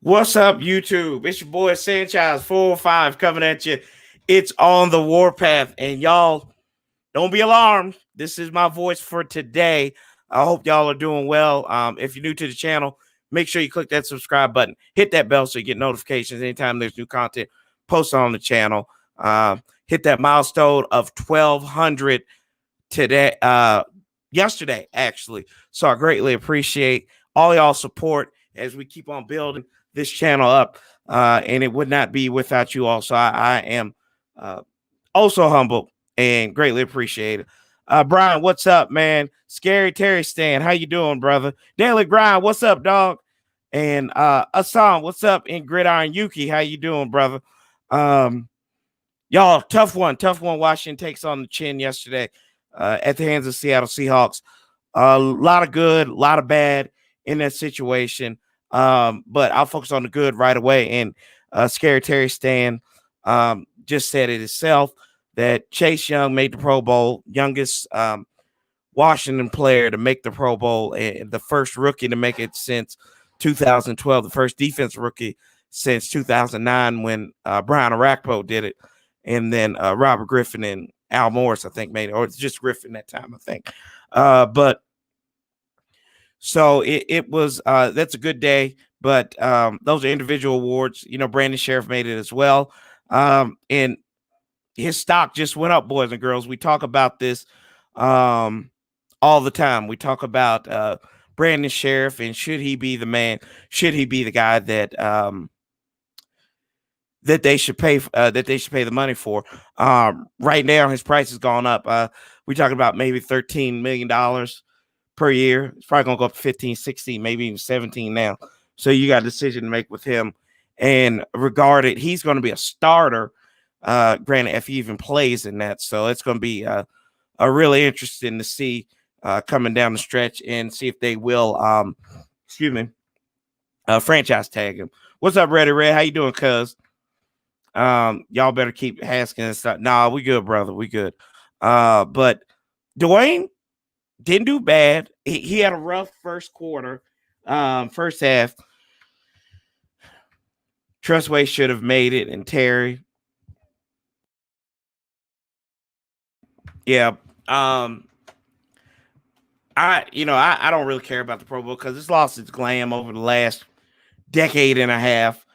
What's up, YouTube? It's your boy Sanchez 405 coming at you. It's on the Warpath, and y'all don't be alarmed. This is my voice for today. I hope y'all are doing well. If you're new to the channel, make sure you click that subscribe button, hit that bell so you get notifications anytime there's new content posted on the channel. Hit that milestone of 1,200 today, yesterday actually. So I greatly appreciate all y'all support as we keep on building this channel up, and it would not be without you all. So I am also humble and greatly appreciated. Brian, what's up, man? Scary Terry Stan, how you doing, brother? Daily Grind, what's up, dog? And Assam, what's up? And Gridiron Yuki, how you doing, brother? Y'all, tough one. Washington takes on the chin yesterday at the hands of Seattle Seahawks. A lot of good, a lot of bad in that situation. But I'll focus on the good right away. And Scary Terry Stan just said it itself that Chase Young made the Pro Bowl, youngest Washington player to make the Pro Bowl, and the first rookie to make it since 2012, the first defense rookie since 2009 when Brian Arakpo did it. And then Robert Griffin and Al Morris, I think, made it, or it's just Griffin that time, I think. But so it was that's a good day, but those are individual awards. You know, Brandon Sheriff made it as well. And his stock just went up, boys and girls. We talk about this all the time. We talk about Brandon Sheriff and should he be the man? Should he be the guy that that they should pay the money for? Right now, his price has gone up. We're talking about maybe $13 million per year. It's probably gonna go up to 15, 16, maybe even 17 now. So you got a decision to make with him. And regarded, he's going to be a starter. Granted, if he even plays in that, so it's going to be a really interesting to see coming down the stretch and see if they will, franchise tag him. What's up, Ready Red? How you doing, cuz? Y'all better keep Haskins and stuff. Nah, we good, brother. We good. But Dwayne didn't do bad. He had a rough first quarter, first half. Trustway should have made it, and Terry. Yeah. I don't really care about the Pro Bowl because it's lost its glam over the last decade and a half.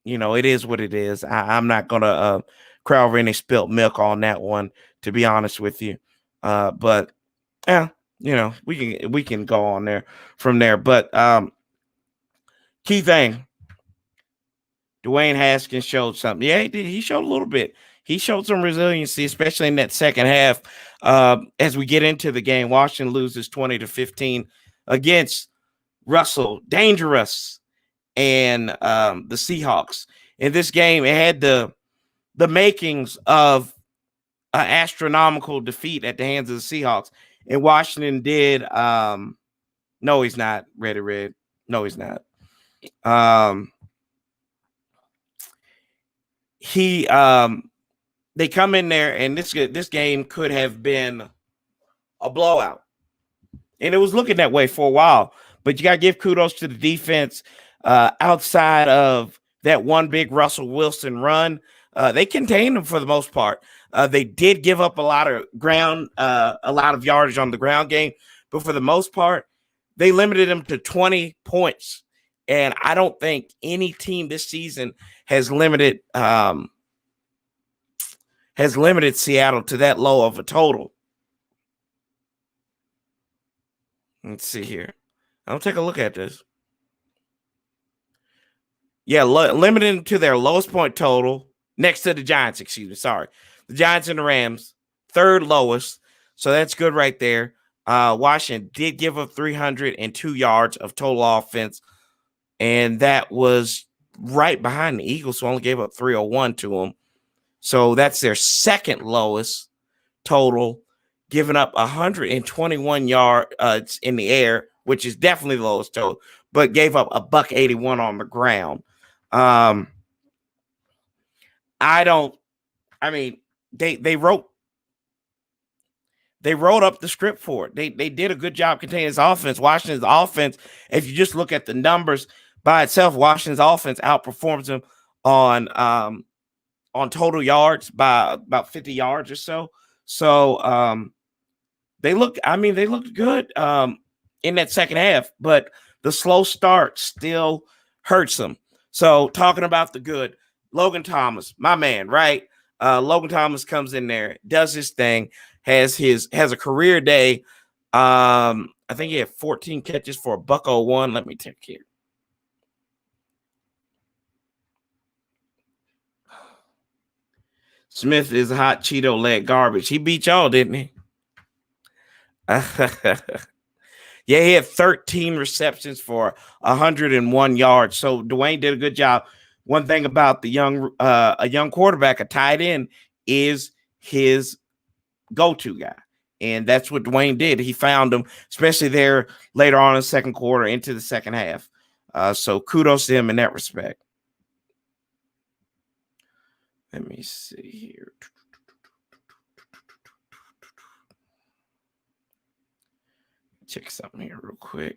It is what it is. I'm not gonna cry over any spilt milk on that one, to be honest with you. But yeah, we can go on there from there. But key thing, Dwayne Haskins showed something. Yeah, he did. He showed a little bit. He showed some resiliency, especially in that second half. As we get into the game, Washington loses 20-15 against Russell, dangerous, and the Seahawks. In this game, it had the makings of an astronomical defeat at the hands of the Seahawks. And Washington did. No, he's not. Red. No, he's not. They come in there, and this game could have been a blowout, and it was looking that way for a while. But you got to give kudos to the defense. Outside of that one big Russell Wilson run, they contained them for the most part. They did give up a lot of ground, a lot of yardage on the ground game, but for the most part, they limited them to 20 points. And I don't think any team this season has limited Seattle to that low of a total. Let's see here. I'll take a look at this. Yeah, limited to their lowest point total next to the Giants. Excuse me. Sorry. The Giants and the Rams, third lowest. So that's good right there. Washington did give up 302 yards of total offense, and that was right behind the Eagles, who only gave up 301 to them. So that's their second lowest total, giving up 121 yards in the air, which is definitely the lowest total, but gave up $181 on the ground. They wrote up the script for it. They did a good job containing his offense. Washington's offense, if you just look at the numbers, by itself, Washington's offense outperforms them on total yards by about 50 yards or so. So they looked good in that second half, but the slow start still hurts them. So talking about the good, Logan Thomas, my man, right? Logan Thomas comes in there, does his thing, has a career day. I think he had 14 catches for a $101. Let me check here. Smith is a hot Cheeto leg garbage. He beat y'all, didn't he? Yeah, he had 13 receptions for 101 yards. So Dwayne did a good job. One thing about a young quarterback, a tight end, is his go-to guy. And that's what Dwayne did. He found him, especially there later on in the second quarter into the second half. So kudos to him in that respect. Let me see here. Check something here real quick.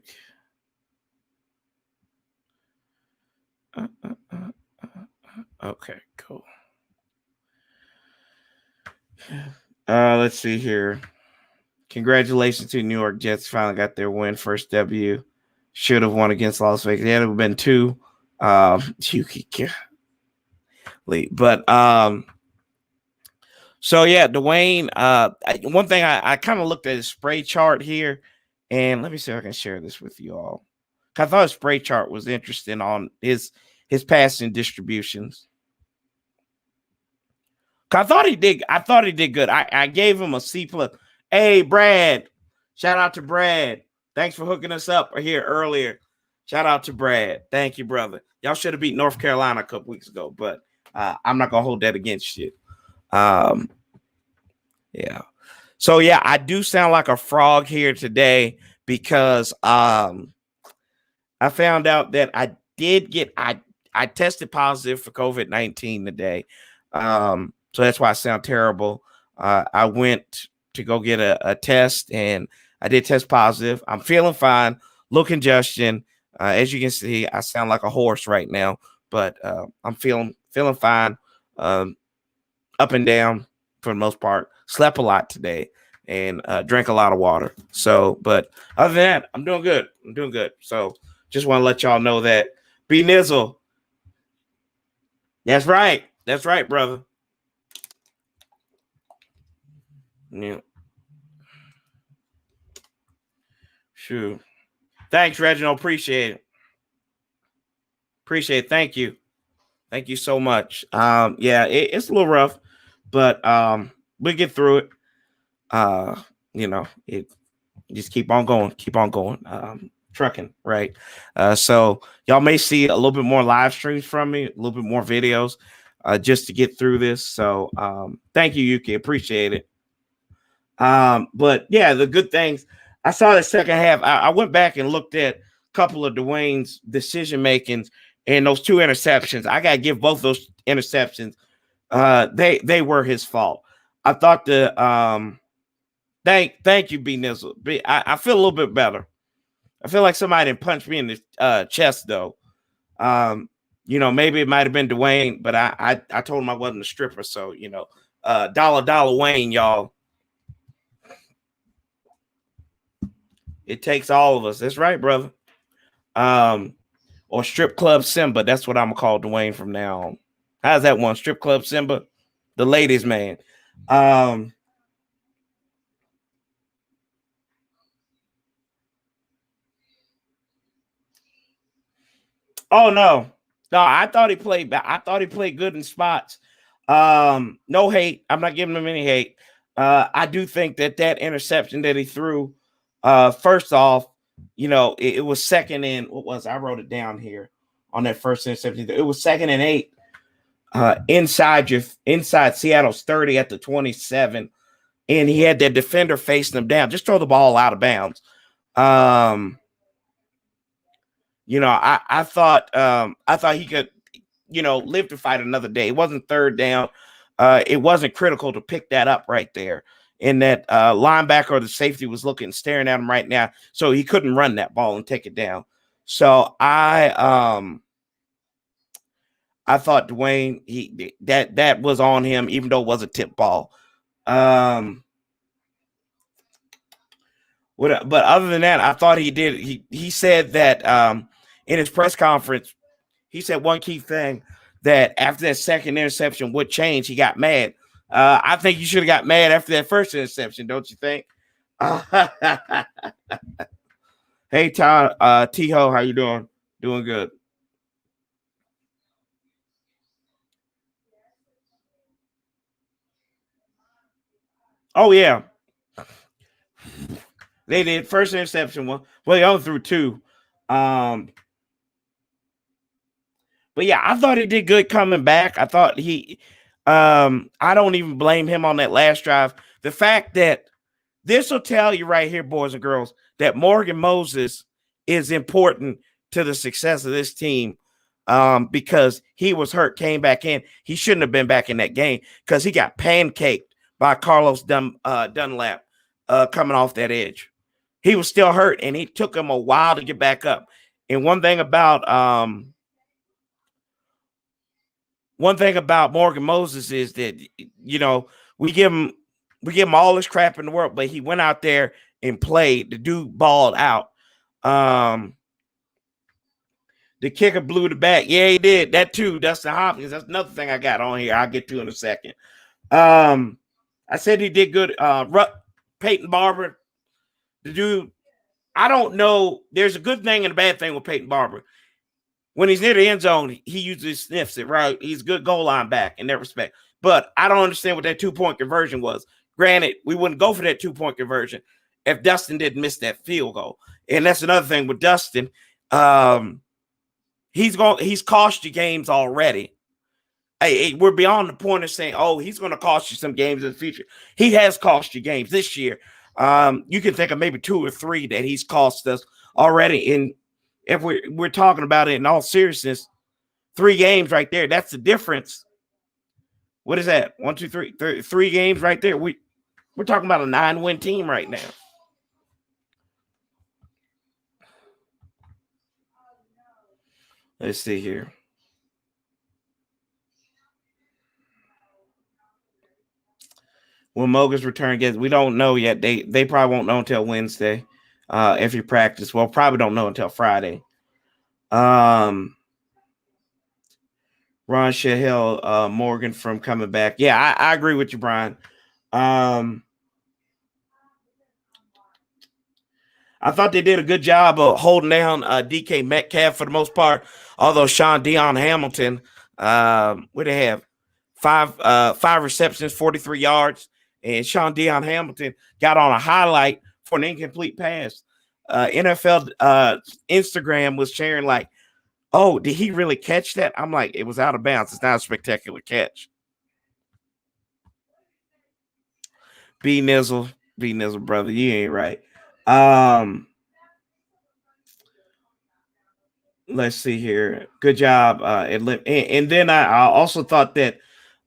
Okay, cool. Let's see here. Congratulations to New York Jets. Finally got their win. First W. Should have won against Las Vegas. There have been two. But so yeah, Dwayne. One thing I kind of looked at his spray chart here, and let me see if I can share this with you all. I thought his spray chart was interesting on his passing distributions. I thought he did good. I gave him a C+. Hey, Brad. Shout out to Brad. Thanks for hooking us up here earlier. Shout out to Brad. Thank you, brother. Y'all should have beat North Carolina a couple weeks ago, but I'm not going to hold that against you. Yeah. So, yeah, I do sound like a frog here today because I found out that I tested positive for COVID-19 today. So that's why I sound terrible. I went to go get a test, and I did test positive. I'm feeling fine. Low congestion. As you can see, I sound like a horse right now, but I'm feeling fine. Up and down for the most part. Slept a lot today and drank a lot of water. So, but other than that, I'm doing good. So just want to let y'all know that. B Nizzle. That's right, brother. Yeah. Sure. Thanks, Reginald. Appreciate it. Thank you so much. Yeah, it's a little rough, but we'll get through it. It just keep on going. Trucking, right? So y'all may see a little bit more live streams from me, a little bit more videos, just to get through this. So thank you, Yuki. Appreciate it. But yeah, the good things. I saw the second half. I went back and looked at a couple of Dwayne's decision makings and those two interceptions. I gotta give both those interceptions. They were his fault. I thought thank you, B Nizzle. I feel a little bit better. I feel like somebody didn't punch me in the chest though. Maybe it might have been Dwayne, but I told him I wasn't a stripper. So dollar Wayne, y'all. It takes all of us. That's right, brother. Or Strip Club Simba. That's what I'm gonna call Dwayne from now on. How's that one? Strip Club Simba, the ladies' man. Oh no. I thought he played. I thought he played good in spots. No hate. I'm not giving him any hate. I do think that interception that he threw. First off, it was second and I wrote it down here on that first interception. It was 2nd and 8 inside Seattle's 30 at the 27, and he had that defender facing him down. Just throw the ball out of bounds. I thought he could, live to fight another day. It wasn't third down. It wasn't critical to pick that up right there. And that linebacker or the safety was staring at him right now, so he couldn't run that ball and take it down. So I thought Dwayne that was on him, even though it was a tip ball. But other than that, I thought he did. He said that in his press conference, he said one key thing that after that second interception would change. He got mad. I think you should have got mad after that first interception, don't you think? Hey, Todd, T-Ho, how you doing? Doing good. Oh yeah, they did first interception one. Well, they only threw two. Um, but yeah, I thought he did good coming back. I thought I don't even blame him on that last drive. The fact that this will tell you right here, boys and girls, that Morgan Moses is important to the success of this team because he was hurt, came back in. He shouldn't have been back in that game because he got pancaked by Carlos Dunlap coming off that edge. He was still hurt, and it took him a while to get back up. And one thing about Morgan Moses is that we give him all this crap in the world, but he went out there and played. The dude balled out. The kicker blew the back. Yeah, he did that too. Dustin Hopkins. That's another thing I got on here. I'll get to in a second. I said he did good. Peyton Barber, the dude. I don't know. There's a good thing and a bad thing with Peyton Barber. When he's near the end zone, he usually sniffs it, right? He's a good goal line back in that respect. But I don't understand what that 2-point conversion was. Granted, we wouldn't go for that 2-point conversion if Dustin didn't miss that field goal. And that's another thing with Dustin. He's cost you games already. Hey, we're beyond the point of saying, oh, he's going to cost you some games in the future. He has cost you games this year. You can think of maybe 2 or 3 that he's cost us already. And if we're talking about it in all seriousness, 3 games right there. That's the difference. What is that? 1, 2, 3, 3 games right there. We're talking about a 9-win team right now. Let's see here. When Moga's return gets, we don't know yet. They probably won't know until Wednesday. If you practice, well, probably don't know until Friday. Ron Shahil Morgan from coming back. Yeah, I agree with you, Brian. I thought they did a good job of holding down DK Metcalf for the most part. Although Sean Dion Hamilton, what they have, five receptions, 43 yards, and Sean Dion Hamilton got on a highlight for an incomplete pass. NFL Instagram was sharing like, "Oh, did he really catch that?" I'm like, "It was out of bounds. It's not a spectacular catch." B Nizzle, brother, you ain't right. Let's see here. Good job. And then I also thought that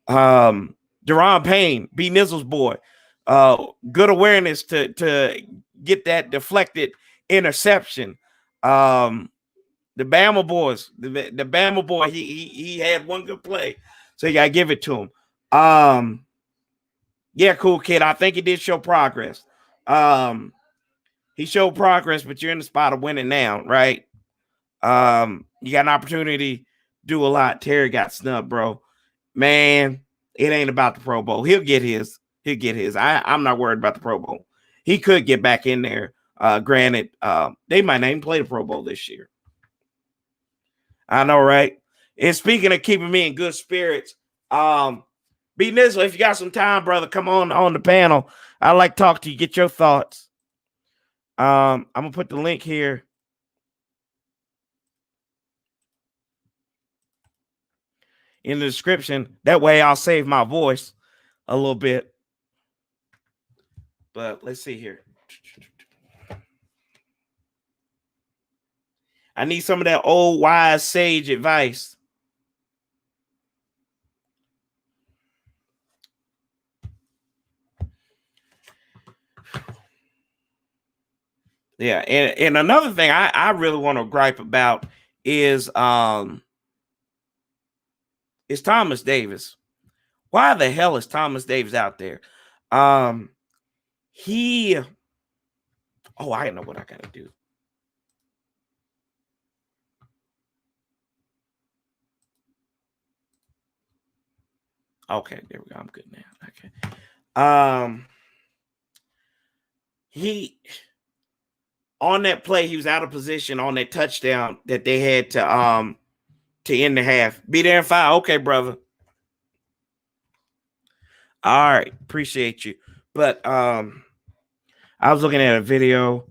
Deron Payne, B Nizzle's boy, good awareness to get that deflected interception. The Bama boys, the Bama boy, he had one good play, so you gotta give it to him. Yeah, cool kid. I think he did show progress. He showed progress, but you're in the spot of winning now, right? You got an opportunity to do a lot. Terry got snubbed, bro. Man, it ain't about the Pro Bowl. He'll get his. He'll get his. I'm not worried about the Pro Bowl. He could get back in there. Granted, they might not even play the Pro Bowl this year. I know, right? And speaking of keeping me in good spirits, B Nizzle, if you got some time, brother, come on the panel. I'd like to talk to you, get your thoughts. I'm gonna put the link here in the description. That way I'll save my voice a little bit. But let's see here. I need some of that old wise sage advice. Yeah, and another thing I really want to gripe about is Thomas Davis. Why the hell is Thomas Davis out there? He I know what I gotta do. Okay, there we go. I'm good now. Okay. He on that play, he was out of position on that touchdown that they had to end the half. Be there in 5. Okay, brother. All right, appreciate you. But I was looking at a video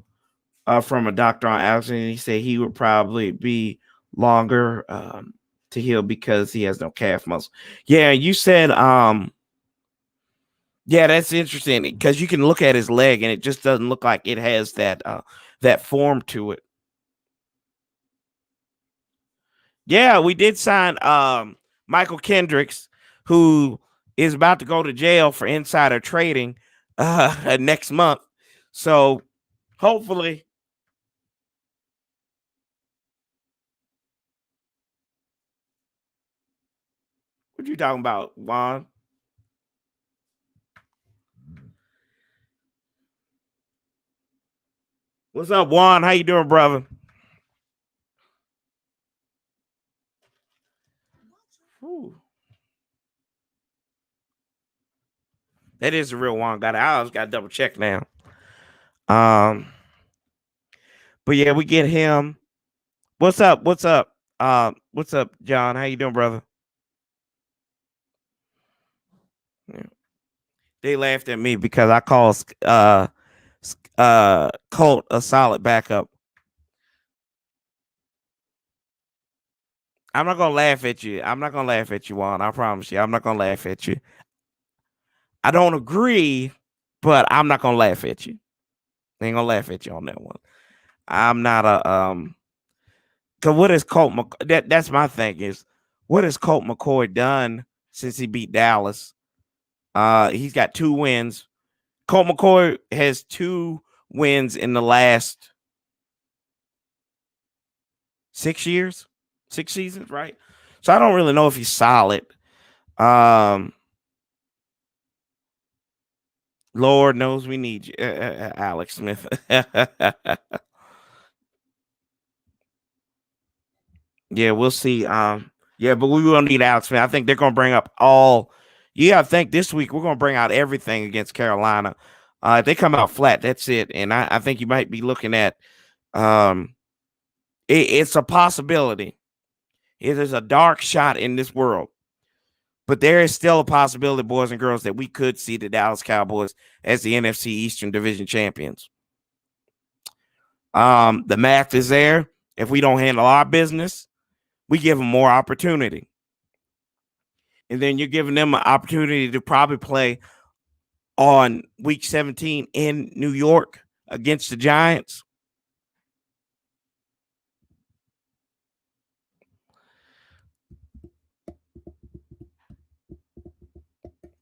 from a doctor on Allison, and he said he would probably be longer to heal because he has no calf muscle. Yeah, you said yeah, that's interesting because you can look at his leg and it just doesn't look like it has that form to it. Yeah, we did sign Michael Kendricks, who is about to go to jail for insider trading next month. So hopefully. What you talking about, Juan? What's up, Juan? How you doing, brother? Ooh. That is the real Juan. I always got to double check now. But yeah, we get him. What's up? What's up? What's up, John? How you doing, brother? Yeah. They laughed at me because I called Colt a solid backup. I'm not gonna laugh at you. I'm not gonna laugh at you, Juan. I promise you. I'm not gonna laugh at you. I don't agree, but I'm not gonna laugh at you. I ain't gonna laugh at you on that one. I'm not a Cause what is Colt that's my thing is what has Colt McCoy done since he beat Dallas? He's got 2 wins. Colt McCoy has 2 wins in the last 6 years, 6 seasons, right? So I don't really know if he's solid. Lord knows we need you, Alex Smith. Yeah, we'll see. Yeah, but we will need Alex Smith. I think they're gonna bring up all. Yeah, I think this week we're gonna bring out everything against Carolina. If they come out flat, that's it. And I think you might be looking at it's a possibility. It is a dark shot in this world. But there is still a possibility, boys and girls, that we could see the Dallas Cowboys as the NFC Eastern Division champions. The math is there. If we don't handle our business, we give them more opportunity. And then you're giving them an opportunity to probably play on week 17 in New York against the Giants.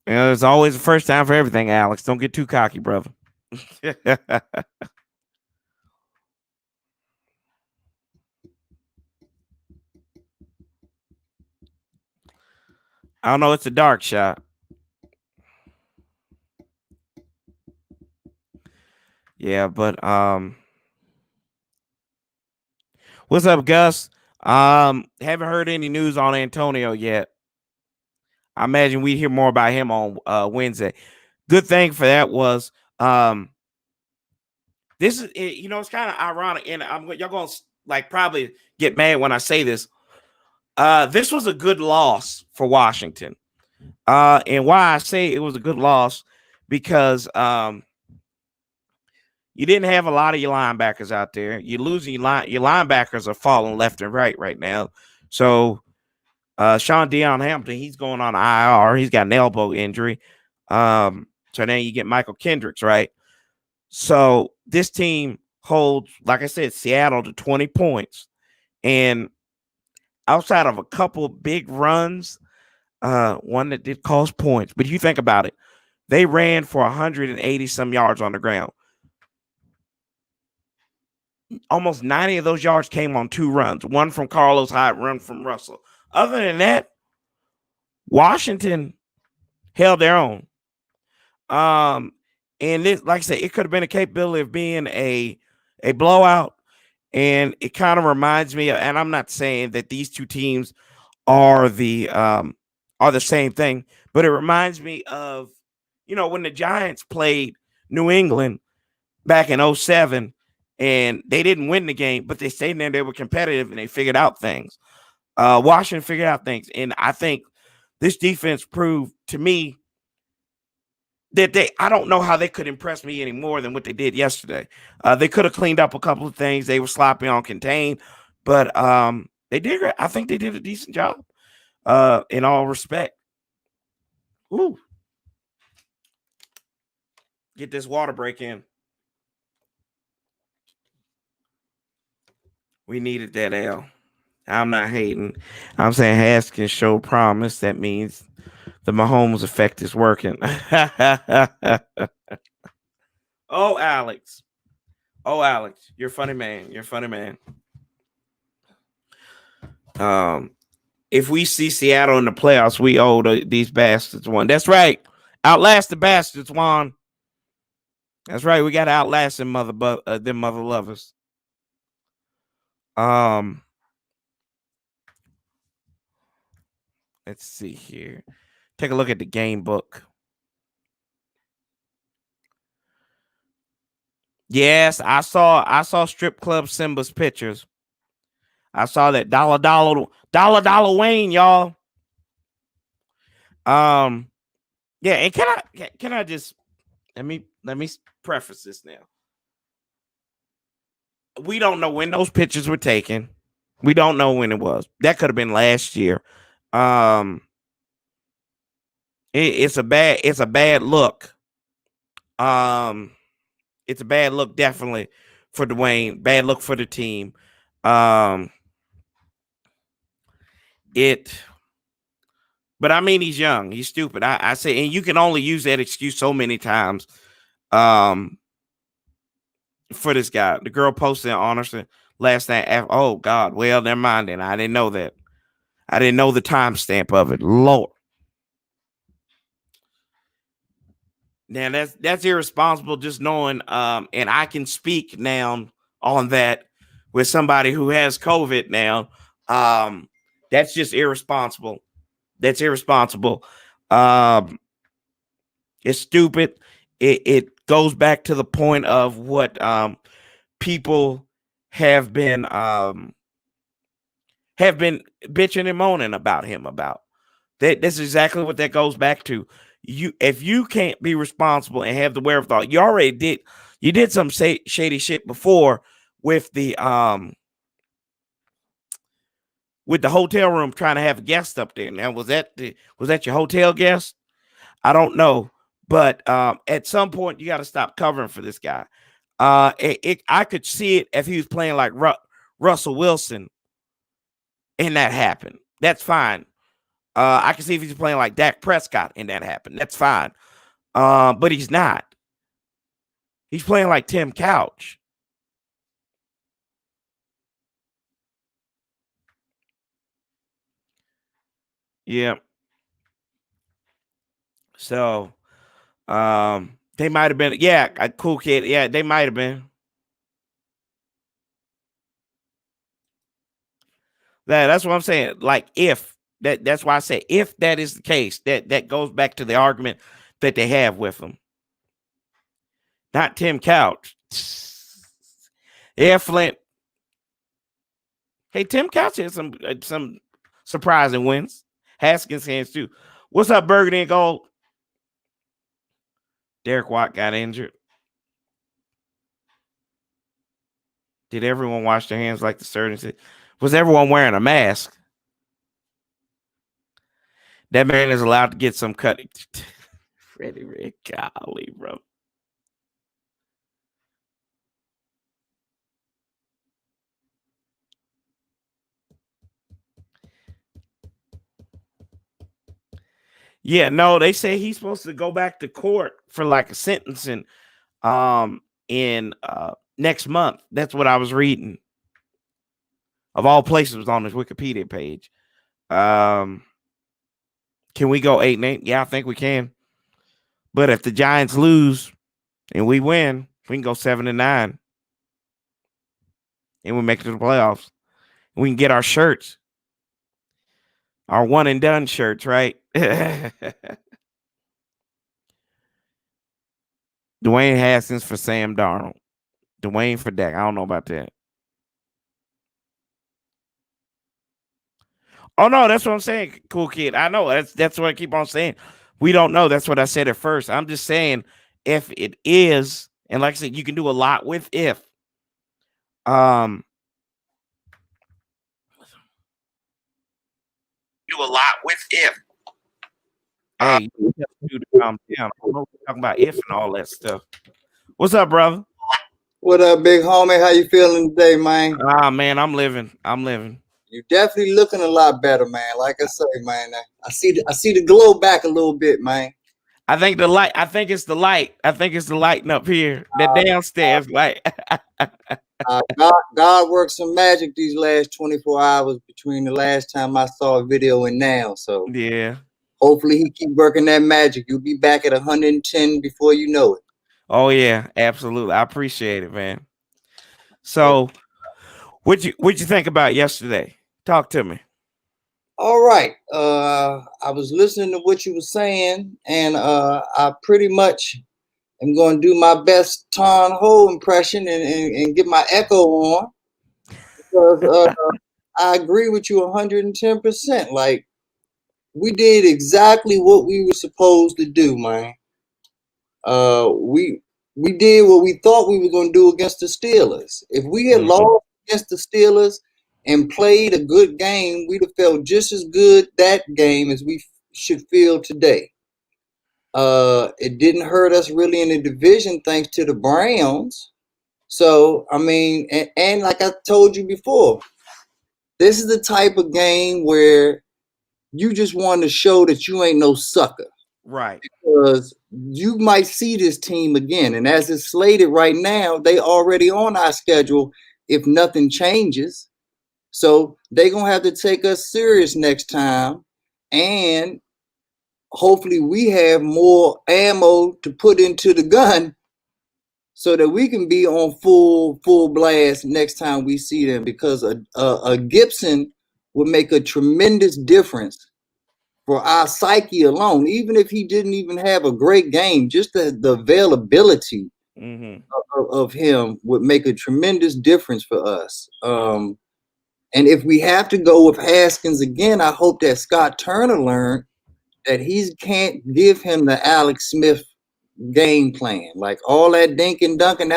You know, there's always a first time for everything, Alex. Don't get too cocky, brother. I don't know. It's a dark shot. Yeah, but what's up, Gus? Haven't heard any news on Antonio yet. I imagine we hear more about him on Wednesday. Good thing for that was this is it's kind of ironic, and y'all gonna like probably get mad when I say this. This was a good loss for Washington. And why I say it was a good loss because you didn't have a lot of your linebackers out there. You're losing your linebackers are falling left and right now. So Sean Deion Hamilton, he's going on IR. He's got an elbow injury. So then you get Michael Kendricks, right? So this team holds, like I said, Seattle to 20 points. And outside of a couple big runs, one that did cost points, but you think about it, they ran for 180 some yards on the ground. almost 90 of those yards came on 2 runs, one from Carlos Hyde, one from Russell. Other than that, Washington held their own. And this, like I said, it could have been a capability of being a blowout. And it kind of reminds me of, and I'm not saying that these two teams are the same thing, but it reminds me of, when the Giants played New England back in 07 and they didn't win the game, but they stayed there, they were competitive and they figured out things. Washington figured out things. And I think this defense proved to me that I don't know how they could impress me any more than what they did yesterday. They could have cleaned up a couple of things. They were sloppy on contain, but they did. I think they did a decent job in all respect. Ooh. Get this water break in. We needed that L. I'm not hating. I'm saying Haskins showed promise. That means the Mahomes effect is working. Oh, Alex. You're a funny man. If we see Seattle in the playoffs, we owe these bastards one. That's right. Outlast the bastards, Juan. That's right. We got to outlast them mother lovers. Let's see here. Take a look at the game book. Yes, I saw Strip Club Simba's pictures. I saw that dollar Wayne, y'all. Yeah, and can I just let me preface this now. We don't know when those pictures were taken. We don't know when it was. That could have been last year. It's a bad look. It's a bad look definitely for Dwayne. Bad look for the team. But I mean, he's young. He's stupid. I say, and you can only use that excuse so many times. For this guy, the girl posted on Honorson last night. Oh God, well, never mind. Then I didn't know that. I didn't know the timestamp of it. Lord. Now that's irresponsible. Just knowing, and I can speak now on that with somebody who has COVID now. That's just irresponsible. That's irresponsible. It's stupid. It goes back to the point of what people have been bitching and moaning about him about. That's exactly what that goes back to. If you can't be responsible and have the wherewithal, you did some shady shit before with the hotel room trying to have a guest up there. Now, was that your hotel guest? I don't know, but at some point you got to stop covering for this guy. I could see it if he was playing like Russell Wilson, and that happened. That's fine. I can see if he's playing like Dak Prescott, and that happened. That's fine. But he's not. He's playing like Tim Couch. Yeah. So, they might have been, yeah, a cool kid. Yeah, they might have been. That's what I'm saying. Like, that's why I say if that is the case, that goes back to the argument that they have with him. Not Tim Couch. Yeah, Flint. Hey, Tim Couch had some surprising wins. Haskins hands too. What's up, Burgundy and Gold? Derek Watt got injured. Did everyone wash their hands like the surgeon said? Was everyone wearing a mask? That man is allowed to get some cutting. Freddie Red, golly, bro. Yeah, no, they say he's supposed to go back to court for like a sentencing in next month. That's what I was reading. Of all places, was on this Wikipedia page. Can we go 8-8? Yeah, I think we can. But if the Giants lose and we win, we can go 7-9, and we make it to the playoffs. We can get our shirts, our one and done shirts, right? Dwayne Haskins for Sam Darnold. Dwayne for Dak. I don't know about that. Oh no, that's what I'm saying, cool kid. I know that's what I keep on saying. We don't know. That's what I said at first. I'm just saying if it is, and like I said, you can do a lot with if. Do a lot with if. Hey, you have to calm down. I don't know we're talking about if and all that stuff. What's up, brother? What up, big homie? How you feeling today, man? Man, I'm living. You definitely looking a lot better, man. Like I say, man, I see the glow back a little bit, man. I think the light. I think it's the light. I think it's the lighting up here. The downstairs light. God worked some magic these last 24 hours between the last time I saw a video and now. So yeah. hopefully he keep working that magic. You'll be back at 110 before you know it. Oh yeah, absolutely. I appreciate it, man. So, what'd you think about yesterday? Talk to me. All right. I was listening to what you were saying, and I pretty much am going to do my best Ton Ho impression and get my echo on, because I agree with you 110%. Like, we did exactly what we were supposed to do, man. We did what we thought we were going to do against the Steelers. If we had lost against the Steelers and played a good game, we'd have felt just as good that game as we should feel today. It didn't hurt us really in the division thanks to the Browns. So, I mean, and like I told you before, this is the type of game where you just want to show that you ain't no sucker. Right. Because you might see this team again. And as it's slated right now, they already on our schedule if nothing changes. So they're going to have to take us serious next time. And hopefully we have more ammo to put into the gun so that we can be on full blast next time we see them, because a Gibson would make a tremendous difference for our psyche alone. Even if he didn't even have a great game, just the availability of him would make a tremendous difference for us. And if we have to go with Haskins again, I hope that Scott Turner learned that he can't give him the Alex Smith game plan, like all that dink and dunk. And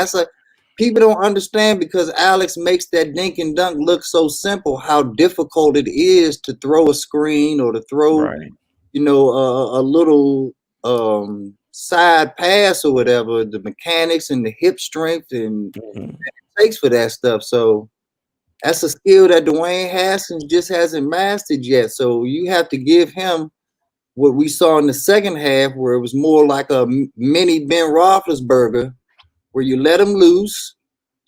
people don't understand, because Alex makes that dink and dunk look so simple, how difficult it is to throw a screen or to throw, a little side pass or whatever. The mechanics and the hip strength and it takes for that stuff. So that's a skill that Dwayne Haskins just hasn't mastered yet. So you have to give him what we saw in the second half, where it was more like a mini Ben Roethlisberger, where you let him loose,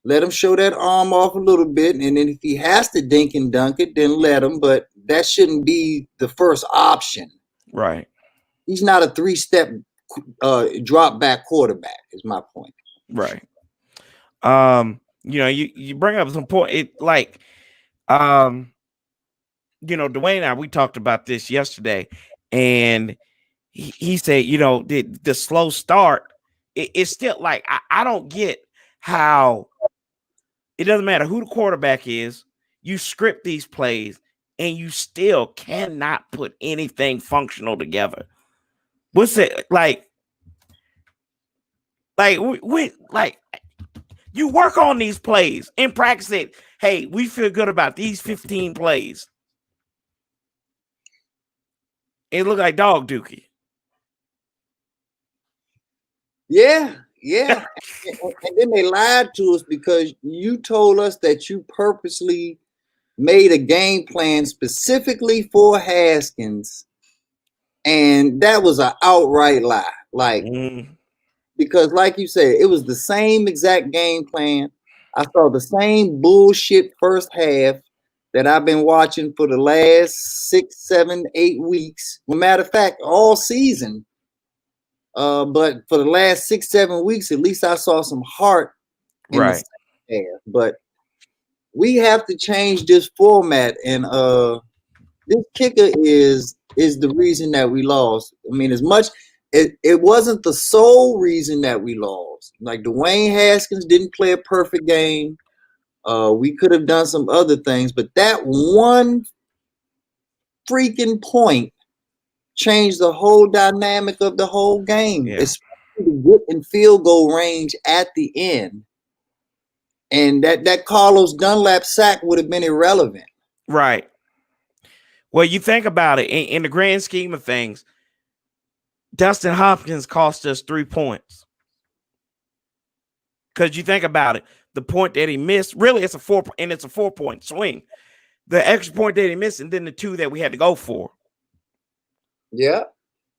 let him show that arm off a little bit, and then if he has to dink and dunk it, then let him. But that shouldn't be the first option. Right. He's not a 3-step drop back quarterback, is my point. Right. You bring up some point. Dwayne and I, we talked about this yesterday, and he said, the slow start, it's still like, I don't get how it doesn't matter who the quarterback is, you script these plays and you still cannot put anything functional together. What's it like? You work on these plays in practice. It, hey, we feel good about these 15 plays. It looked like dog dookie. Yeah. and then they lied to us, because you told us that you purposely made a game plan specifically for Haskins, and that was an outright lie. Like, because like you said, it was the same exact game plan. I saw the same bullshit first half that I've been watching for the last 6, 7, 8 weeks. Well, matter of fact, all season. But for the last 6, 7 weeks, at least I saw some heart in the second half. But we have to change this format, and this kicker is the reason that we lost. I mean, as much it wasn't the sole reason that we lost. Like Dwayne Haskins didn't play a perfect game. We could have done some other things, but that one freaking point changed the whole dynamic of the whole game, especially to get in field goal range at the end. And that Carlos Dunlap sack would have been irrelevant. Right. Well, you think about it, in the grand scheme of things, Dustin Hopkins cost us 3 points. Because you think about it, the point that he missed, really it's a 4-point swing. The extra point that he missed, and then the 2 that we had to go for. Yeah.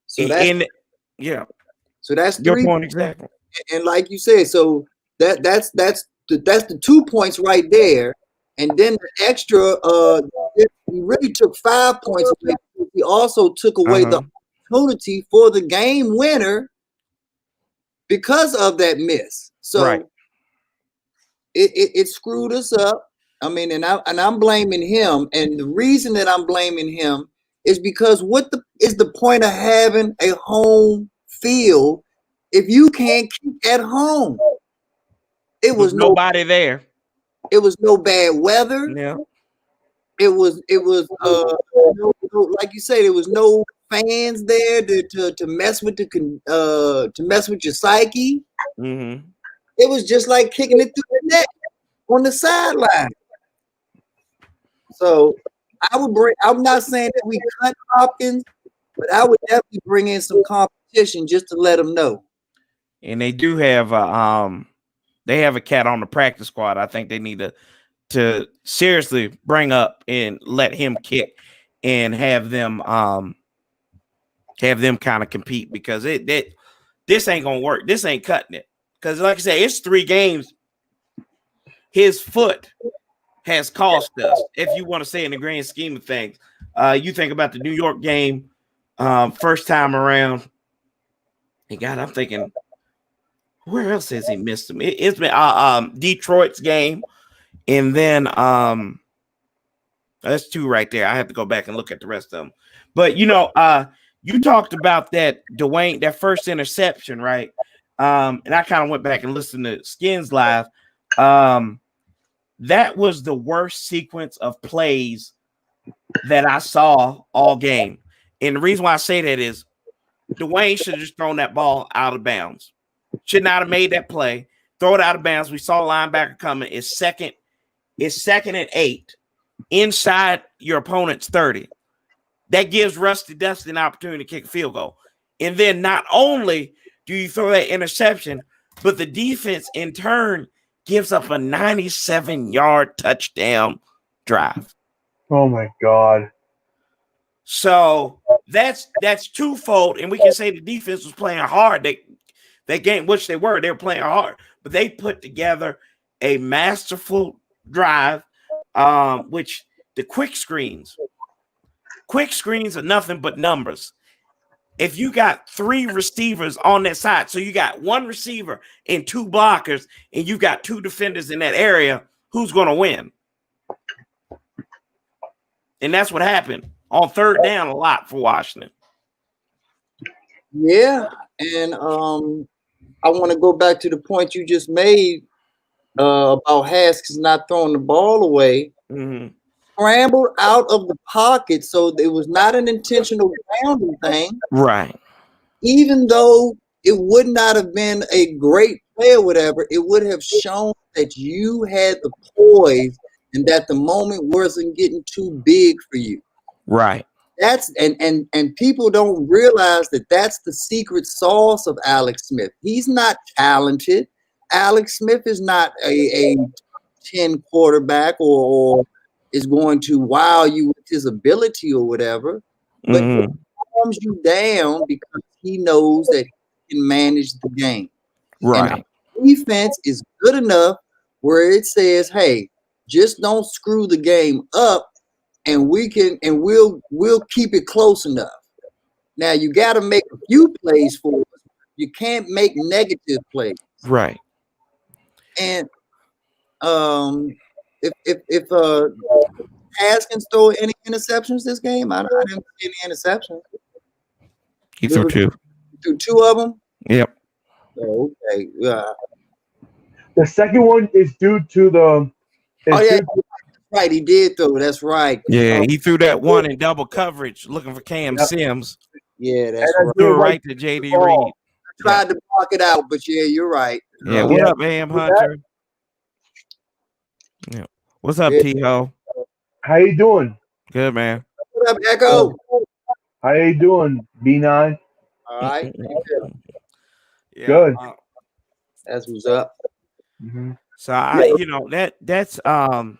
So that's So that's your 3 point exactly. And like you said, so that's the 2 points right there. And then the extra, he really took 5 points away. He also took away the opportunity for the game winner because of that miss. So it screwed us up. I mean, and I'm blaming him. And the reason that I'm blaming him is because what is the point of having a home field if you can't keep at home? It was nobody there. It was no bad weather. Yeah. It was like you said, there was no fans there to mess with to mess with your psyche. Mm-hmm. It was just like kicking it through the net on the sideline. So I'm not saying that we cut Hopkins, but I would definitely bring in some competition just to let them know. And they do have they have a cat on the practice squad. I think they need to seriously bring up and let him kick and have them kind of compete, because this ain't gonna work. This ain't cutting it. Because like I said, it's 3 games. His foot has cost us, if you want to say in the grand scheme of things. You think about the New York game, first time around. And God, I'm thinking, where else has he missed him? It's been Detroit's game, and then that's 2 right there. I have to go back and look at the rest of them. But you talked about that Dwayne, that first interception, right? And I kind of went back and listened to Skins live. That was the worst sequence of plays that I saw all game. And the reason why I say that is Dwayne should have just thrown that ball out of bounds. Should not have made that play. Throw it out of bounds. We saw a linebacker coming. It's second and 8 inside your opponent's 30. That gives Rusty Dusty an opportunity to kick a field goal. And then not only do you throw that interception, but the defense in turn gives up a 97-yard touchdown drive. Oh my God. So that's twofold, and we can say the defense was playing hard. They game, which they were playing hard, but they put together a masterful drive, which the quick screens are nothing but numbers. If you got 3 receivers on that side, so you got 1 receiver and 2 blockers, and you got 2 defenders in that area, who's going to win? And that's what happened on third down a lot for Washington. Yeah, and I want to go back to the point you just made about Haskins not throwing the ball away. Mm-hmm. Scrambled out of the pocket, so it was not an intentional grounding thing. Right. Even though it would not have been a great play or whatever, it would have shown that you had the poise and that the moment wasn't getting too big for you. Right. That's and people don't realize that that's the secret sauce of Alex Smith. He's not talented. Alex Smith is not a 10 quarterback or is going to wow you with his ability or whatever, but he calms you down because he knows that he can manage the game. Right. And defense is good enough where it says, "Hey, just don't screw the game up, and we'll keep it close enough." Now you got to make a few plays for us. You can't make negative plays. Right. And if Haskins throw any interceptions this game, I didn't see any interceptions. He threw two. Threw two of them. Yep. Oh, okay. The second one is due to the. Right. He did throw. That's right. Yeah, he threw that one in double coverage, looking for Cam Sims. Yeah, that's right. Threw it right to JD Reed. Tried to block it out, but yeah, you're right. Yeah, what up, Am Hunter? Yeah. What's up, T-Ho? How you doing? Good, man. What up, Echo? How you doing, B9? All right. Yeah, good. That's what's up. Mm-hmm. So that's I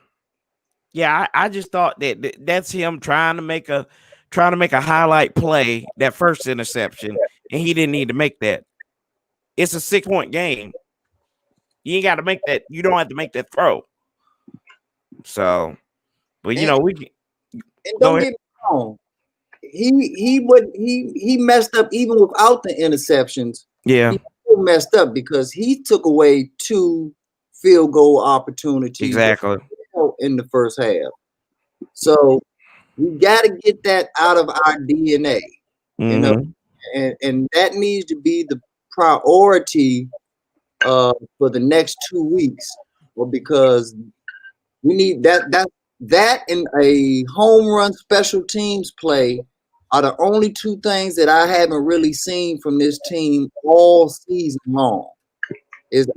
just thought that's him trying to make a highlight play, that first interception, and he didn't need to make that. It's a 6-point game. You ain't got to make that. You don't have to make that throw. So, but we can. And don't get me wrong, he messed up even without the interceptions. Yeah, he still messed up because he took away 2 field goal opportunities exactly in the first half. So we got to get that out of our DNA, and that needs to be the priority for the next 2 weeks, because we need that and a home run special teams play are the only 2 things that I haven't really seen from this team all season long. Is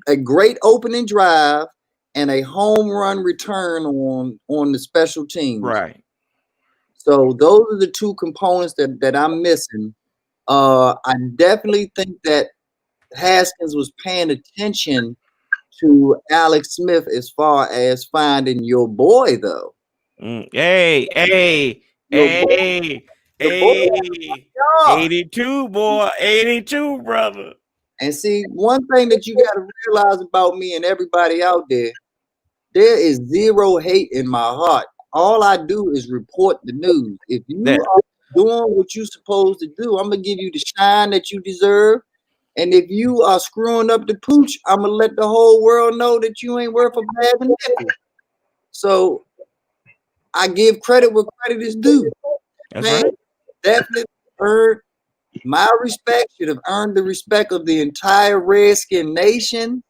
a great opening drive and a home run return on the special teams. Right. So those are the 2 components that I'm missing. I definitely think that Haskins was paying attention to Alex Smith as far as finding your boy, though. Hey, 82, boy, 82, brother. And see, one thing that you got to realize about me and everybody out there is zero hate in my heart. All I do is report the news. If you are doing what you're supposed to do, I'm going to give you the shine that you deserve. And if you are screwing up the pooch, I'm going to let the whole world know that you ain't worth a bad nickel. So I give credit where credit is due. That's right. Definitely earned my respect, should have earned the respect of the entire Redskin nation.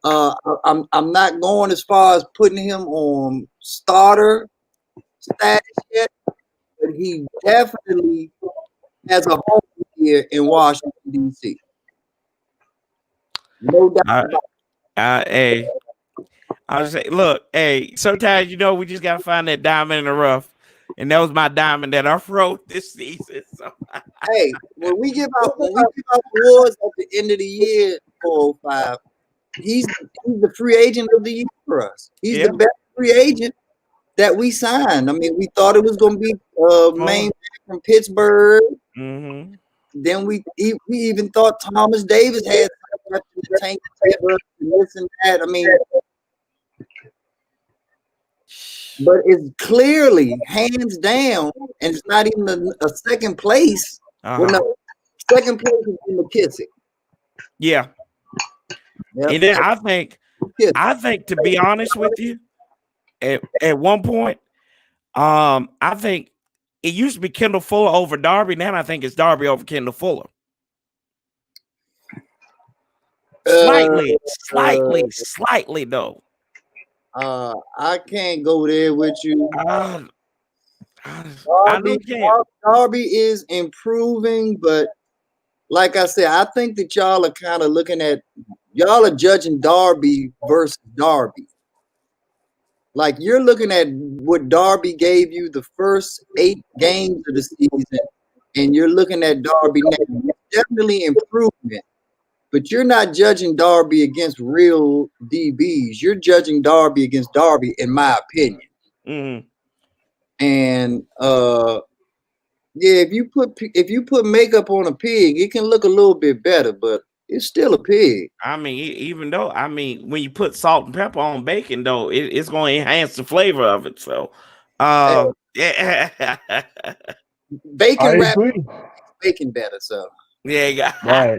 I'm not going as far as putting him on starter status yet, but he definitely has a home here in Washington, D.C. No doubt. Hey, I was say, look, hey, sometimes we just gotta find that diamond in the rough, and that was my diamond that I wrote this season. So. Hey, when we give out awards at the end of the year, 405, he's the free agent of the year for us. He's the best free agent that we signed. I mean, we thought it was going to be main from Pittsburgh. Mm-hmm. Then we even thought Thomas Davis had something in the tank and this and that. I mean, but it's clearly hands down, and it's not even a second place. Well, no, second place is in McKissick. Yeah. Yep. And then I think to be honest with you, at one point, I think it used to be Kendall Fuller over Darby. Now I think it's Darby over Kendall Fuller. Slightly though. I can't go there with you. Darby is improving, but like I said, I think that y'all are kind of y'all are judging Darby versus Darby. Like you're looking at what Darby gave you the first 8 games of the season, and you're looking at Darby now. It's definitely improvement, but you're not judging Darby against real DBs. You're judging Darby against Darby, in my opinion. Mm-hmm. And yeah, if you put makeup on a pig, it can look a little bit better. But it's still a pig. I mean, even though when you put salt and pepper on bacon, though, it's going to enhance the flavor of it. So, yeah, I Bacon wrap agree. bacon better. So yeah, Right.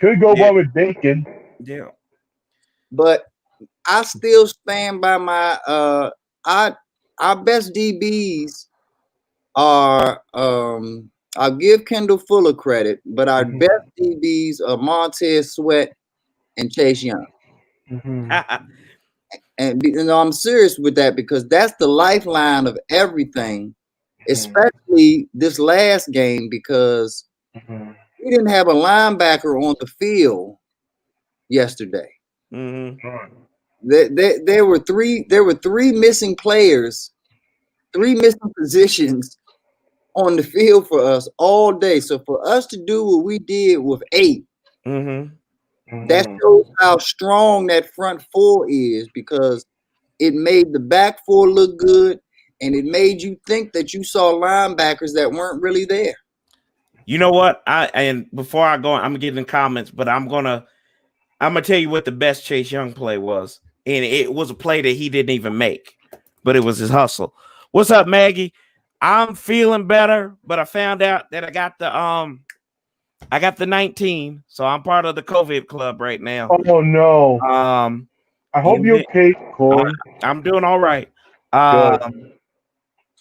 Could go yeah, wrong with bacon. yeah. but I still stand by my our best DBs are I'll give Kendall Fuller credit, but our Mhm. best DBs are Montez Sweat and Chase Young. And I'm serious with that because that's the lifeline of everything, especially this last game because we didn't have a linebacker on the field yesterday. There were three missing players, three missing positions on the field for us all day. So for us to do what we did with 8, that shows how strong that front four is because it made the back four look good and it made you think that you saw linebackers that weren't really there. You know what? And before I go, I'm getting comments, but I'm gonna tell you what the best Chase Young play was, and it was a play that he didn't even make, but it was his hustle. What's up, Maggie? I'm feeling better, but I found out that I got the 19, so I'm part of the COVID club right now. Oh no! I hope you're okay, Corey. I'm doing all right.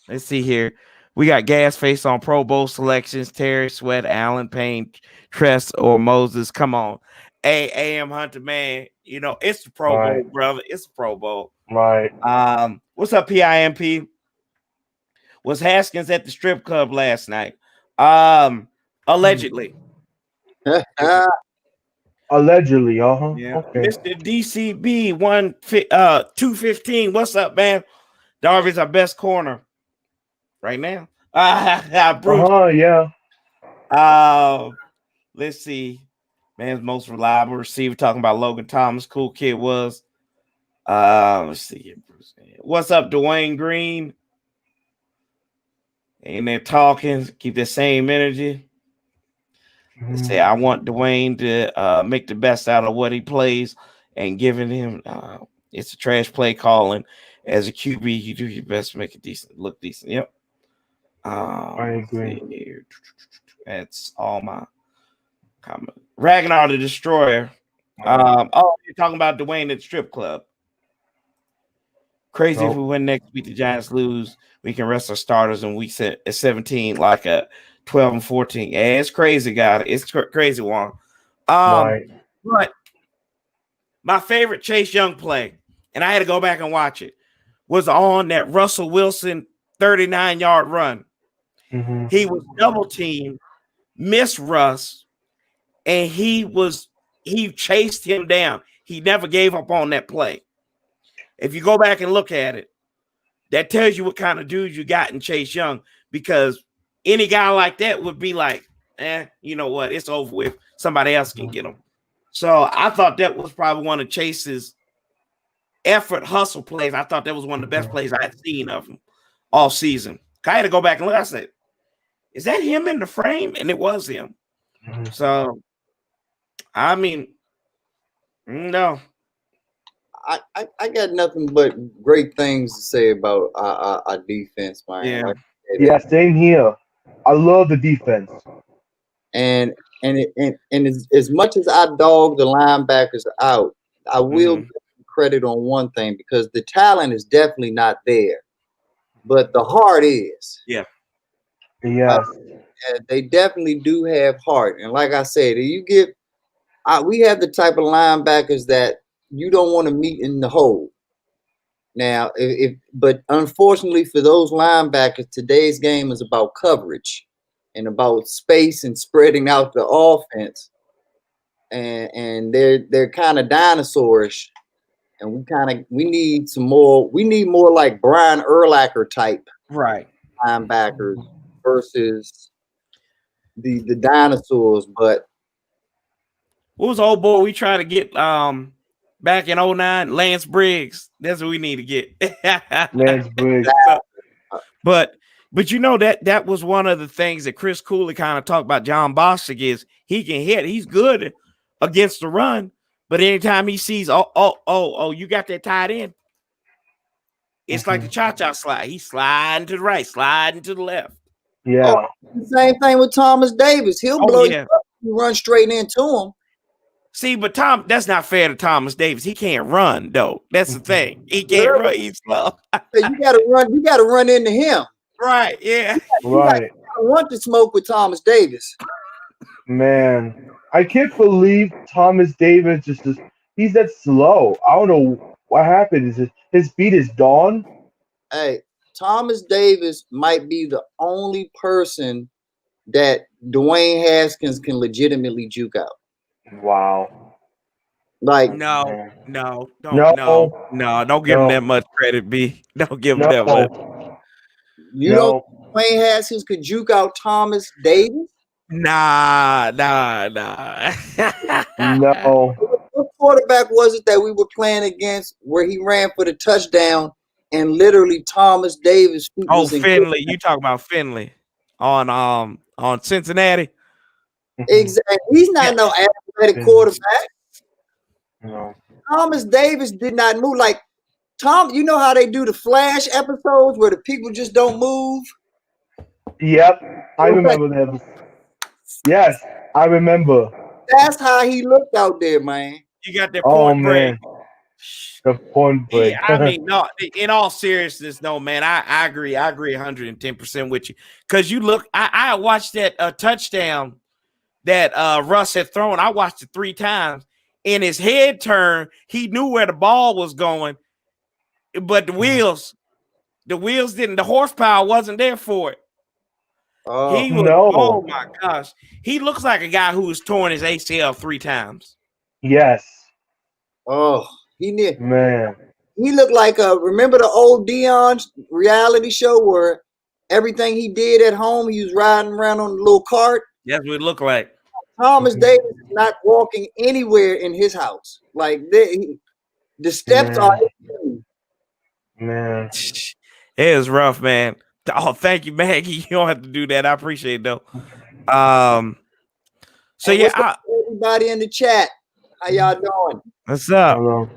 Let's see here. We got Gas Face on Pro Bowl selections. Terry Sweat, Allen Payne, Tress, or Moses. Come on. AM Hunter, man. You know, it's the Pro Bowl, brother. It's the Pro Bowl. Right. What's up, PIMP? Was Haskins at the strip club last night? Allegedly. Allegedly, Yeah. Okay. Mr. DCB 215. What's up, man? Darby's our best corner right now. Bruce. Yeah. Let's see. Man's most reliable receiver. Talking about Logan Thomas. Cool kid was. Let's see here, Bruce. What's up, Dwayne Green? Ain't there talking? Keep the same energy. Let's say I want Dwayne to make the best out of what he plays and giving him it's a trash play calling. As a QB, you do your best to make it look decent. Yep. I agree. That's all my comment. Ragnar the Destroyer. You're talking about Dwayne at the strip club. Crazy if we win next week, the Giants lose. We can rest our starters in week 17 like a 12 and 14. Yeah, it's crazy, guy. It's crazy one. But my favorite Chase Young play, and I had to go back and watch it, was on that Russell Wilson 39-yard run. He was double teamed, missed Russ, and he chased him down. He never gave up on that play. If you go back and look at it, that tells you what kind of dude you got in Chase Young, because any guy like that would be like, you know what? It's over with. Somebody else can get him. So I thought that was probably one of Chase's effort hustle plays. I thought that was one of the best plays I had seen of him all season. I had to go back and look. I said, is that him in the frame? And it was him. So, I mean, no. I got nothing but great things to say about our defense, man. Yeah. Yeah, same here. I love the defense. And as much as I dog the linebackers out, I will give credit on one thing, because the talent is definitely not there, but the heart is. Yeah. They definitely do have heart. And like I said, we have the type of linebackers that you don't want to meet in the hole. Now, but unfortunately for those linebackers, today's game is about coverage and about space and spreading out the offense. And they're kind of dinosaurish. And we need more like Brian Urlacher type linebackers versus the dinosaurs. But what was the old boy we tried to get back in 09? Lance Briggs. That's what we need to get. Lance Briggs. But But you know that was one of the things that Chris Cooley kind of talked about. John Bostic is he can hit. He's good against the run, but anytime he sees you got that tight end, it's like the cha-cha slide. He's sliding to the right, sliding to the left. Yeah. Same thing with Thomas Davis. He'll blow you up, you run straight into him. See, but that's not fair to Thomas Davis. He can't run though. That's the thing. He can't run. He's slow. You gotta run. You gotta run into him. Right. Yeah. Right. I want to smoke with Thomas Davis. Man, I can't believe Thomas Davis he's that slow. I don't know what happened. Is his speed is gone? Hey, Thomas Davis might be the only person that Dwayne Haskins can legitimately juke out. Wow. Like don't give him that much credit, B. Don't give him that much. You know Dwayne Haskins could juke out Thomas Davis? Nah. No. What quarterback was it that we were playing against where he ran for the touchdown and literally Thomas Davis? Finley. You talking about Finley on Cincinnati? Exactly. He's not no athletic quarterback. No. Thomas Davis did not move. Like Tom, you know how they do the flash episodes where the people just don't move? Yep. I remember them. Yes, I remember. That's how he looked out there, man. You got that point break. The point break. Yeah, I mean, no, in all seriousness, no, man, I agree. I agree 110% with you. Because you look, I watched that touchdown that Russ had thrown. I watched it 3 times. In his head turn, he knew where the ball was going, but the wheels didn't. The horsepower wasn't there for it. Oh my gosh, he looks like a guy who was torn his ACL 3 times. Yes. Oh, he did. Man, he looked like remember the old Dion's reality show where everything he did at home, he was riding around on a little cart. That's what it looked like. Thomas Davis is not walking anywhere in his house. Like the steps are. Man, it is rough, man. Oh, thank you, Maggie. You don't have to do that. I appreciate it though. So hey, yeah, everybody in the chat, how y'all doing? What's up? Hello.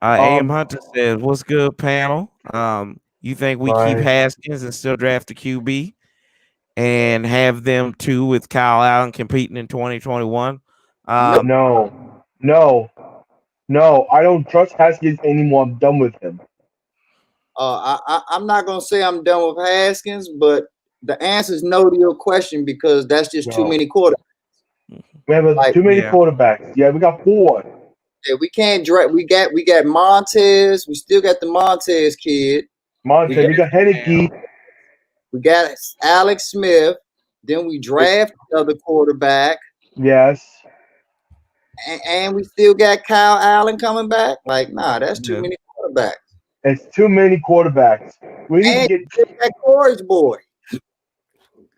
AM Hunter says, "What's good, panel? You think we keep Haskins and still draft the QB and have them too with Kyle Allen competing in 2021?" No. I don't trust Haskins anymore. I'm done with him. I'm not gonna say I'm done with Haskins, but the answer is no to your question because that's just too many quarterbacks. We have too many quarterbacks. Yeah, we got 4. Yeah, we can't draft. We got Montez. We still got the Montez kid. We got Henneke. We got Alex Smith. Then we draft another quarterback. Yes. And we still got Kyle Allen coming back. Like, nah, that's too many quarterbacks. It's too many quarterbacks. We need to get that Corey's boy.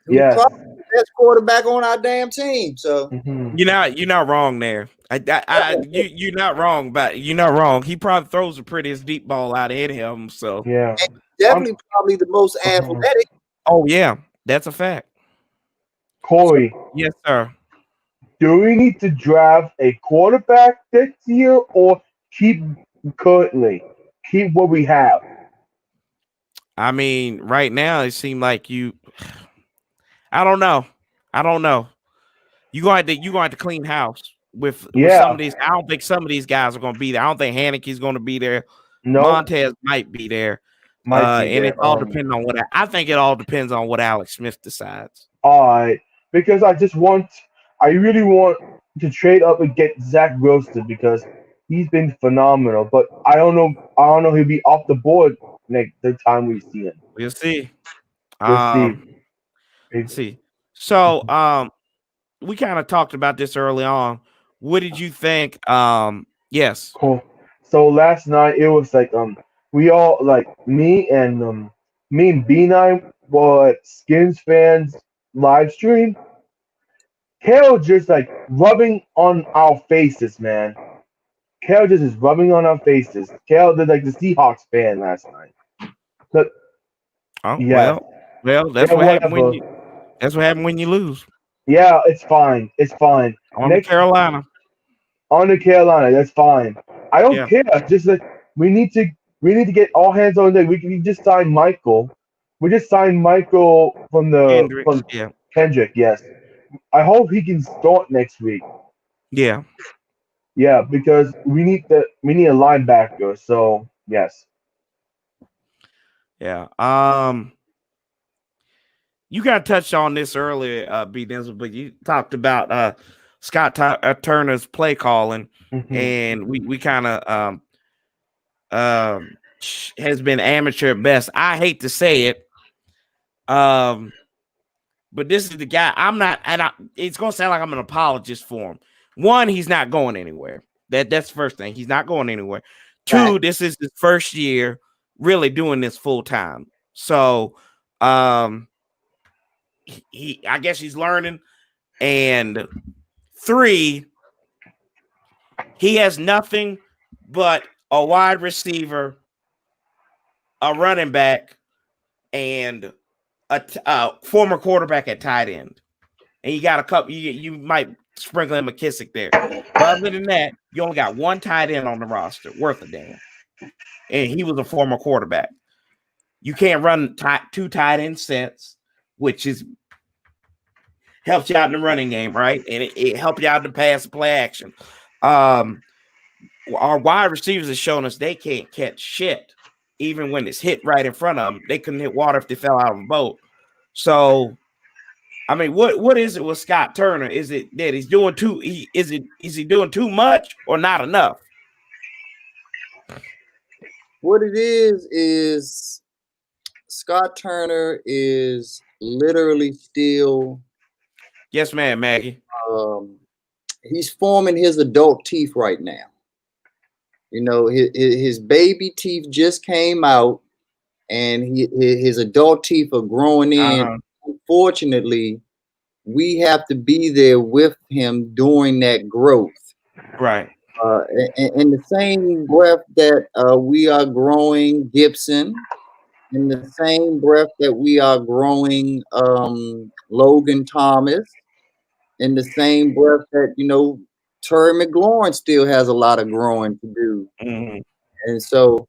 Yeah. The best quarterback on our damn team. So you're not wrong there. You're not wrong, but you're not wrong. He probably throws the prettiest deep ball out of any of them. So yeah, and definitely probably the most athletic. Oh yeah, that's a fact. Corey. Yes, sir. Do we need to draft a quarterback this year or keep what we have? I mean, right now it seemed like I don't know. You're going to have to clean house with some of these. I don't think some of these guys are going to be there. I don't think Haneke's going to be there. No. Montez might be there. It all depends on I think it all depends on what Alex Smith decides. All right, because I really want to trade up and get Zach Wilson because he's been phenomenal. But I don't know he'll be off the board the time we see him. We'll see. We'll see. So we kind of talked about this early on. What did you think? Yes. Cool. So last night it was like we all like me and B9 were Skins fans live stream. Kale just like rubbing on our faces, man. Kale just is rubbing on our faces. Kale did like the Seahawks fan last night. But well, Well, that's Yeah, what happened when whatever. you. That's what happened when you lose. Yeah, it's fine. It's fine. On to Next Carolina. on to Carolina. That's fine. I don't Yeah, care. Just like we need to get all hands on deck. We just signed Michael. We just signed Michael Kendrick. from Yeah, Kendrick. Yes. I hope he can start next week. yeah, Yeah, because we need a linebacker. So yes. yeah. You got touched on this earlier, B Denzel, but you talked about Scott Turner's play calling, Hmm. and we kind of has been amateur at best. I hate to say it, um, but this is the guy. I'm not, and it's gonna sound like I'm an apologist for him. One, he's not going anywhere. That's the first thing. He's not going anywhere. Two, Fact. this is his first year really doing this full time. So, um, I guess he's learning. And three, he has nothing but a wide receiver, a running back, and a former quarterback at tight end. And you got a couple. You might sprinkle in McKissick there, but other than that, you only got one tight end on the roster worth a damn. And he was a former quarterback. You can't run two tight end sets, which is helps you out in the running game, right? And it helps you out in the pass play action. Our wide receivers have shown us they can't catch shit, even when it's hit right in front of them. They couldn't hit water if they fell out of a boat. So, I mean, what is it with Scott Turner? Is it that he's doing is he doing too much or not enough? What it is Scott Turner is literally still Yes, ma'am, Maggie. um, he's forming his adult teeth right now. You know, his baby teeth just came out, and his adult teeth are growing in. Uh-huh. Unfortunately, we have to be there with him during that growth. Right. In the same breath that we are growing Gibson, in the same breath that we are growing Logan Thomas, in the same breath that, you know, Terry McLaurin still has a lot of growing to do. Mm-hmm. And so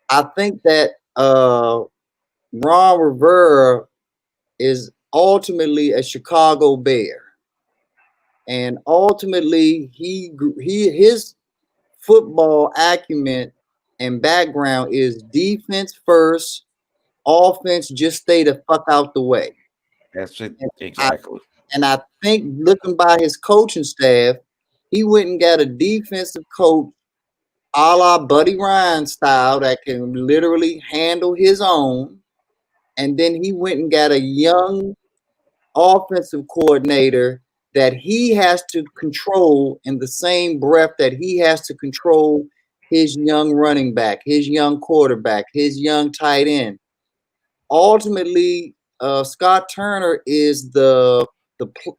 I think that Ron Rivera is ultimately a Chicago Bear. And ultimately his football acumen and background is defense first, offense just stay the fuck out the way. That's it. And Exactly. I think looking by his coaching staff, he went and got a defensive coach a la Buddy Ryan style that can literally handle his own. And then he went and got a young offensive coordinator that he has to control in the same breath that he has to control his young running back, his young quarterback, his young tight end. Ultimately, Scott Turner is the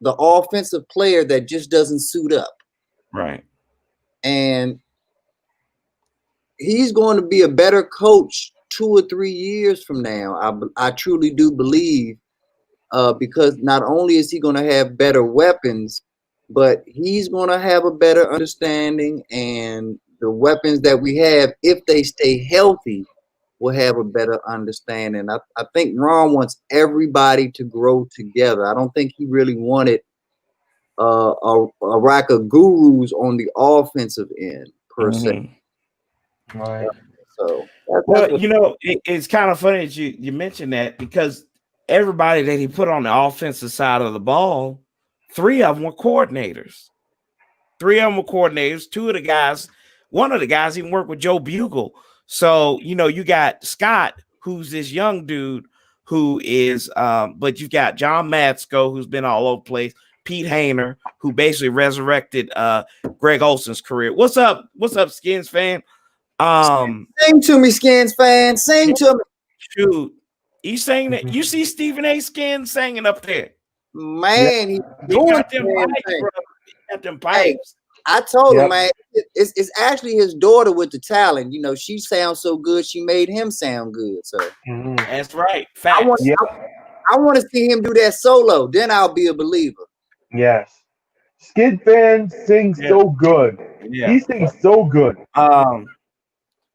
offensive player that just doesn't suit up, Right. and he's going to be a better coach 2 or 3 years from now. I truly do believe, because not only is he going to have better weapons, but he's going to have a better understanding, and the weapons that we have, if they stay healthy, will have a better understanding. I think Ron wants everybody to grow together. I don't think he really wanted a rack of gurus on the offensive end per se. Mm-hmm. Right. So Well, you know, it's kind of funny that you mentioned that, because everybody that he put on the offensive side of the ball, 3 of them were coordinators. 3 of them were coordinators. 2 of the guys, one of the guys even worked with Joe Bugle. So, you know, you got Scott, who's this young dude who is, but you've got John Matsko, who's been all over the place, Pete Hainer, who basically resurrected Greg Olson's career. What's up, Skins fan? Sing to me, Skins fan. Sing to me. Shoot, you saying that? You see Stephen A. Skins singing up there? Man, he's He doing got them pipes, thing. bro. He got them pipes. I told him, Yep. man, it's actually his daughter with the talent. You know, she sounds so good, she made him sound good. So Mhm. That's right. Facts. Yep. I want to see him do that solo. Then I'll be a believer. Yes. Skid fans sing so good. Yeah. He sings so good.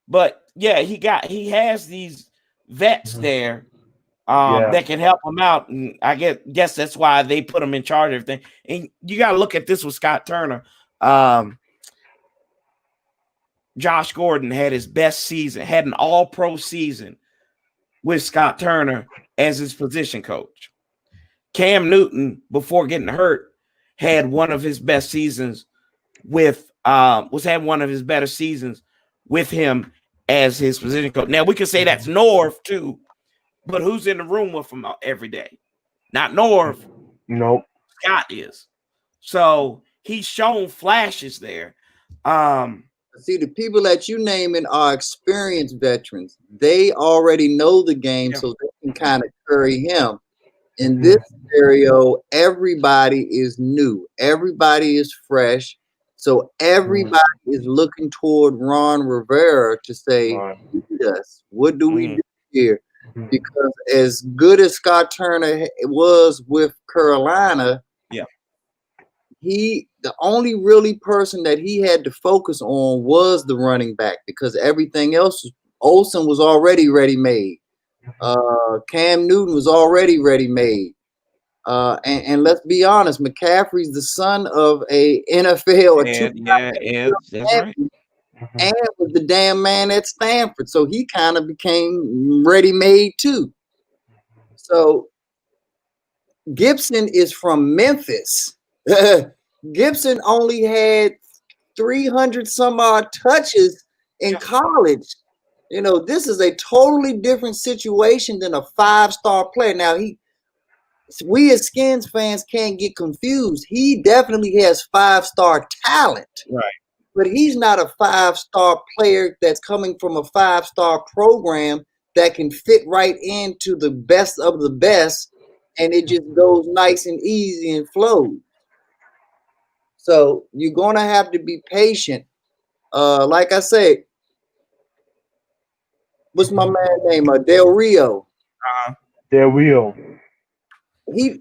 But yeah, he has these vets there Yeah. that can help him out. And I guess that's why they put him in charge of everything. And you got to look at this with Scott Turner. Josh Gordon had his best season, had an all-pro season with Scott Turner as his position coach. Cam Newton, before getting hurt, had one of his best seasons with had one of his better seasons with him as his position coach. Now we can say that's Norv too, but who's in the room with him every day? Not Norv. Nope. Scott is. So he's shown flashes there. See, the people that you naming are experienced veterans. They already know the game, so they can kind of carry him. In this scenario, everybody is new. Everybody is fresh. So everybody is looking toward Ron Rivera to say, lead us. What do we do here? Because as good as Scott Turner was with Carolina, the only really person that he had to focus on was the running back, because everything else, Olsen was already ready-made. Cam Newton was already ready-made. And let's be honest, McCaffrey's the son of a NFL. That's right. And was the damn man at Stanford. So he kind of became ready-made too. So Gibson is from Memphis. Gibson only had 300 some odd touches in college. You know, this is a totally different situation than a 5-star player. Now, we as Skins fans can't get confused. He definitely has 5-star talent. Right. But he's not a 5-star player that's coming from a 5-star program that can fit right into the best of the best, and it just goes nice and easy and flows. So you're going to have to be patient. Like I said, what's my man name? Del Rio. Del Rio. He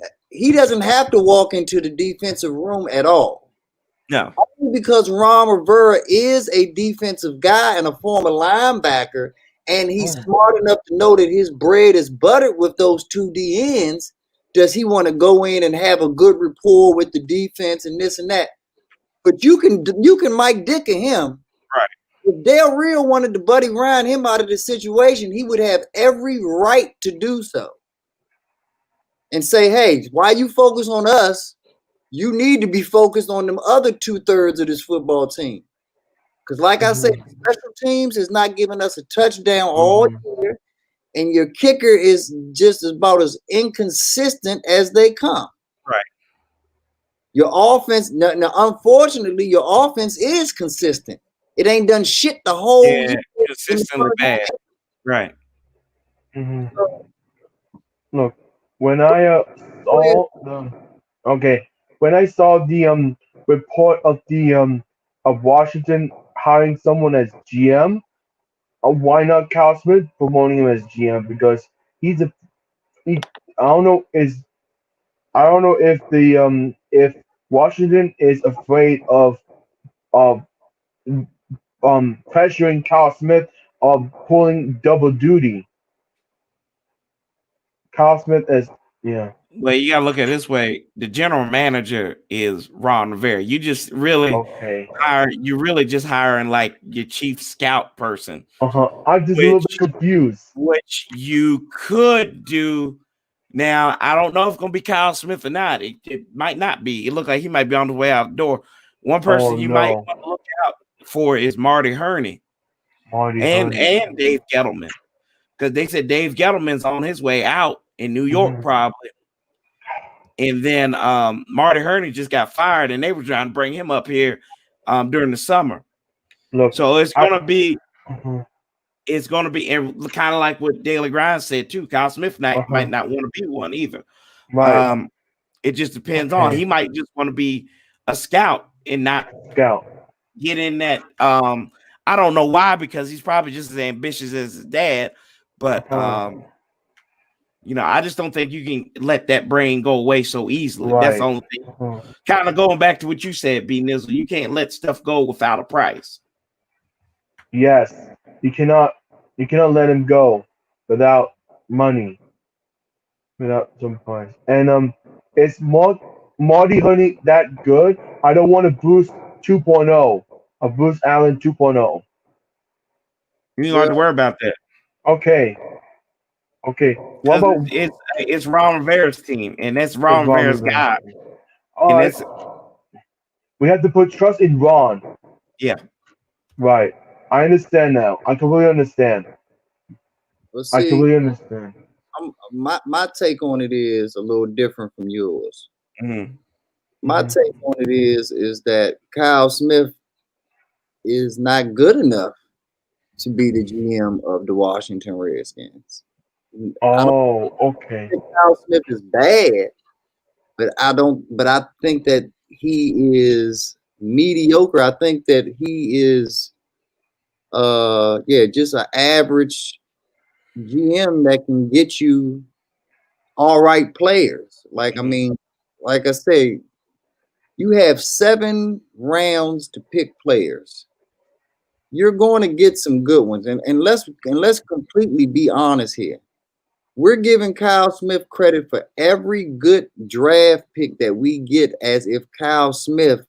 doesn't have to walk into the defensive room at all. No. Only because Ron Rivera is a defensive guy and a former linebacker, and he's smart enough to know that his bread is buttered with those 2 DNs. Does he want to go in and have a good rapport with the defense and this and that? But you can Mike Dick him. Right. If Del Rio wanted to Buddy Ryan him out of the situation, he would have every right to do so. And say, hey, why you focus on us? You need to be focused on them other 2/3 of this football team. Because like I said, special teams is not giving us a touchdown all year. And your kicker is just about as inconsistent as they come. Right. Your offense, now unfortunately, your offense is consistent. It ain't done shit the whole year. Consistently bad. Right. Look, when I saw the report of the of Washington hiring someone as GM, why not Kyle Smith promoting him as GM? Because I don't know if Washington is afraid of pressuring Kyle Smith of pulling double duty. Kyle Smith is Well, you gotta look at it this way. The general manager is Ron Rivera. You just really just hiring like your chief scout person. I'm just a little bit confused. Which you could do. Now, I don't know if it's gonna be Kyle Smith or not. It might not be. It looked like he might be on the way out the door. One person might want to look out for is Marty Herney. And Dave Gettleman. Because they said Dave Gettleman's on his way out in New York, probably. And then Marty Herney just got fired, and they were trying to bring him up here during the summer. So it's going to be, kind of like what Daily Grind said too. Kyle Smith might not want to be one either. Right. It just depends on. He might just want to be a scout and not get in that. I don't know why, because he's probably just as ambitious as his dad. But I just don't think you can let that brain go away so easily. That's the Right. only thing. Kind of going back to what you said, B Nizzle, you can't let stuff go without a price. Yes. You cannot let him go without money, without some price. And is Marty Honey that good? I don't want a Bruce 2.0, a Bruce Allen 2.0. You don't have to Well, worry about that. Okay. Okay. What Because about it's Ron Rivera's team, and that's it's Ron Ron Rivera's Rivera? guy. All And right. that's We have to put trust in Ron. yeah. Right. I understand now. I completely understand. well, I see, completely understand. my take on it is a little different from yours. Mhm. My Mhm. take on it is that Kyle Smith is not good enough to be the GM of the Washington Redskins. I don't Oh, okay. think Kyle Smith is bad, but I don't. But I think that he is mediocre. I think that he is, yeah, just an average GM that can get you all right players. Like I Mhm. mean, like I say, you have 7 rounds to pick players. You're going to get some good ones, and let's completely be honest here. We're giving Kyle Smith credit for every good draft pick that we get as if Kyle Smith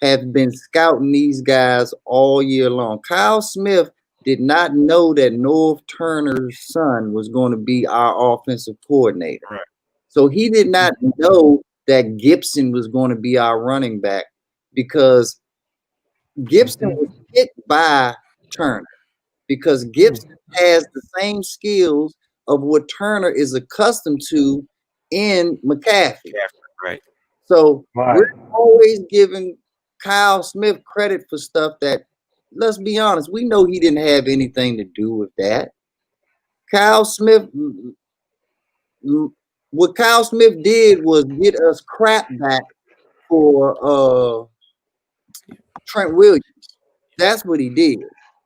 has been scouting these guys all year long. Kyle Smith did not know that Norv Turner's son was going to be our offensive coordinator. Right. So he did not know that Gibson was going to be our running back because Gibson was picked by Turner because Gibson has the same skills of what Turner is accustomed to in McCaffrey. Right. So we're Right. always giving Kyle Smith credit for stuff that, let's be honest, we know he didn't have anything to do with that. Kyle Smith, what Kyle Smith did was get us crap back for Trent Williams. That's what he did.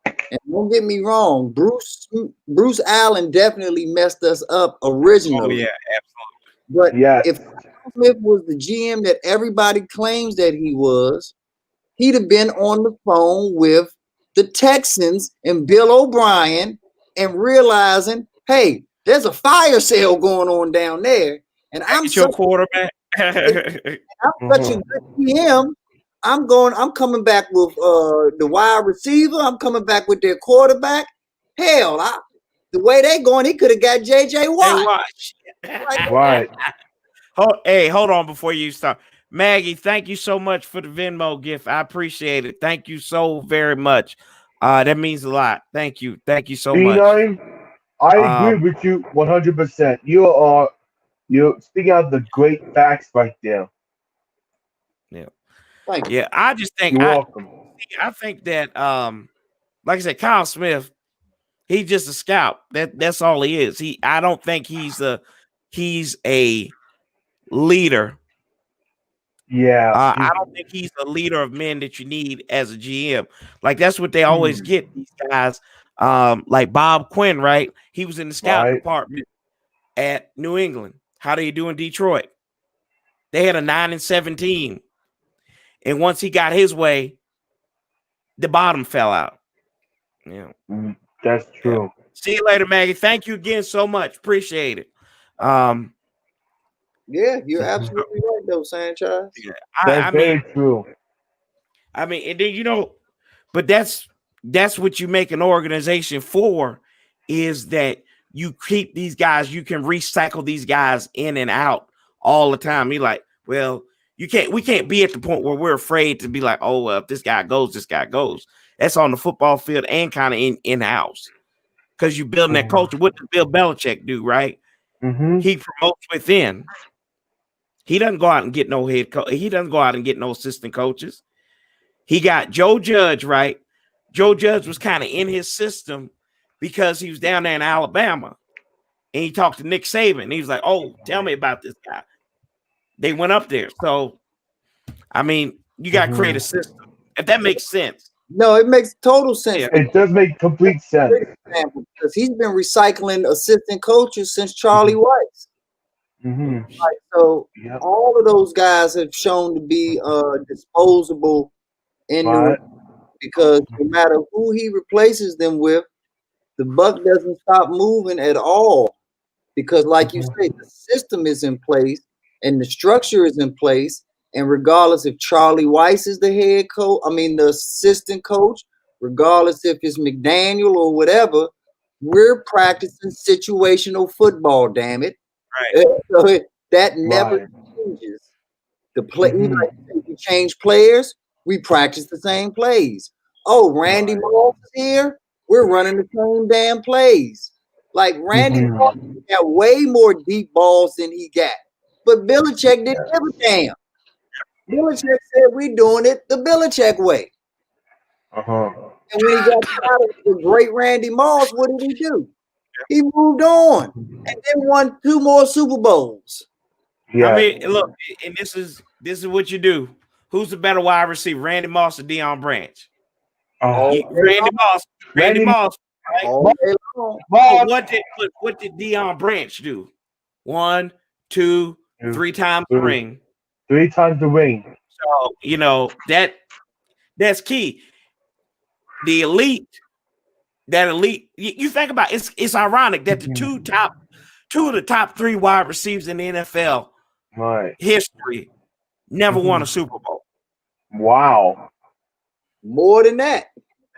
And don't get me wrong, Bruce Allen definitely messed us up Oh originally. yeah, But Yes. if Smith was the GM that everybody claims that he was, he'd have been on the phone with the Texans and Bill O'Brien and realizing, hey, there's a fire sale going on down there. And I'm it's your such, quarterback. I'm such a Mhm. good GM. I'm coming back with the wide receiver. I'm coming back with their quarterback. Hell, the way they going, he could have got JJ Hey, Watt. watch. Like, Right. Hold on before you start. Maggie, thank you so much for the Venmo gift. I appreciate it. Thank you so very much. That means a lot. Thank you. Thank you so much. B9, I agree Um, with you 100%. You're speaking out the great facts right there. yeah. thank you. Yeah, I just think You're welcome. I think that like I said, Kyle Smith, he's just a scout. That's all he is. I don't think he's a leader. Yeah. I don't think he's a leader of men that you need as a GM. Like that's what they always Hmm. get these guys. Like Bob Quinn, right? He was in the scout Right. department at New England. How do you do in Detroit? They had a 9-17, and once he got his way, the bottom fell out. Yeah, Mm, that's yeah. true. See you later, Maggie. Thank you again so much. Appreciate it. Um, Yeah, you're Mhm. absolutely right, though, Sanchez. yeah, That's I very mean, true. and then but that's what you make an organization for, is that you keep these guys, you can recycle these guys in and out all the time. You're like, well, we can't be at the point where we're afraid to be like, oh, well, if this guy goes, this guy goes. That's on the football field and kind of in-house. Because you're building that culture. What does Bill Belichick do, right? Mm-hmm. He promotes within. He doesn't go out and get no head coach. He doesn't go out and get no assistant coaches. He got Joe Judge, right? Joe Judge was kind of in his system because he was down there in Alabama. And he talked to Nick Saban. He was like, oh, tell me about this guy. They went up there. So, I mean, you got to create Mm-hmm. a system. If that makes sense. No, it makes total sense. Yeah. It does make complete sense. Because he's been recycling assistant coaches since Charlie Weiss. Mm-hmm. Like, so Yep. all of those guys have shown to be disposable in New Right. England because no matter who he replaces them with, the buck doesn't stop moving at all. Because, like you say, the system is in place and the structure is in place. And regardless if Charlie Weiss is the head coach, the assistant coach, regardless if it's McDaniel or whatever, we're practicing situational football, damn it. Right. So that never changes. The play, even like if we change players, we practice the same plays. Oh, Randy Moss is here. We're running the same damn plays. Like Randy Moss got way more deep balls than he got, but Belichick didn't give a damn. Belichick said we're doing it the Belichick way. And when he got out of the great Randy Moss, what did he do? He moved on and then won 2 more Super Bowls. Yeah. I mean, look, and this is what you do. Who's the better wide receiver, Randy Moss or Deion Branch? Randy Moss. Right? What did Deion Branch do? 1, 2, 3 times the ring. 3 times the ring. So that's key. The elite. You think about it, it's ironic that the two of the top 3 wide receivers in the NFL history never won a Super Bowl. Wow. More than that.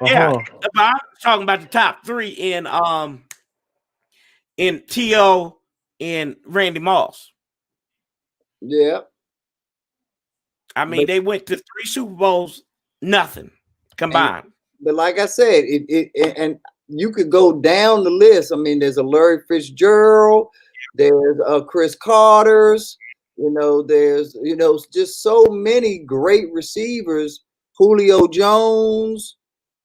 Yeah. I'm talking about the top 3 in T.O. and Randy Moss. Yeah. I mean, they went to 3 Super Bowls, nothing combined. But like I said, and you could go down the list. I mean, there's a Larry Fitzgerald, there's Chris Carter's, there's just so many great receivers. Julio Jones,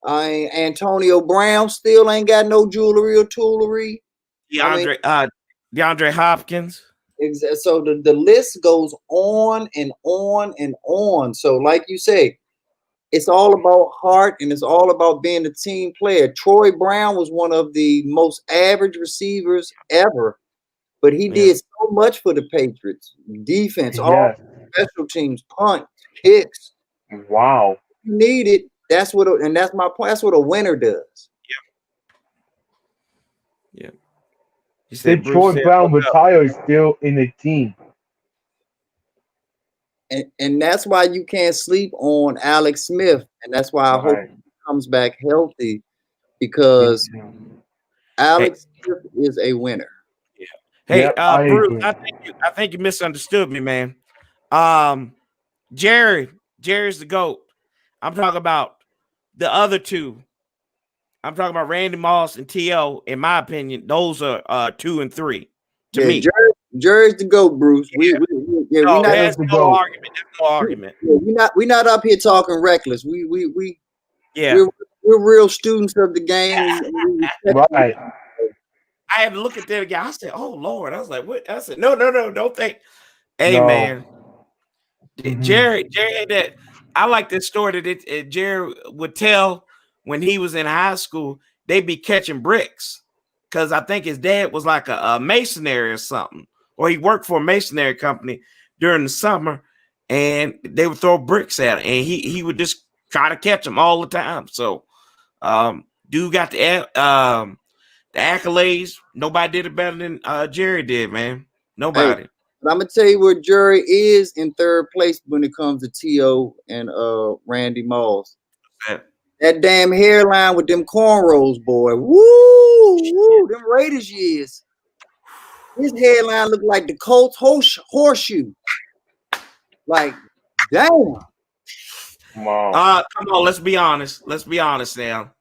Antonio Brown still ain't got no jewelry or toolery. DeAndre Hopkins. So the list goes on and on and on. So like you say, it's all about heart and it's all about being a team player. Troy Brown was one of the most average receivers ever, but he did so much for the Patriots. Defense, all special teams, punt, kicks. Wow. You need it. That's what a winner does. Yeah. You said Troy Brown retired still in the team. And that's why you can't sleep on Alex Smith. And that's why I hope he comes back healthy because Alex Smith is a winner. Yeah. Hey, Bruce, I think you misunderstood me, man. Jerry's the GOAT. I'm talking about the other 2. I'm talking about Randy Moss and T.O. In my opinion, those are 2 and 3 to me. Jerry's the GOAT, Bruce. There's no argument. We're not up here talking reckless. We're real students of the game. Right. I had to look at that again. I said, "Oh Lord!" I was like, "What?" I said, "No, don't think." Hey, man, Jerry had that. I like this story that Jerry would tell when he was in high school. They'd be catching bricks because I think his dad was like a masonry or something, or he worked for a masonry company during the summer, and they would throw bricks at him, and he would just try to catch them all the time. So, dude got the accolades. Nobody did it better than Jerry did, man. Nobody. Hey, but I'm gonna tell you where Jerry is in 3rd place when it comes to T.O. and Randy Moss. That damn hairline with them cornrows, boy. Woo! Them Raiders years. His hairline looked like the Colts horseshoe. Like, damn. Wow. Come on, let's be honest. Let's be honest now.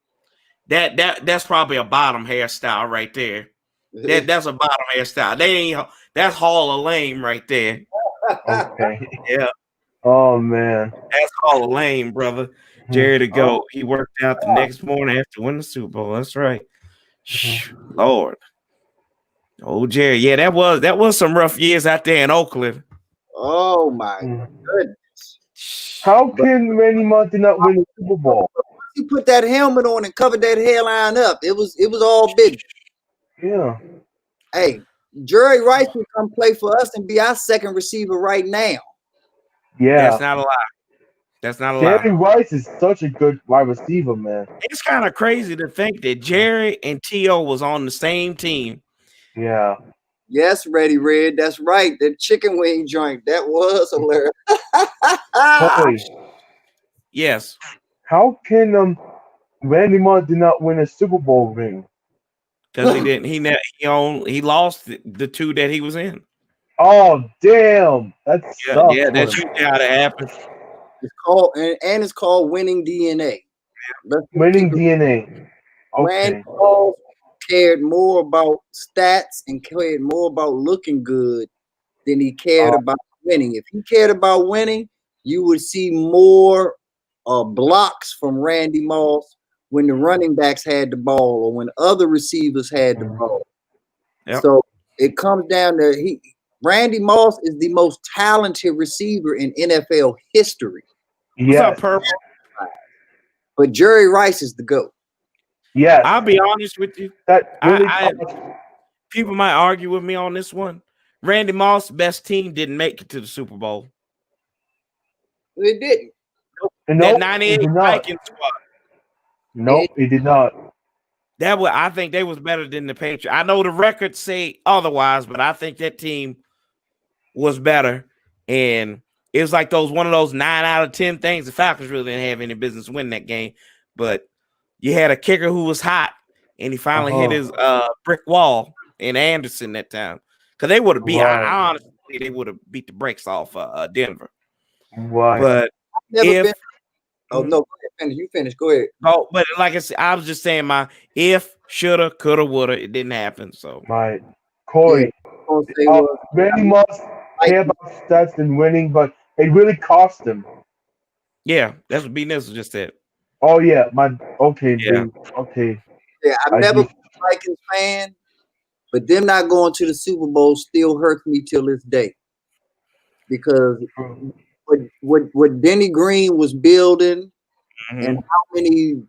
That's probably a bottom hairstyle right there. That's a bottom hairstyle. That's Hall of Lame right there. Okay. Yeah. Oh man. That's Hall of Lame, brother. Jerry to go. He worked out the next morning after winning the Super Bowl. That's right. Lord. Oh, Jerry. Yeah, that was some rough years out there in Oakland. Oh my goodness. How can Randy Moss not win the Super Bowl? he put that helmet on and covered that hairline up. It was all big. Yeah. Hey, Jerry Rice can come play for us and be our second receiver right now. Yeah. That's not a lie. That's not a Jerry lie. Rice is such a good wide receiver, man. It's kind of crazy to think that Jerry and T.O. was on the same team. Yeah. Yes, Ready Red. That's right. The chicken wing joint. That was hilarious. Corey, Yes, how can Randy Moss did not win a Super Bowl ring? because he didn't. He lost the two that he was in. Oh damn, that sucks. Yeah, that's usually how that happens. It's called and it's called winning DNA. Winning DNA. Randy Okay. Moss cared more about stats and cared more about looking good than he cared about winning. If he cared about winning, you would see more blocks from Randy Moss when the running backs had the ball or when other receivers had the ball. Yep. So it comes down to Randy Moss is the most talented receiver in NFL history. What's up, Purple? But Jerry Rice is the GOAT. Yes. I'll be honest with you. That really People might argue with me on this one. Randy Moss' best team didn't make it to the Super Bowl. It didn't. That 98 Vikings squad. Nope, he did not. I think they was better than the Patriots. I know the records say otherwise, but I think that team was better. And it was like one of those 9 out of 10 things. The Falcons really didn't have any business winning that game. But you had a kicker who was hot, and he finally hit his brick wall in Anderson that time. Because they would have beat, I honestly, they would have beat the brakes off Denver. Right. But if oh no, go ahead, finish. You finish. Go ahead. Oh, but like I said, I was just saying my if, shoulda, coulda, woulda. It didn't happen. So right. Corey, Randy Moss care about stats and winning, but it really cost him. Yeah, that's what B Nizzle just said. Oh yeah, okay. Yeah, I've never been a Vikings fan, but them not going to the Super Bowl still hurts me till this day. Because what Denny Green was building and how many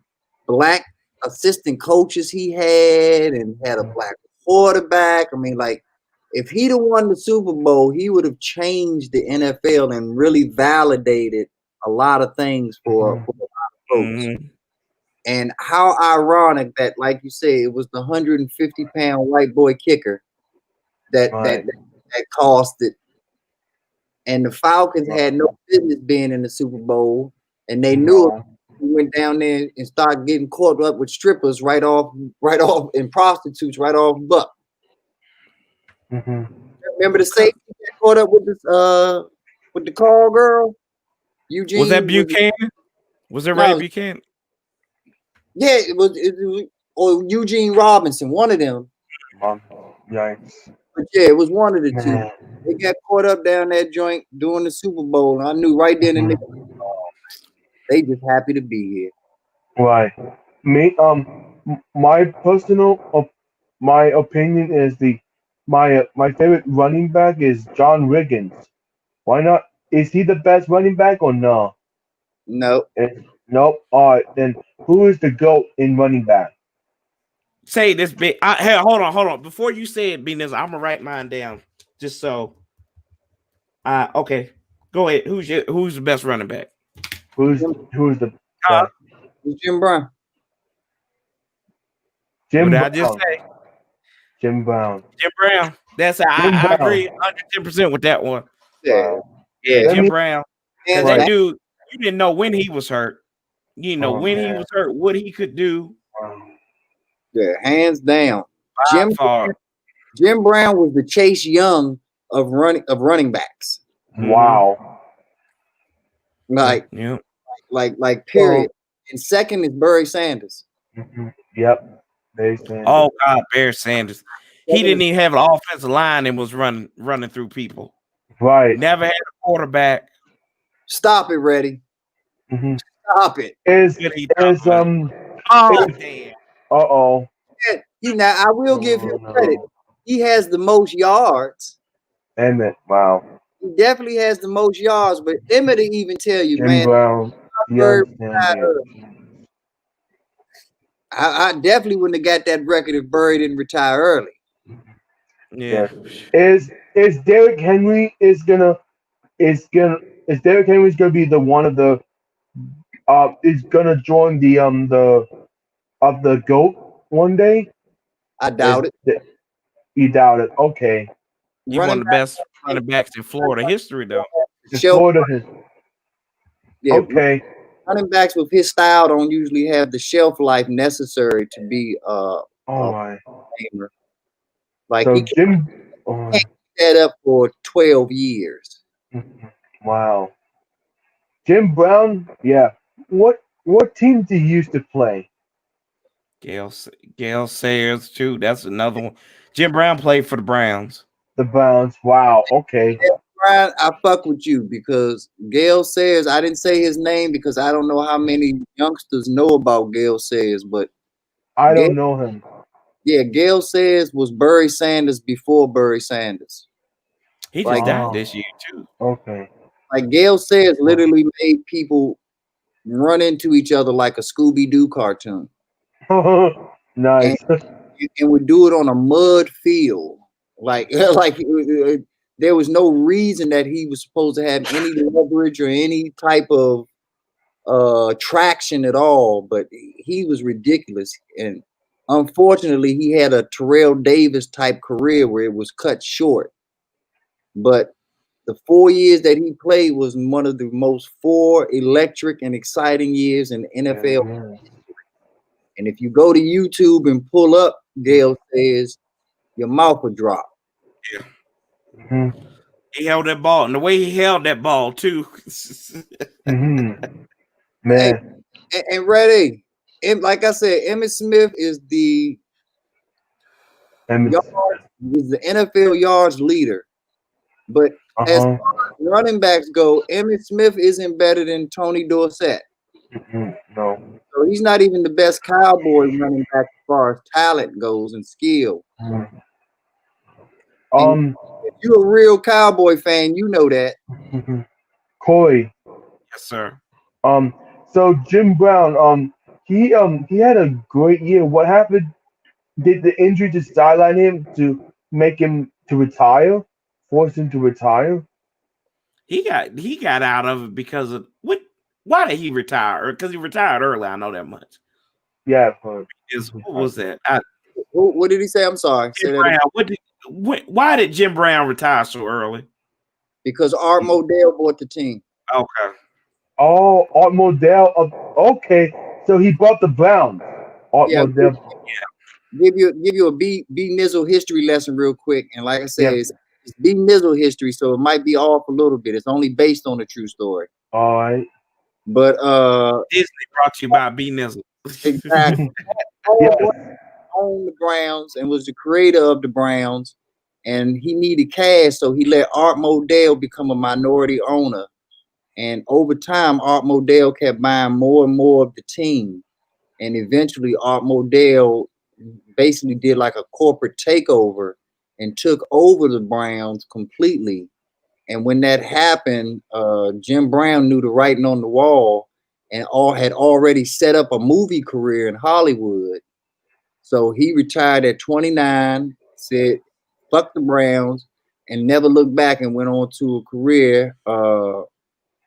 black assistant coaches he had and had a black quarterback. I mean, like, if he'd have won the Super Bowl, he would have changed the NFL and really validated a lot of things for a lot of folks. And how ironic that, like you say, it was the 150-pound white boy kicker that cost it. And the Falcons had no business being in the Super Bowl, and they knew it. We went down there and started getting caught up with strippers right off, and prostitutes right off Buck. Remember the safety that caught up with the call girl? Eugene. Was that Buchanan? Was it Ray Buchanan? Yeah, it was or Eugene Robinson, one of them. Yikes. But yeah, it was one of the two. They got caught up down that joint during the Super Bowl, and I knew right then and there. They just happy to be here. Right. Me, my personal, my opinion is my favorite running back is John Riggins. Why not? Is he the best running back or no? No. Nope. All right, then who is the GOAT in running back? Say this big. Hey, hold on. Before you say it, B-Nizzle, I'm gonna write mine down just so. Okay, go ahead. Who's the best running back? Who's the Jim Brown? What did I just say? Jim Brown. Jim Brown. I agree 110% with that one. Yeah, Jim Brown. Because that dude, you didn't know when he was hurt. You didn't know when he was hurt, what he could do. Yeah, hands down. Jim Brown was the Chase Young of running backs. Wow. Like period. And second is Barry Sanders. Yep. Barry Sanders. Oh God, Barry Sanders. He didn't even have an offensive line and was running through people. Right. Never had a quarterback. Stop it, Reddy. Stop it. Now I will give him credit. He has the most yards. Emmett, wow. He definitely has the most yards, but Emmett will even tell you, Jim man. Brown. I definitely wouldn't have got that record if Burry didn't retire early. Yeah. Is Derrick Henry is Derrick Henry's gonna be the one of the is gonna join the GOAT one day? I Is doubt it. you doubt it? Okay. He one Running of the back, best running backs in Florida history, though. Is shelf, Florida his yeah, okay. running backs with his style don't usually have the shelf life necessary to be Oh a my. gamer. Like So he Jim oh, can't keep that up for 12 years. wow. Jim Brown, yeah. What team did he used to play? Gale Sayers too. That's another one. Jim Brown played for the Browns. The Browns. Wow, okay. Brian, I fuck with you because Gale Sayers, I didn't say his name because I don't know how many youngsters know about Gale Sayers, but I Gale, don't know him. yeah, Gale Sayers was Barry Sanders before Barry Sanders. He just Like, died this year too. Okay. like Gale Sayers literally made people run into each other like a Scooby-Doo cartoon. Nice. And would do it on a mud field. Like there was no reason that he was supposed to have any leverage or any type of traction at all, but he was ridiculous. And unfortunately, he had a Terrell Davis type career where it was cut short. But the 4 years that he played was one of the most electric and exciting years in NFL. Yeah. And if you go to YouTube and pull up Gale Sayers, your mouth will drop. Yeah. Mm-hmm. He held that ball, and the way he held that ball too. Mm-hmm. Man. And ready, and like I said, Emmitt Smith is the NFL yards leader. But as far as running backs go, Emmitt Smith isn't better than Tony Dorsett. No. So he's not even the best Cowboy running back as far as talent goes and skill. Mm-hmm. And if you're a real Cowboy fan, you know that. Corey. Yes, sir. So Jim Brown, he had a great year. What happened? Did the injury just sideline him to make him to retire? Force him to retire? He got out of it because of what? Why did he retire? Because he retired early. I know that much. Yeah, but What was that? What did he say? I'm sorry. Jim Brown. Why did Jim Brown retire so early? Because Art Modell bought the team. Okay. Oh, Art Modell. Okay, so he bought the Browns. Art Modell. Give you a B Nizzle history lesson real quick. And like I said, it's B Nizzle history, so it might be off a little bit. It's only based on a true story. All right. But Disney brought to you by B Nizzle. Exactly. Owned the Browns and was the creator of the Browns, and he needed cash, so he let Art Modell become a minority owner. And over time, Art Modell kept buying more and more of the team, and eventually Art Modell basically did like a corporate takeover and took over the Browns completely. And when that happened, Jim Brown knew the writing on the wall and had already set up a movie career in Hollywood. So he retired at 29, said, fuck the Browns, and never looked back and went on to a career.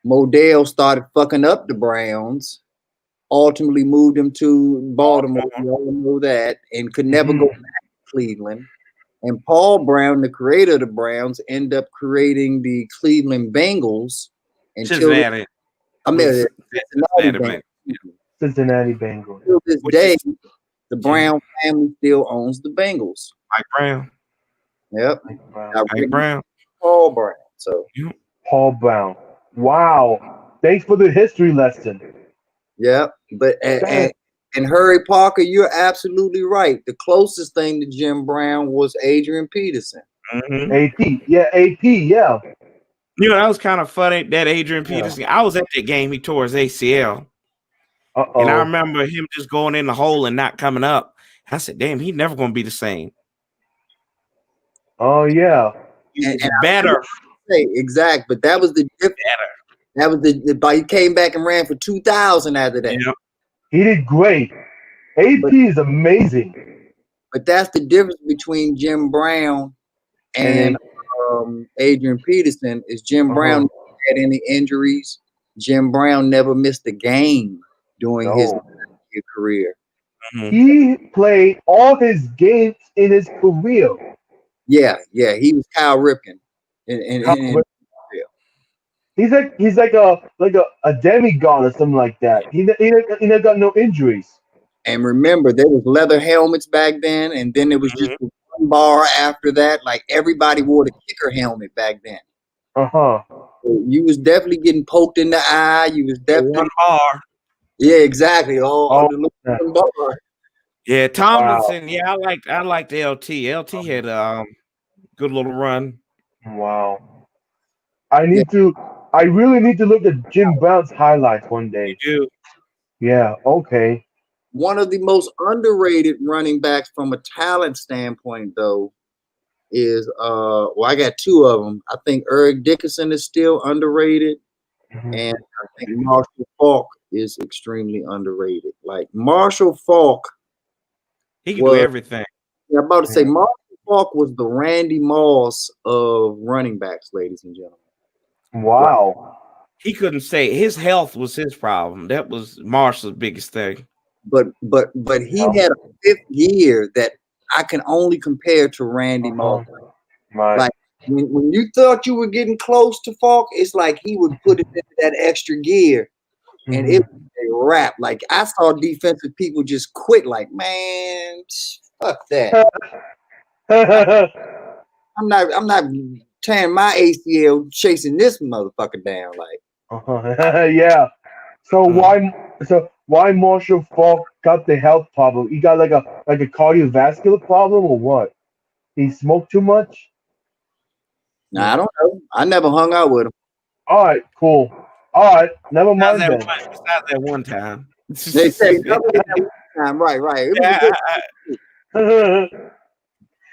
Modell started fucking up the Browns, ultimately moved him to Baltimore, we all know that, and could never go back to Cleveland. And Paul Brown, the creator of the Browns, ended up creating the Cleveland Bengals until Cincinnati Bengals. Till this day, the Brown family still owns the Bengals. Mike Brown. Yep. Mike Brown. Paul Brown. So Paul Brown. Wow. Thanks for the history lesson. Yep. But and Harry Parker, you're absolutely right. The closest thing to Jim Brown was Adrian Peterson. Mm-hmm. AP. Yeah, AP, yeah. You know, that was kind of funny, that Adrian Peterson. I was at that game. He tore his ACL. And I remember him just going in the hole and not coming up. I said, damn, he's never going to be the same. Oh, yeah. And better. Exact. But that was the difference. That was he came back and ran for 2,000 after that. Yep. He did great. AP is amazing. But that's the difference between Jim Brown and Adrian Peterson. Is Jim Brown never had any injuries? Jim Brown never missed a game during his career. He played all his games in his career. Yeah, he was Kyle Ripken. He's like a demigod or something like that. He never got no injuries. And remember, there was leather helmets back then, and then there was just one bar after that. Like everybody wore the kicker helmet back then. You was definitely getting poked in the eye. You was definitely one bar. Yeah, exactly. One bar. Yeah, Tomlinson. Wow. Yeah, I liked LT. LT had a good little run. Wow. I really need to look at Jim Brown's highlights one day. You do. Yeah, okay. One of the most underrated running backs from a talent standpoint, though, is I got two of them. I think Eric Dickerson is still underrated, and I think Marshall Faulk is extremely underrated. Like Marshall Faulk, he can do everything. Yeah, I'm about to say Marshall Faulk was the Randy Moss of running backs, ladies and gentlemen. Wow. He couldn't say his health was his problem. That was Marshall's biggest thing. But he had a fifth year that I can only compare to Randy Moss. Right. Like when you thought you were getting close to Falk, it's like he would put it into that extra gear, and it was a wrap. Like I saw defensive people just quit. Like, man, fuck that. I'm not tearing my ACL chasing this motherfucker down. Like, yeah. So why Marshall Faulk got the health problem? He got like a cardiovascular problem or what? He smoked too much? Nah, I don't know. I never hung out with him. All right, cool. All right, never mind then. Besides that one time. They say that time. Right.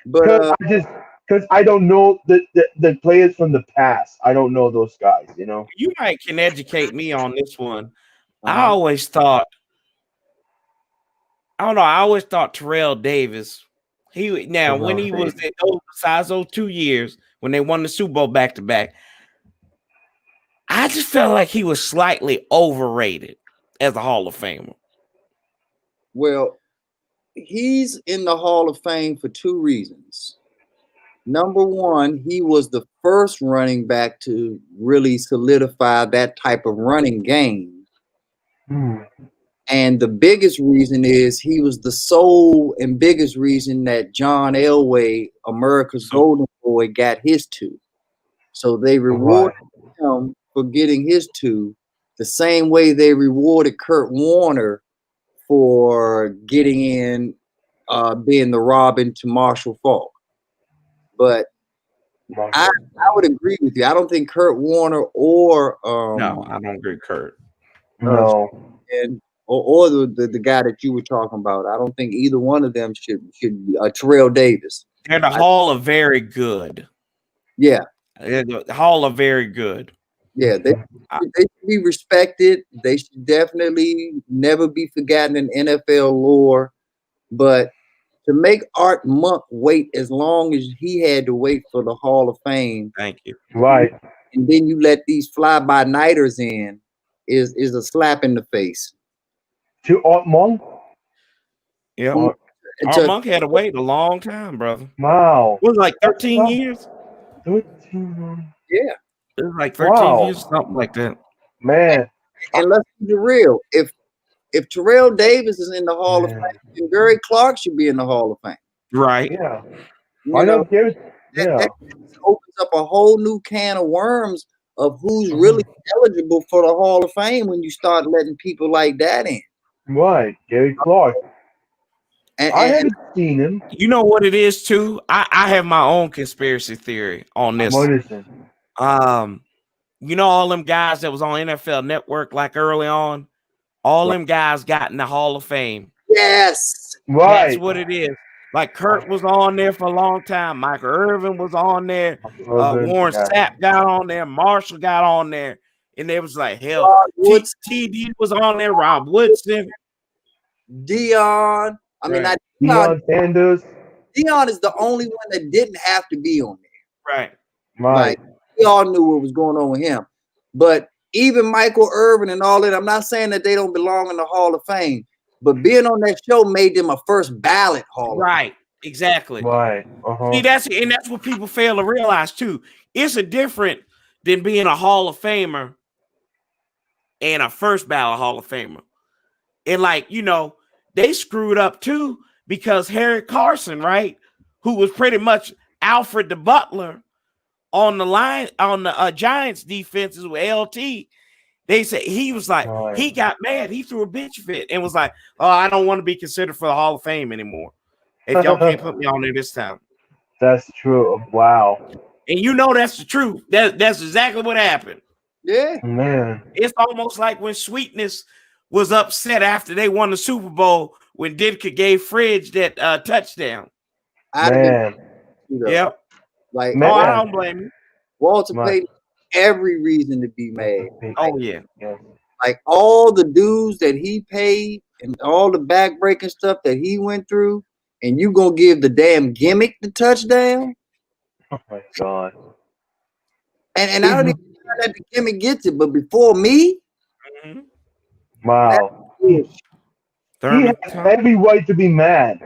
But because I don't know the players from the past. I don't know those guys, you know. You can educate me on this one. I always thought, I don't know, I always thought Terrell Davis, when he was besides those 2 years when they won the Super Bowl back-to-back, I just felt like he was slightly overrated as a Hall of Famer. Well, he's in the Hall of Fame for two reasons. Number one, he was the first running back to really solidify that type of running game. And the biggest reason is he was the sole and biggest reason that John Elway, America's Golden Boy, got his two. So they rewarded him for getting his two the same way they rewarded Kurt Warner for getting in, being the Robin to Marshall Faulk. But I would agree with you. I don't think Kurt Warner or no, I don't agree with Kurt. No. Or the guy that you were talking about. I don't think either one of them should be Terrell Davis. They're the Hall of Very Good. Yeah. They're the Hall of Very Good. Yeah, they should be respected. They should definitely never be forgotten in NFL lore. But to make Art Monk wait as long as he had to wait for the Hall of Fame. Thank you. Right. And then you let these fly-by-nighters in is a slap in the face. To Art Monk? Yeah. Art Monk had to wait a long time, brother. Wow. It was like 13 years. 13. Yeah. It was like 13 years, something like that. Man. And let's be real. If Terrell Davis is in the Hall of Fame, then Gary Clark should be in the Hall of Fame. Right. Yeah. That opens up a whole new can of worms of who's really eligible for the Hall of Fame when you start letting people like that in. Right. Gary Clark. I haven't seen him. You know what it is too? I have my own conspiracy theory on this. What is it? You know all them guys that was on NFL Network like early on? All them guys got in the Hall of Fame. Yes. Right. That's what it is. Like Kurt was on there for a long time. Michael Irvin was on there. Warren Sapp got on there. Marshall got on there. And they was like, hell, TD was on there. Rob Woodson. Dion. I mean, Right. Deion Sanders. Dion is the only one that didn't have to be on there. Right. Right. Like, we all knew what was going on with him. But even Michael Irvin and all that, I'm not saying that they don't belong in the Hall of Fame, but being on that show made them a first ballot Hall of Fame. Right. Exactly. Right. See, that's what people fail to realize too. It's a different than being a Hall of Famer and a first ballot Hall of Famer. And like, you know, they screwed up too because Harry Carson, right, who was pretty much Alfred the Butler on the line on the Giants defenses with LT. They said he was like, he got mad. He threw a bitch fit and was like, oh, I don't want to be considered for the Hall of Fame anymore. If y'all can't put me on there this time. That's true. Wow. And you know that's the truth. That's exactly what happened. Yeah. Man. It's almost like when Sweetness was upset after they won the Super Bowl when Ditka gave Fridge that touchdown. Man. Yep. Like, Man. Oh, I don't blame you. Walter Payton, every reason to be mad. Oh, yeah. Like all the dues that he paid and all the backbreaking stuff that he went through, and you gonna give the damn gimmick the touchdown? Oh my God. And I don't even know that the gimmick gets it, but before me, wow. He has every right to be mad.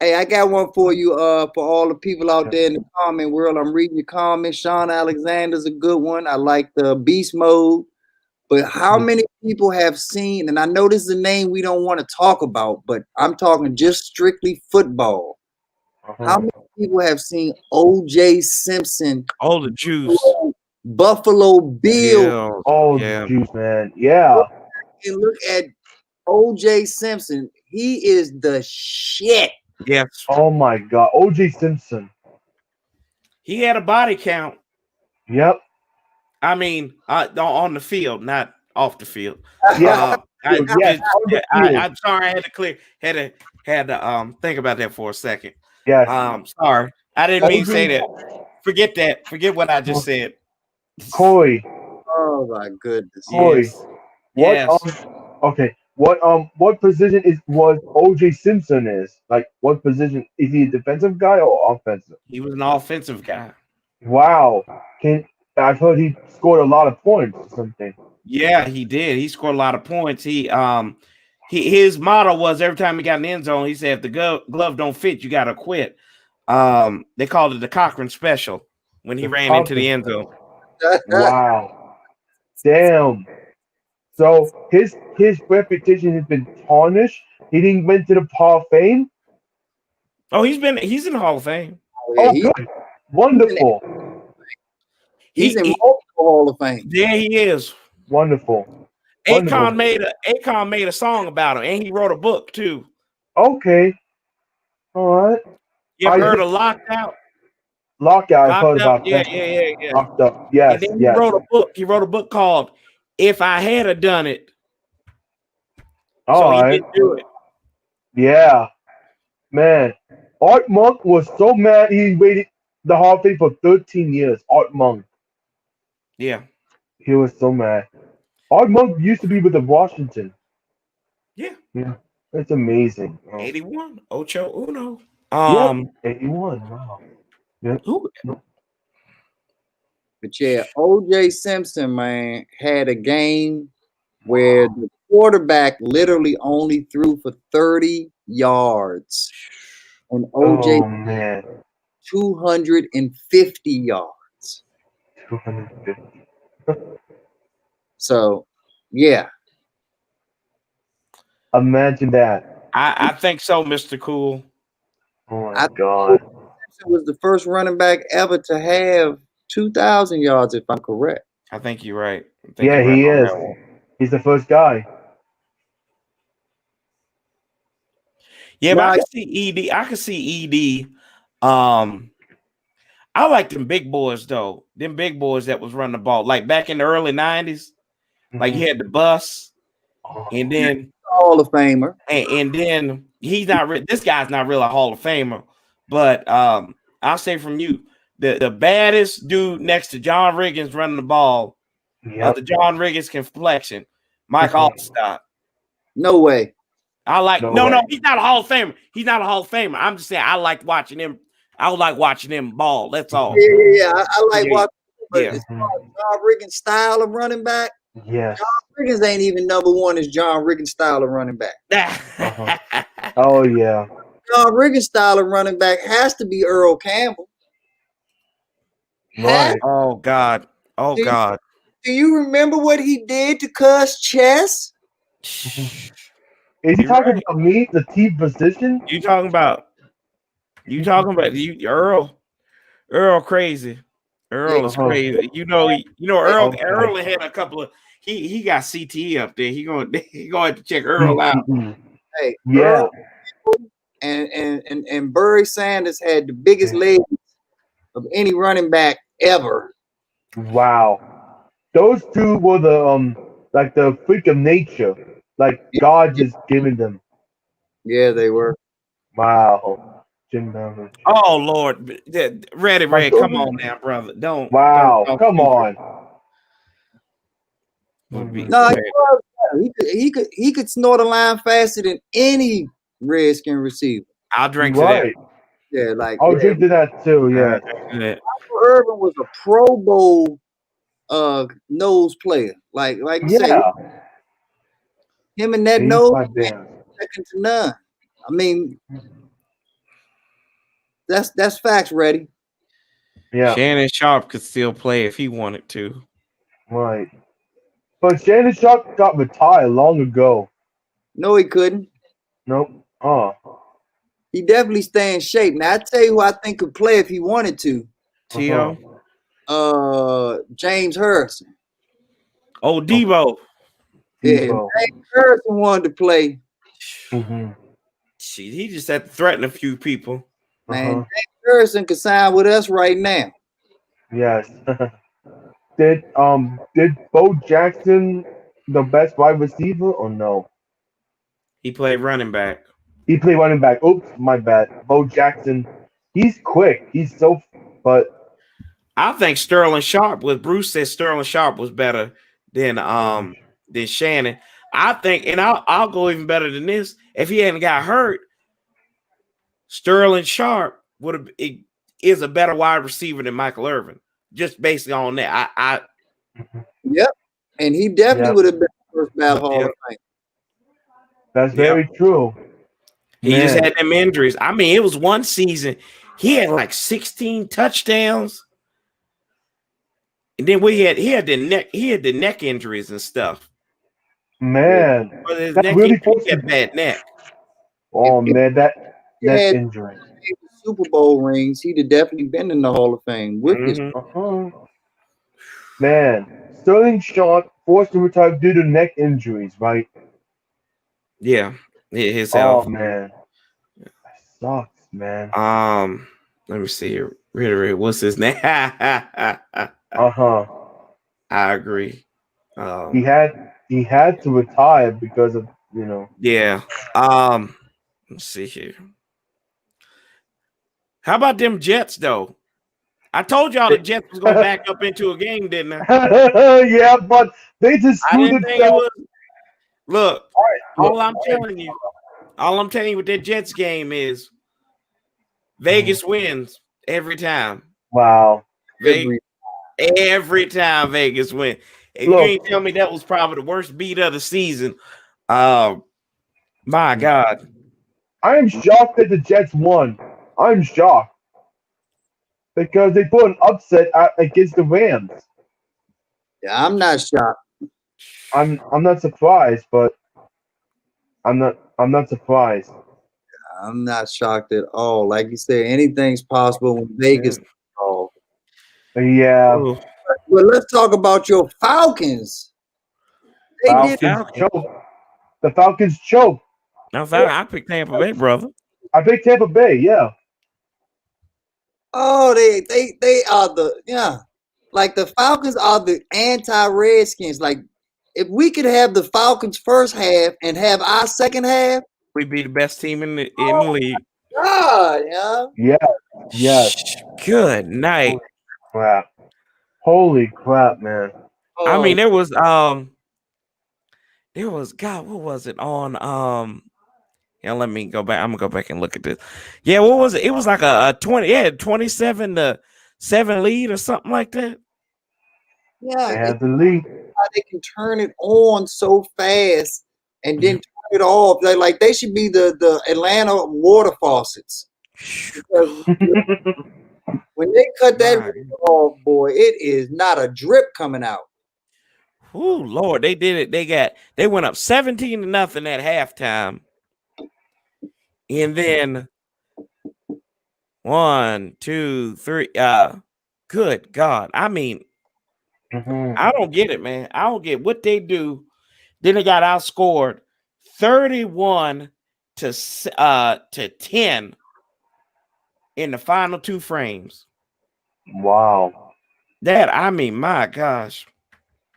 Hey, I got one for you, for all the people out there in the comment world. I'm reading your comments. Sean Alexander's a good one. I like the beast mode. But how many people have seen, and I know this is a name we don't want to talk about, but I'm talking just strictly football. How many people have seen O.J. Simpson? Oh, the juice. Buffalo Bills. Yeah. Oh, the juice, man. Yeah. And look at O.J. Simpson. He is the shit. Yes. Oh my God. O.J. Simpson. He had a body count. Yep. I mean, on the field, not off the field. Yeah. I'm sorry. I had to clear. Had to think about that for a second. Yes. Sorry. I didn't mean to say that. Forget that. Forget what I just said. Coy. Oh my goodness. Coy. Yes. What? Okay. What position was O.J. Simpson is? Like, what position is he? A defensive guy or offensive? He was an offensive guy. Wow. I've heard he scored a lot of points or something. Yeah, he did. He scored a lot of points. His motto was every time he got in the end zone, he said, if the glove don't fit, you got to quit. They called it the Cochran special when he ran into the end zone. Wow. Damn. So his reputation has been tarnished. He didn't went to the Hall of Fame. Oh, he's in the Hall of Fame. Oh, good. Wonderful. He's in multiple Hall of Fame. Yeah, he is. Wonderful. Akon made a song about him, and he wrote a book too. Okay. All right. You ever heard of Locked Out? Lockout. I've heard about Yeah, that. yeah. Locked Up. Yes. And then he wrote a book. He wrote a book called "If I Had a Done It." All right. He didn't do it. Yeah. Man. Art Monk was so mad he waited the Hall of Fame for 13 years. Art Monk. Yeah. He was so mad. Art Monk used to be with the Washington. Yeah. Yeah. It's amazing. 81. Ocho Uno. 81. Wow. Yeah. But yeah, O.J. Simpson, man, had a game where the quarterback literally only threw for 30 yards. And O.J. man. 250 yards. 250. So, yeah. Imagine that. I think so, Mr. Cool. Oh my God. Simpson was the first running back ever to have 2,000 yards, if I'm correct. I think you're right. Yeah, he is. He's the first guy. Yeah, but I can see ED. I can see ED. I like them big boys though. Them big boys that was running the ball, like back in the early '90s. Like he had the bus, and then Hall of Famer, and then he's not. This guy's not really a Hall of Famer, but I'll say from you, the baddest dude next to John Riggins running the ball, the John Riggins complexion, Mike Allstott. No way. I like No no, way. he's not a Hall of Famer. He's not a Hall of Famer. I'm just saying I like watching him. I would like watching him ball. That's all. Yeah. I like watching. But Yeah. as far as John Riggins' style of running back, Yes. Riggins ain't even number one as John Riggins' style of running back. Oh yeah. John Riggins' style of running back has to be Earl Campbell. Right. Oh God. Oh God. Do you remember what he did to Cuz chess? Is he You're talking right. about me, the T position? You talking about you Earl crazy. Earl is crazy. You know Earl Okay. Earl had a couple of he got CTE up there. He gonna have to check Earl out. Hey, Yeah. Earl and Barry Sanders had the biggest legs of any running back ever. Wow. Those two were the freak of nature. Like God just giving them. Yeah, they were. Wow. Jim Brown. Oh Lord, Red, Like, come on now, brother. Don't wow. don't Come on. No, he could snort a line faster than any Redskin receiver. I'll drink to Right. Yeah, like I'll drink to that too. Yeah. that. Michael Irvin was a Pro Bowl nose player. Like you say, Yeah. him and that He's nose my damn. second to none. I mean, that's facts, Reddy. Yeah. Shannon Sharp could still play if he wanted to. Right. But Shannon Sharp got retired long ago. No, he couldn't. Nope. Oh. He definitely stay in shape. Now I tell you who I think could play if he wanted to. T.O. James Harrison. Oh, Debo. Yeah, if Debo. James Harrison wanted to play, Shit, he just had to threaten a few people. man, James Harrison could sign with us right now. Yes. Did Bo Jackson the best wide receiver or no? He played running back. He played running back. Oops, my bad. Bo Jackson, he's quick. He's so, but I think Sterling Sharp was Bruce said Sterling Sharp was better than Shannon. I think, and I'll go even better than this. If he hadn't got hurt, Sterling Sharp is a better wide receiver than Michael Irvin. Just based on that. Yep. And he definitely would have been first ballot Hall of Fame. That's very true. He just had them injuries. I mean, it was one season. He had like 16 touchdowns. And then he had the neck injuries and stuff. Man, But his that neck really injury, he had bad neck. Oh man, that had injury. Super Bowl rings, he'd have definitely been in the Hall of Fame with this. Man, Sterling Sharp forced to retire due to neck injuries, right? Yeah, his health. Oh man, that sucks, man. Let me see here. What's his name? I agree. He had to retire because of Yeah. Let's see here. How about them Jets though? I told y'all the Jets was gonna back up into a game, didn't I? Yeah, but they just screwed themselves. Look, all I'm telling you with that Jets game is Vegas wins every time. Wow. Every time Vegas wins. And you ain't tell me that was probably the worst beat of the season. My God. I am shocked that the Jets won. I'm shocked. Because they put an upset against the Rams. Yeah, I'm not shocked. I'm not surprised, but I'm not surprised. I'm not shocked at all. Like you said, anything's possible when Vegas is involved. Yeah. Well, let's talk about your Falcons. Falcons choke. The Falcons choke. I picked Tampa Bay, brother. I picked Tampa Bay, yeah. Oh, they are like the Falcons are the anti-Redskins. Like if we could have the Falcons first half and have our second half, we'd be the best team in the league. God, yeah. Yeah. Yes. Good night. Crap. Holy crap, man. I mean, there was There was God. What was it on? Yeah, let me go back. I'm gonna go back and look at this. Yeah, what was it? It was like a 20. Yeah, 27-7 lead or something like that. Yeah, They it's have the lead. how they can turn it on so fast and then turn it off. Like they should be the Atlanta water faucets. Because when they cut that My, off, boy, it is not a drip coming out. oh Lord, they did it. They went up 17-0 at halftime, and then 1, 2, 3. Good God! I mean, I don't get it, man. I don't get what they do. Then they got outscored 31 to 10 in the final 2 frames. Wow. That I mean, my gosh.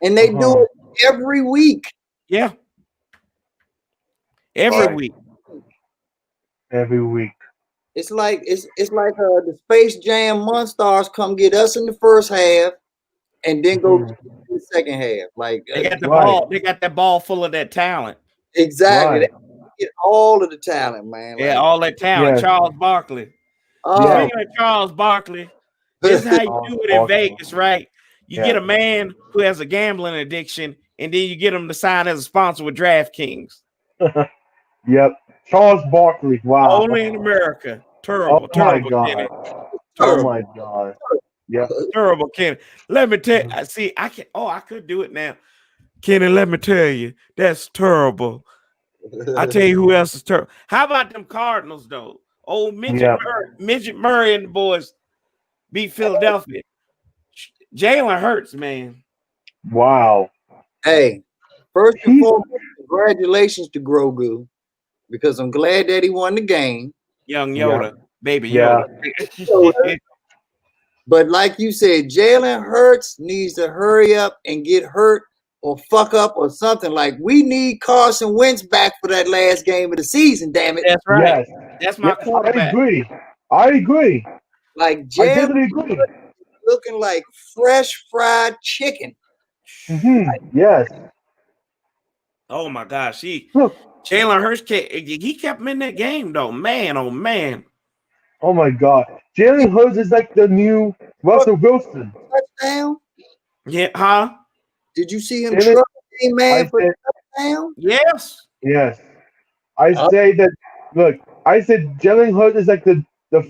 And they do it every week. Yeah. Every Right. week. Every week. It's like the Space Jam Monstars come get us in the first half and then go to the second half. Like They got the Right. ball. They got that ball full of that talent. exactly. Right. They get all of the talent, man. Yeah, Like all that talent. Yes. Charles Barkley. Yes. Speaking of Charles Barkley, this is how you Oh, do it in awesome. Vegas, right? You get Yeah. a man who has a gambling addiction, and then you get him to sign as a sponsor with DraftKings. Yep. Charles Barkley. Wow. Only in America. Oh Terrible, my terrible, Kenny. God. Oh Terrible, my God. Yep. terrible, Kenny. Let me tell you. See, I can. Oh, I could do it now, Kenny. Let me tell you, that's terrible. I tell you who else is terrible. How about them Cardinals though? Old Yep. Midget Murray and the boys beat Philadelphia. Jalen Hurts, man. Wow. hey, first and He, foremost, congratulations to Grogu because I'm glad that he won the game. Young yeah. Yoda, baby Yeah. Yoda. But like you said, Jalen Hurts needs to hurry up and get hurt or fuck up or something. Like we need Carson Wentz back for that last game of the season. Damn it! That's right. Yes. That's my Yes. I quarterback. agree. I agree. Like I Jalen definitely agree. looking like fresh fried chicken. Yes. Oh my gosh, Look. Jalen Hurts he kept him in that game though. Man, oh man. Oh my God. Jalen Hurts is like the new Russell Wilson. Touchdown? Yeah, huh? Did you see him Jalen, truck a man I for said touchdown? Yes. yes. I Uh, say that. Look, I said Jalen Hurts is like the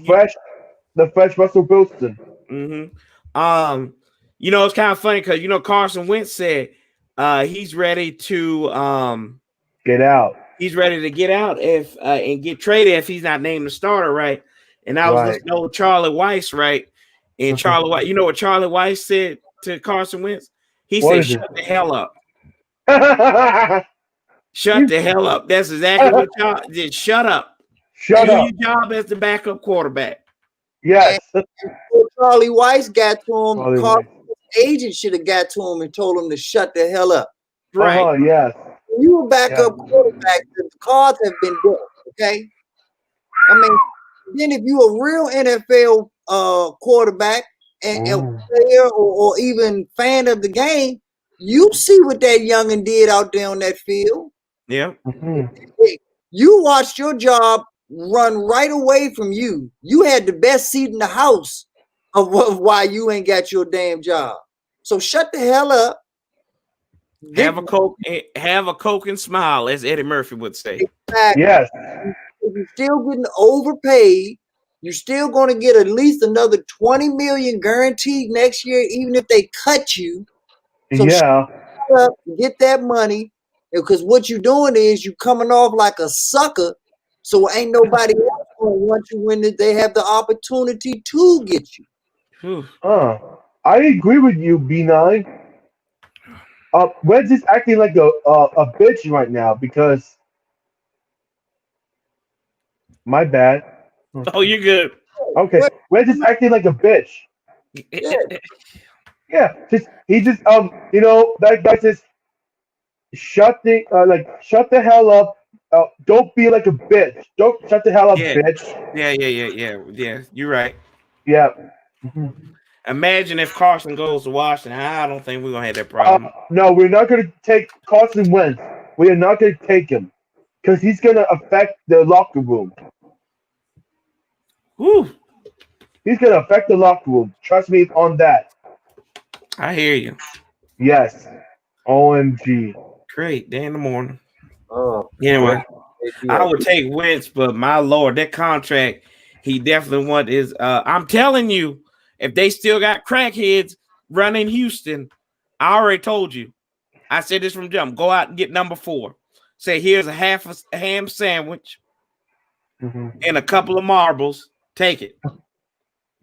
fresh Russell Wilson. Mm-hmm. It's kind of funny because Carson Wentz said he's ready to Get out. he's ready to get out if and get traded if he's not named the starter, right? And I was Right. listening to Charlie Weiss, right? And Charlie Weiss, you know what Charlie Weiss said to Carson Wentz? He What said, is it? "Shut the hell up! Shut the hell up!" That's exactly what y'all did. Shut up. Shut Do up. your job as the backup quarterback. Yes. before Charlie Weiss got to him, Charlie Carson's Weiss. agent should have got to him and told him to shut the hell up. Right. Yes. When you a backup Yeah. quarterback, the cards have been dealt, okay? I mean, then if you a real NFL quarterback and player or even fan of the game, you see what that youngin did out there on that field. Yeah. You watched your job run right away from you. You had the best seat in the house of why you ain't got your damn job. So shut the hell up. Have a Coke and smile, as Eddie Murphy would say. Exactly. Yes. You're still getting overpaid. You're still going to get at least another 20 million guaranteed next year, even if they cut you. So Yeah. shut up, get that money, because what you're doing is you coming off like a sucker. So ain't nobody else going to want you when they have the opportunity to get you. Whew. I agree with you, B9. Wentz is acting like a bitch right now because my bad. Oh, you're good. Okay, Wentz is acting like a bitch. Yeah. Yeah, he just that guy says shut the hell up. Don't be like a bitch. Don't shut the hell up, Yeah. bitch. Yeah. You're right. Yeah. Imagine if Carson goes to Washington. I don't think we're gonna have that problem. No, we're not gonna take Carson Wentz. We are not going to take him because he's going to affect the locker room. Whew, He's going to affect the locker room. Trust me on that. I hear you. Yes. OMG. Great day in the morning. Oh, Anyway, I yeah. would take Wentz, but my lord, that contract, he definitely want is. I'm telling you, if they still got crackheads running Houston, I already told you. I said this from jump. Go out and get number 4. Say here's a half a ham sandwich Mhm. and a couple of marbles. Take it.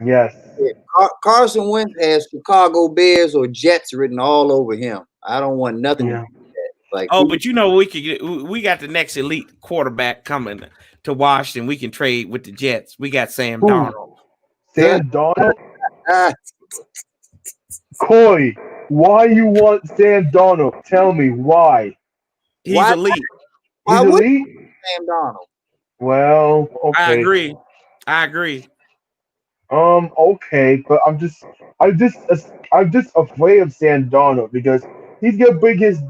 Yes. Yeah. Carson Wentz has Chicago Bears or Jets written all over him. I don't want nothing to Yeah. do with that. Like, Oh, but you know we could get. We got the next elite quarterback coming to Washington. We can trade with the Jets. We got Sam Who? Darnold. Sam Donald? ah, Corey, why you want Sam Donald? Tell me why. He's why? elite. Why He's would elite? Sam Donald? Well, I okay. agree. I agree. Okay, but I'm just afraid of Sam Donald because he's gonna bring his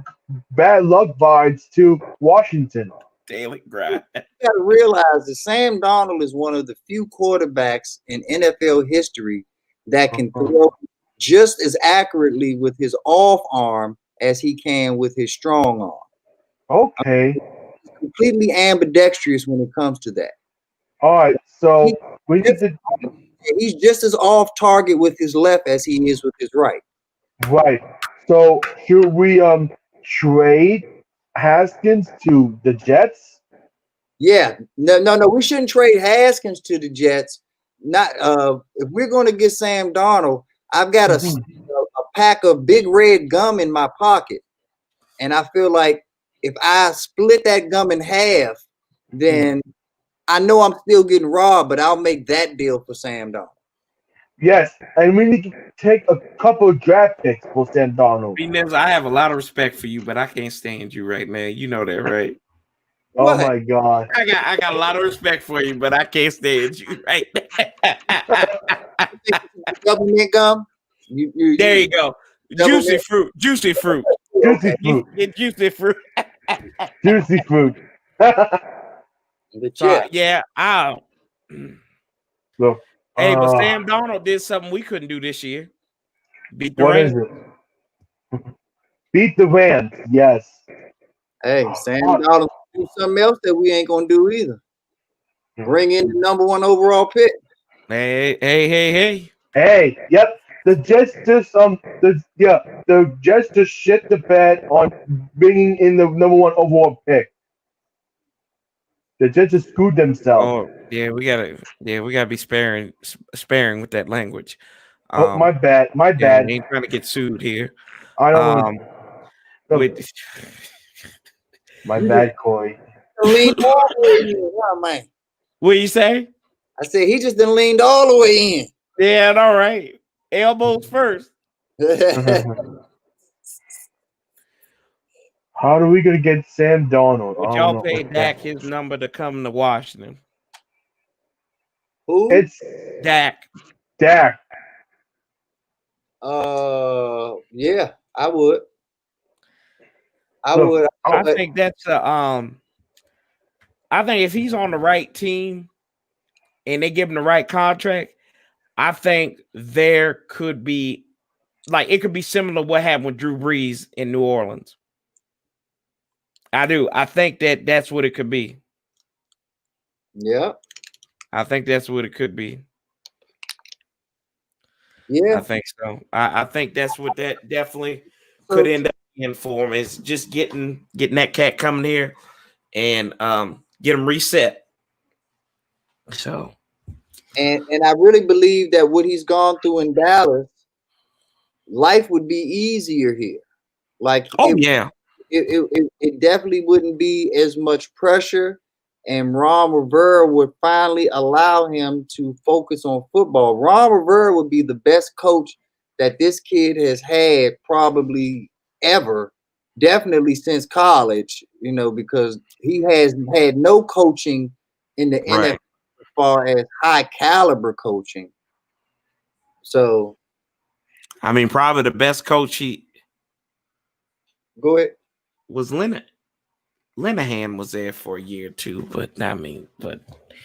bad luck vibes to Washington. Daily grind. You got to realize that Sam Donald is one of the few quarterbacks in NFL history that can Uh-huh. throw just as accurately with his off arm as he can with his strong arm. Okay. He's completely ambidextrous when it comes to that. All right. So He we need to He's just as off target with his left as he is with his right. right. So should we trade Haskins to the Jets? Yeah, no. We shouldn't trade Haskins to the Jets. Not if we're going to get Sam Darnold, I've got Mhm. a pack of big red gum in my pocket, and I feel like if I split that gum in half, then I know I'm still getting robbed, but I'll make that deal for Sam Darnold. Yes, and we need to take a couple of draft picks for Sam Donald. Nibs, I have a lot of respect for you, but I can't stand you right now. You know that, right? Oh What? my God. I got a lot of respect for you, but I can't stand you right now. Government gum? There you go. Juicy Government? fruit. Juicy fruit. Juicy Okay. fruit. Get juicy fruit. Juicy fruit. The So chip. yeah, I So, hey, but Sam Darnold did something we couldn't do this year. Beat the what is Rams. it? Beat the Rams. Yes. Hey, Sam Darnold do something else that we ain't gonna do either. Bring in the number 1 overall pick. Hey. Hey, yep. The Jets just shit the bed on bringing in the number 1 overall pick. The Jets just screwed themselves. Oh yeah, we gotta be sparing with that language. Oh, my bad. My Yeah, bad. we ain't trying to get sued here. I don't. With My bad, Corey. Leaned all the way in, huh, man. what you say? I said he just done leaned all the way Yeah, all right. Elbows first. in. How are we gonna get Sam Donald? Would I don't y'all know. pay Dak his number to come to Washington? Who? It's Dak. Dak. Yeah, I would. I Look, would. I But think that's I think if he's on the right team and they give him the right contract, I think there could be like it could be similar to what happened with Drew Brees in New Orleans. I do. I think that's what it could be. yeah, I think that's what it could be. yeah. I think so. I think that's what that definitely So, could end up being for him is just getting that cat coming here and get him reset. So and I really believe that what he's gone through in Dallas, life would be easier here. Like oh yeah. it definitely wouldn't be as much pressure, and Ron Rivera would finally allow him to focus on football. Ron Rivera would be the best coach that this kid has had probably ever, definitely since college, because he has had no coaching in the NFL Right. as far as high caliber coaching. So I mean, probably the best coach he go ahead. was Leonard. Linehan was there for a year or two, but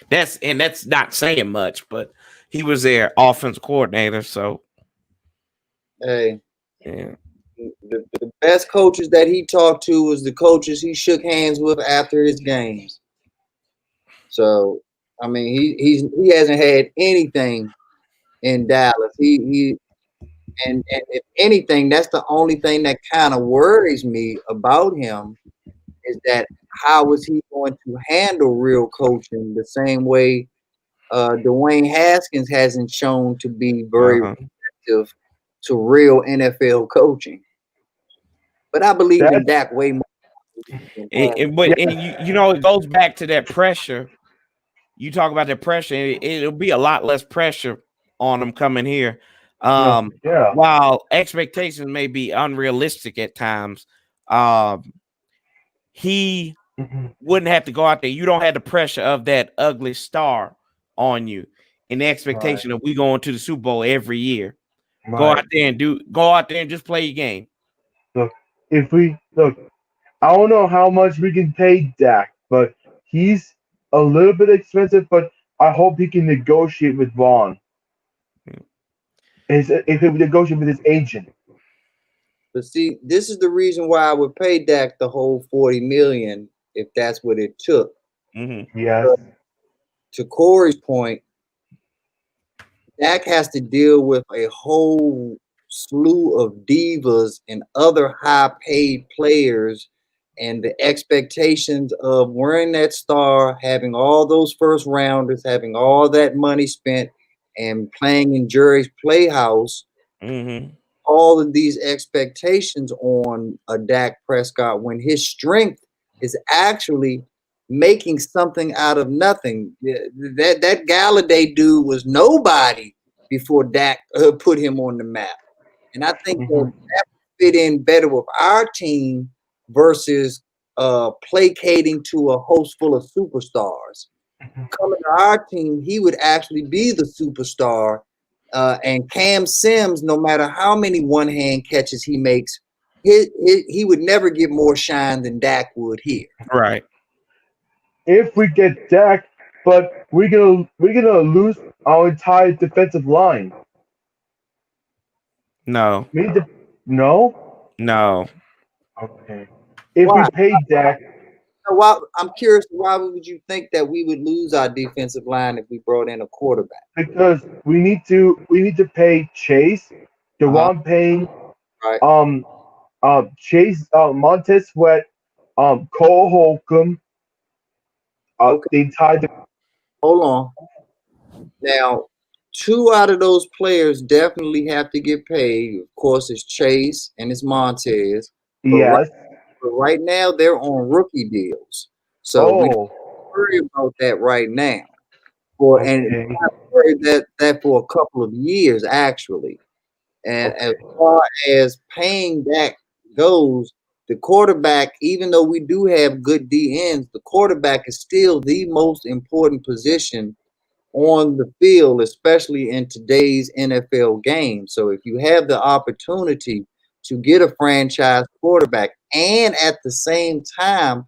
that's not saying much. But he was their offensive coordinator, so Hey, yeah. the best coaches that he talked to was the coaches he shook hands with after his games. So, I mean, he hasn't had anything in Dallas. And if anything, that's the only thing that kind of worries me about him is that how is he going to handle real coaching the same way Dwayne Haskins hasn't shown to be very Uh-huh. receptive to real NFL coaching. But I believe in That's Dak way more than Haskins. But yeah. you know it goes back to that pressure. You talk about the pressure. It'll be a lot less pressure on him coming here. No, yeah. While expectations may be unrealistic at times, he Mhm. wouldn't have to go out there. You don't have the pressure of that ugly star on you and the Right, expectation of we going to the Super Bowl every year. right. Go out there and just play your game. Look, if we look, I don't know how much we can pay Dak, but he's a little bit expensive. But I hope he can negotiate with Vaughn. If he would negotiate with his agent. But see, this is the reason why I would pay Dak the whole 40 million if that's what it took. Mm-hmm. Yes. To Corey's point, Dak has to deal with a whole slew of divas and other high paid players and the expectations of wearing that star, having all those first rounders, having all that money spent, and playing in Jerry's Playhouse. Mm-hmm. All of these expectations on a Dak Prescott when his strength is actually making something out of nothing. That Galladay dude was nobody before Dak put him on the map, and I think Hmm. that fit in better with our team versus placating to a host full of superstars. Coming to our team, he would actually be the superstar. And Cam Sims, no matter how many one hand catches he makes, he would never get more shine than Dak would here. Right. If we get Dak, but we're gonna lose our entire defensive line. No. We need to, no. No. Okay. If we Why? pay Dak, Why? I'm curious. Why would you think that we would lose our defensive line if we brought in a quarterback? because we need to pay Chase, Uh-huh. Dewan Payne, Right. um, Chase, Montez Sweat, Cole Holcomb, Okay. the entire. Hold on. Now, two out of those players definitely have to get paid. Of course, it's Chase and it's Montez. But right, Yes. but right now, they're on rookie deals. So we don't Oh. worry about that right now. And Okay. worry that for a couple of years, actually. And as Okay. far as paying back goes, the quarterback, even though we do have good DNs, the quarterback is still the most important position on the field, especially in today's NFL game. So if you have the opportunity to get a franchise quarterback and at the same time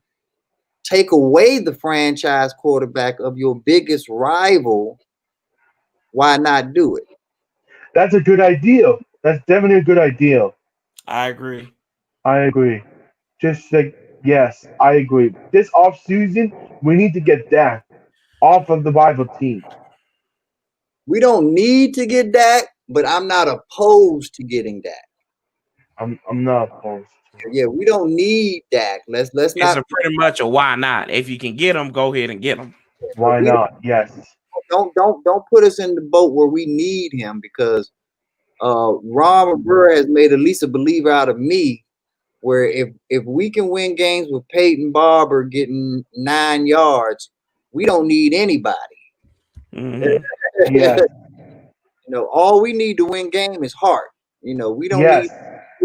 take away the franchise quarterback of your biggest rival, why not do it? That's a good idea. That's definitely a good idea. I agree. I agree. Just like yes, I agree. This off season, we need to get Dak off of the rival team. We don't need to get Dak, but I'm not opposed to getting Dak. I'm not opposed to it. Yeah, we don't need Dak. Let's It's not a pretty much a why not. If you can get them, go ahead and get them. Why we not? Yes. don't put us in the boat where we need him because Ron Rivera has made at least a believer out of me. Where if we can win games with Peyton Barber getting 9 yards, we don't need anybody. Mm-hmm. Yes. All we need to win game is heart. We don't Yes. need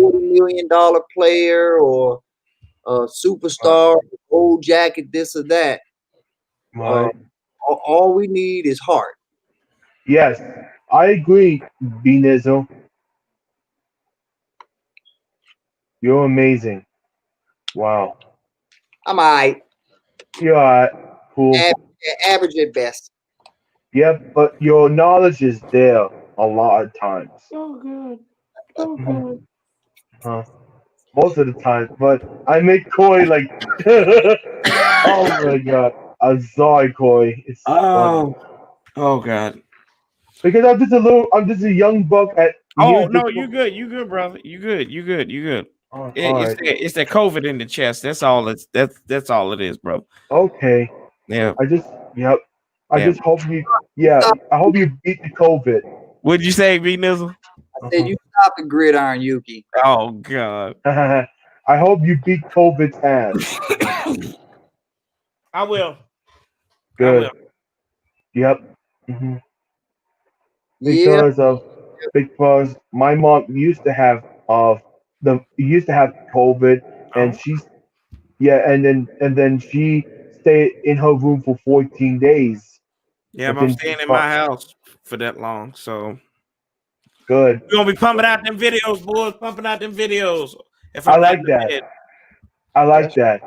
$40 million player or a superstar, old jacket, this or that. Uh, Right. all we need is heart. Yes. I agree, Benizo. You're amazing. Wow. I'm all right. You're all right. Cool. Average at best. Yep, but your knowledge is there a lot of times. Oh god. Oh Mhm. god. Most of the time. But I make Corey like, oh my god. I'm sorry, Corey. It's funny. Oh god. Because I'm just a young buck at Oh years no, before. you good. You good, brother. You good. You good. You good. All right. It's that COVID in the chest. That's all. That's all it is, bro. Okay. Yeah. I just, yep. I Yeah. just hope I hope you beat the COVID. What'd you say, B Nizzle? I said you stop the gridiron, Yuki. Oh god. I hope you beat COVID's ass. I will. I Good. will. Yep. hmm Yeah. Because my mom used to have COVID, and Oh, and then she stayed in her room for 14 days, yeah, and but I'm then she staying in got my house for that long. So good. we're gonna be pumping out them videos, boys. Pumping out them videos. If I I'm not like in the that. bed. I like That's, that.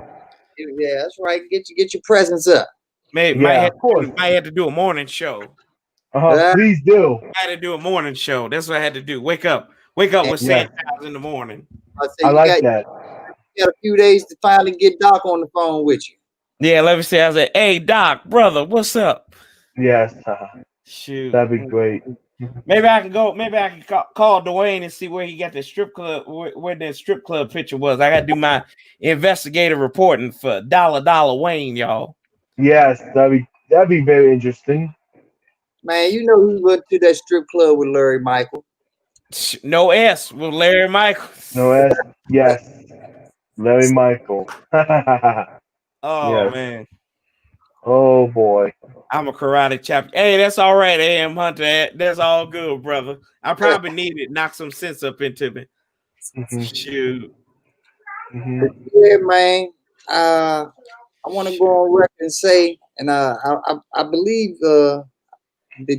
yeah, that's right. Get your presents up. Might Yeah, of course. have to do a morning show. Uh, Please do. I had to do a morning show. That's what I had to do. Wake up with Yes, Sanitize in the morning. I say I you like that. got a few days to finally get Doc on the phone with you. Yeah, let me say. I said, "Hey, Doc, brother, what's up?" Yes, Shoot, that'd be great. maybe I can go. Maybe I can call Dwayne and see where he got the strip club, where that strip club picture was. I got to do my investigative reporting for Dollar Wayne, y'all. Yes, that'd be very interesting. Man, you know he went to that strip club with Larry Michael. No S with Larry Michaels. No S. Yes, Larry Michael. Oh Yes. man, Oh boy. I'm a karate chap. Hey, that's all right, AM Hunter. That's all good, brother. I probably need it. Knock some sense up into me. hmm Shoot. hmm Yeah, man. I want to go on record and say, and I believe that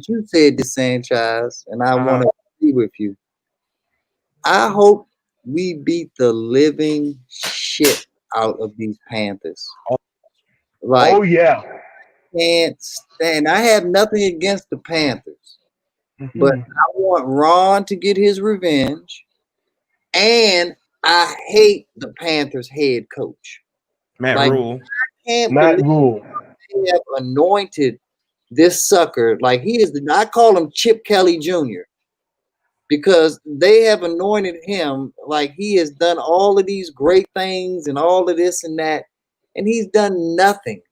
you said the same, Charles, and I want to agree with you. I hope we beat the living shit out of these Panthers. Like, Oh yeah. can't stand. I have nothing against the Panthers, but hmm I want Ron to get his revenge, and I hate the Panthers head coach. Matt Like, Rule. I can't Matt believe Rule. they have anointed this sucker. Like, he is. I call him Chip Kelly Jr. because they have anointed him like he has done all of these great things and all of this and that, and he's done nothing.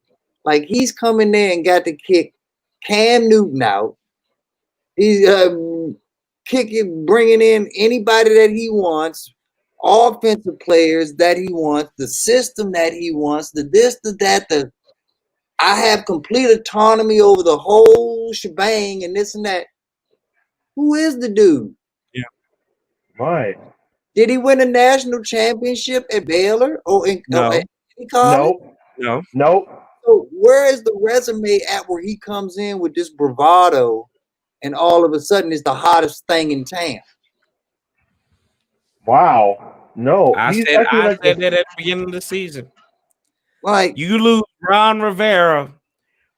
Like, he's come in there and got to kick Cam Newton out. He's kicking, bringing in anybody that he wants, offensive players that he wants, the system that he wants, the this, the that, the I have complete autonomy over the whole shebang and this and that. Who is the dude? Right. Did he win a national championship at Baylor or No. at any college? Nope. No. Nope. So where is the resume at where he comes in with this bravado and all of a sudden is the hottest thing in town? Wow. No. I He's said actually like that at the beginning of the season. Like, You lose Ron Rivera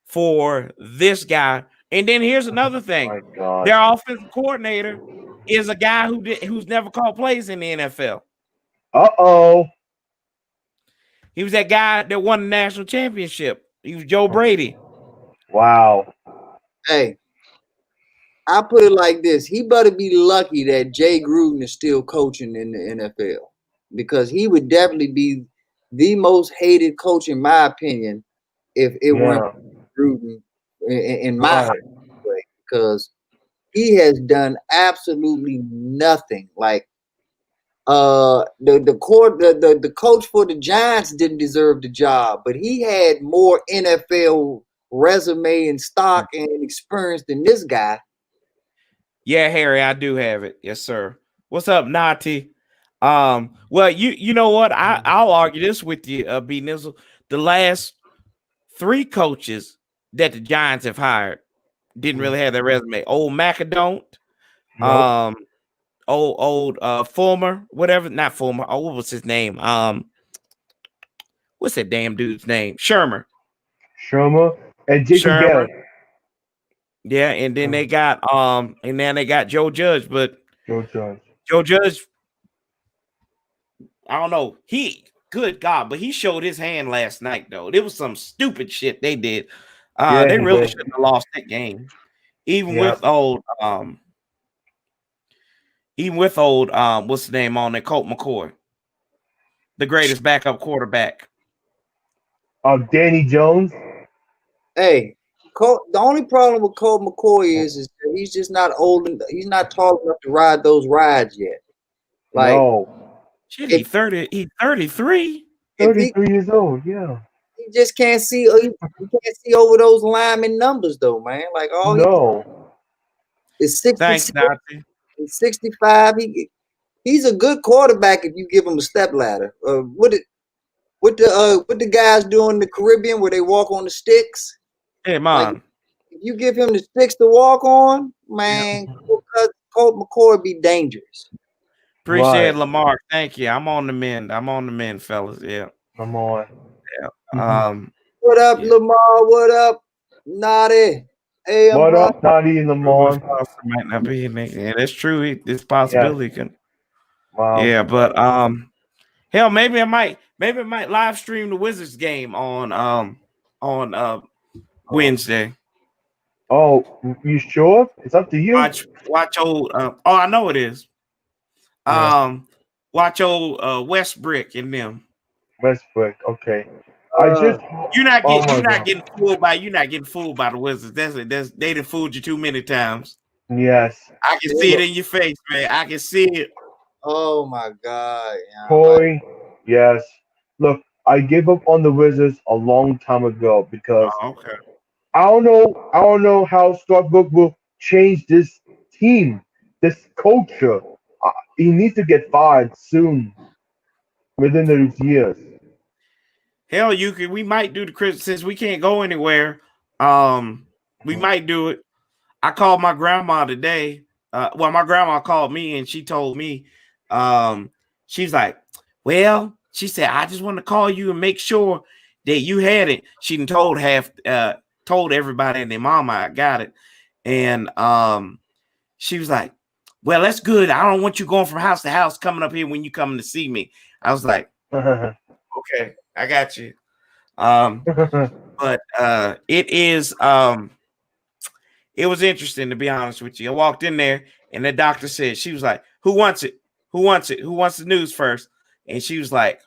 for this guy. And then here's another thing. my God. Their offensive coordinator is a guy who's never called plays in the NFL. Uh-oh. He was that guy that won the national championship. He was Joe Brady. Wow. hey, I put it like this. He better be lucky that Jay Gruden is still coaching in the NFL because he would definitely be the most hated coach, in my opinion, if it weren't Yeah. Gruden in my Right. way, because he has done absolutely nothing. Like, the coach for the Giants didn't deserve the job, but he had more NFL resume and stock and experience than this guy. Yeah, Harry, I do have it. Yes, sir. What's up, Nati? Well, you know what? I'll argue this with you, B Nizzle. The last 3 coaches that the Giants have hired didn't really have their resume. Old Macadont, Nope. old Fulmer, whatever, not Fulmer. Oh, what was his name? what's that damn dude's name? Shermer. And Jason Shermer. Garrett. Yeah, and then they got Joe Judge, but Joe Judge, I don't know. Good God, but he showed his hand last night though. There was some stupid shit they did. They really shouldn't have lost that game. Even with old what's the name on it? Colt McCoy, the greatest backup quarterback. Danny Jones. Hey, Colt, the only problem with Colt McCoy is that he's just not old and he's not tall enough to ride those rides yet. Like, no. Shit, he's 33. 33 years old, yeah. He just can't see. He can't see over those lineman numbers, though, man. Like it's 66, Thanks, he's 65. He's a good quarterback if you give him a step ladder. What the guys do in the Caribbean where they walk on the sticks? Hey, man. Like, if you give him the sticks to walk on, man, Colt McCoy be dangerous. Appreciate Lamar. Thank you. I'm on the mend, fellas. Yeah. Come on. Yeah. What up, Lamar? What up, Naughty? Hey, what up, Naughty and Lamar? Might not be in there. Yeah, that's true. This possibility can. Wow. Yeah, but hell, maybe I might live stream the Wizards game on Wednesday. Oh, you sure? It's up to you. Watch old. I know it is. Watch old Westbrook and them. Westbrook, okay. You're not getting fooled by the Wizards. They done fooled you too many times. Yes. I can see it in your face, man. I can see it. Oh my God. Corey, yes. Look, I gave up on the Wizards a long time ago because I don't know how Starbuck will change this team, this culture. He needs to get fired soon, within those years. Hell, we might do the Christmas since we can't go anywhere. We might do it. I called my grandma today. My grandma called me and she told me, she's like, well, she said, I just want to call you and make sure that you had it. She done told everybody and their mama I got it. And she was like, well, that's good. I don't want you going from house to house coming up here when you coming to see me. I was like, okay, I got you. But it was interesting, to be honest with you. I walked in there and the doctor said, she was like, who wants it? Who wants it? Who wants the news first? And she was like,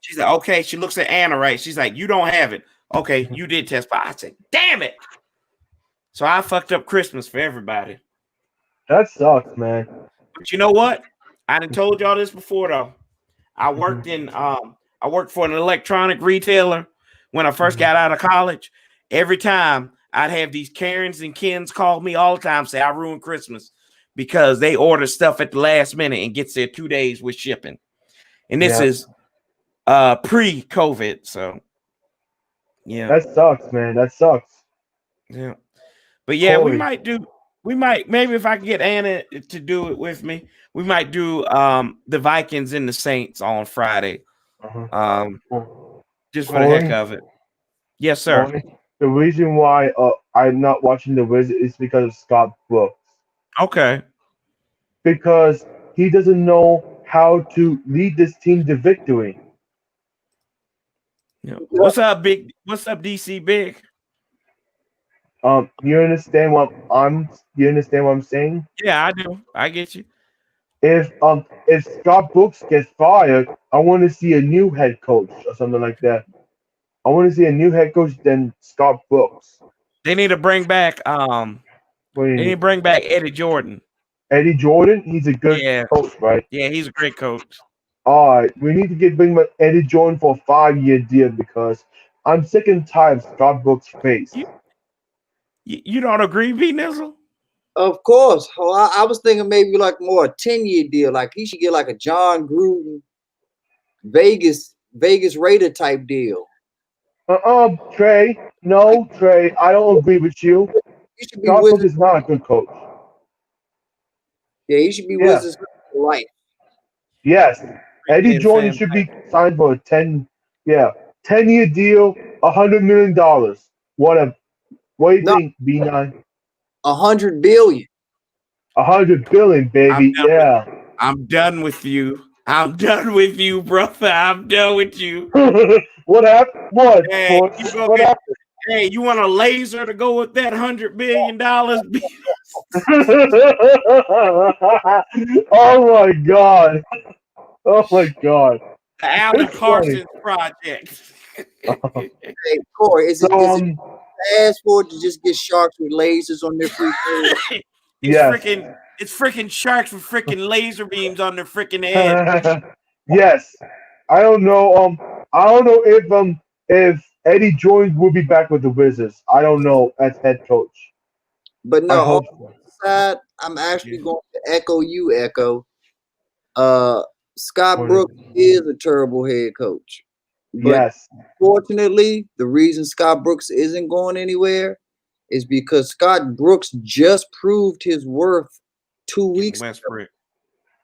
she's like, okay. She looks at Anna, right? She's like, you don't have it. Okay, you did test positive. I said, damn it. So I fucked up Christmas for everybody. That sucks, man. But you know what? I done told y'all this before, though. I worked for an electronic retailer when I first got out of college. Every time I'd have these Karens and Kens call me all the time, say I ruined Christmas because they order stuff at the last minute and gets there 2 days with shipping. And this is pre-COVID, so yeah. That sucks, man. That sucks. Yeah. But yeah, Corey. we might maybe if I can get Anna to do it with me, we might do the Vikings and the Saints on Friday. Just for the heck of it. Yes, sir. Corey, the reason why I'm not watching the Wizards is because of Scott Brooks. Okay. Because he doesn't know how to lead this team to victory. Yeah. What's up, Big? What's up, DC Big? You understand what I'm saying? Yeah, I do. I get you. If Scott Brooks gets fired, I want to see a new head coach or something like that. I want to see a new head coach than Scott Brooks. They need to bring back Eddie Jordan. Eddie Jordan, he's a good coach, right? Yeah, he's a great coach. All right, we need to bring back Eddie Jordan for a 5-year deal because I'm sick and tired of Scott Brooks' face. You don't agree, B Nizzle? Of course. Oh, I was thinking maybe like more a 10-year deal. Like he should get like a John Gruden Vegas Raider type deal. Trey. No, Trey. I don't agree with you. Scott Brooks is not a good coach. Yeah, he should be Wizards for life. Yes. Eddie Say the Jordan same should thing. be signed for a 10-year deal, $100 million. What do you No, think, B9? 100 billion. 100 billion, I'm baby. done with Yeah. I'm done with you. I'm done with you, brother. I'm done with you. What happened? What, Hey, sports? you go What get. happened? Hey, you want a laser to go with that $100 billion? Oh my god. Oh my god. Alan It's funny. Parsons project. Hey, Corey, So is it fast forward to just get sharks with lasers on their free throws? it's yes. freaking sharks with freaking laser beams on their freaking head. Yes. I don't know. If Eddie Jones will be back with the Wizards. I don't know as head coach. But I no, hope all so. aside, I'm actually going to echo you, Echo. Scott What is Brooks is a terrible head coach. But Yes. fortunately, the reason Scott Brooks isn't going anywhere is because Scott Brooks just proved his worth 2 weeks. Westbrook.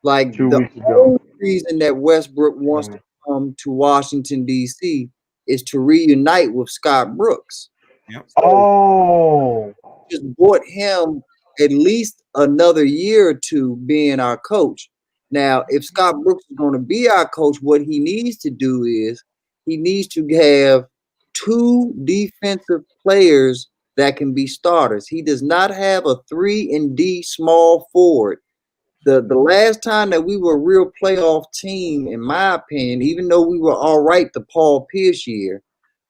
Like Two the weeks ago. only reason that Westbrook wants to come to Washington, D.C. is to reunite with Scott Brooks. Yep. So Oh. just bought him at least another year or two being our coach. Now, if Scott Brooks is going to be our coach, what he needs to do is he needs to have two defensive players that can be starters. He does not have a 3-and-D small forward. The last time that we were a real playoff team, in my opinion, even though we were all right the Paul Pierce year,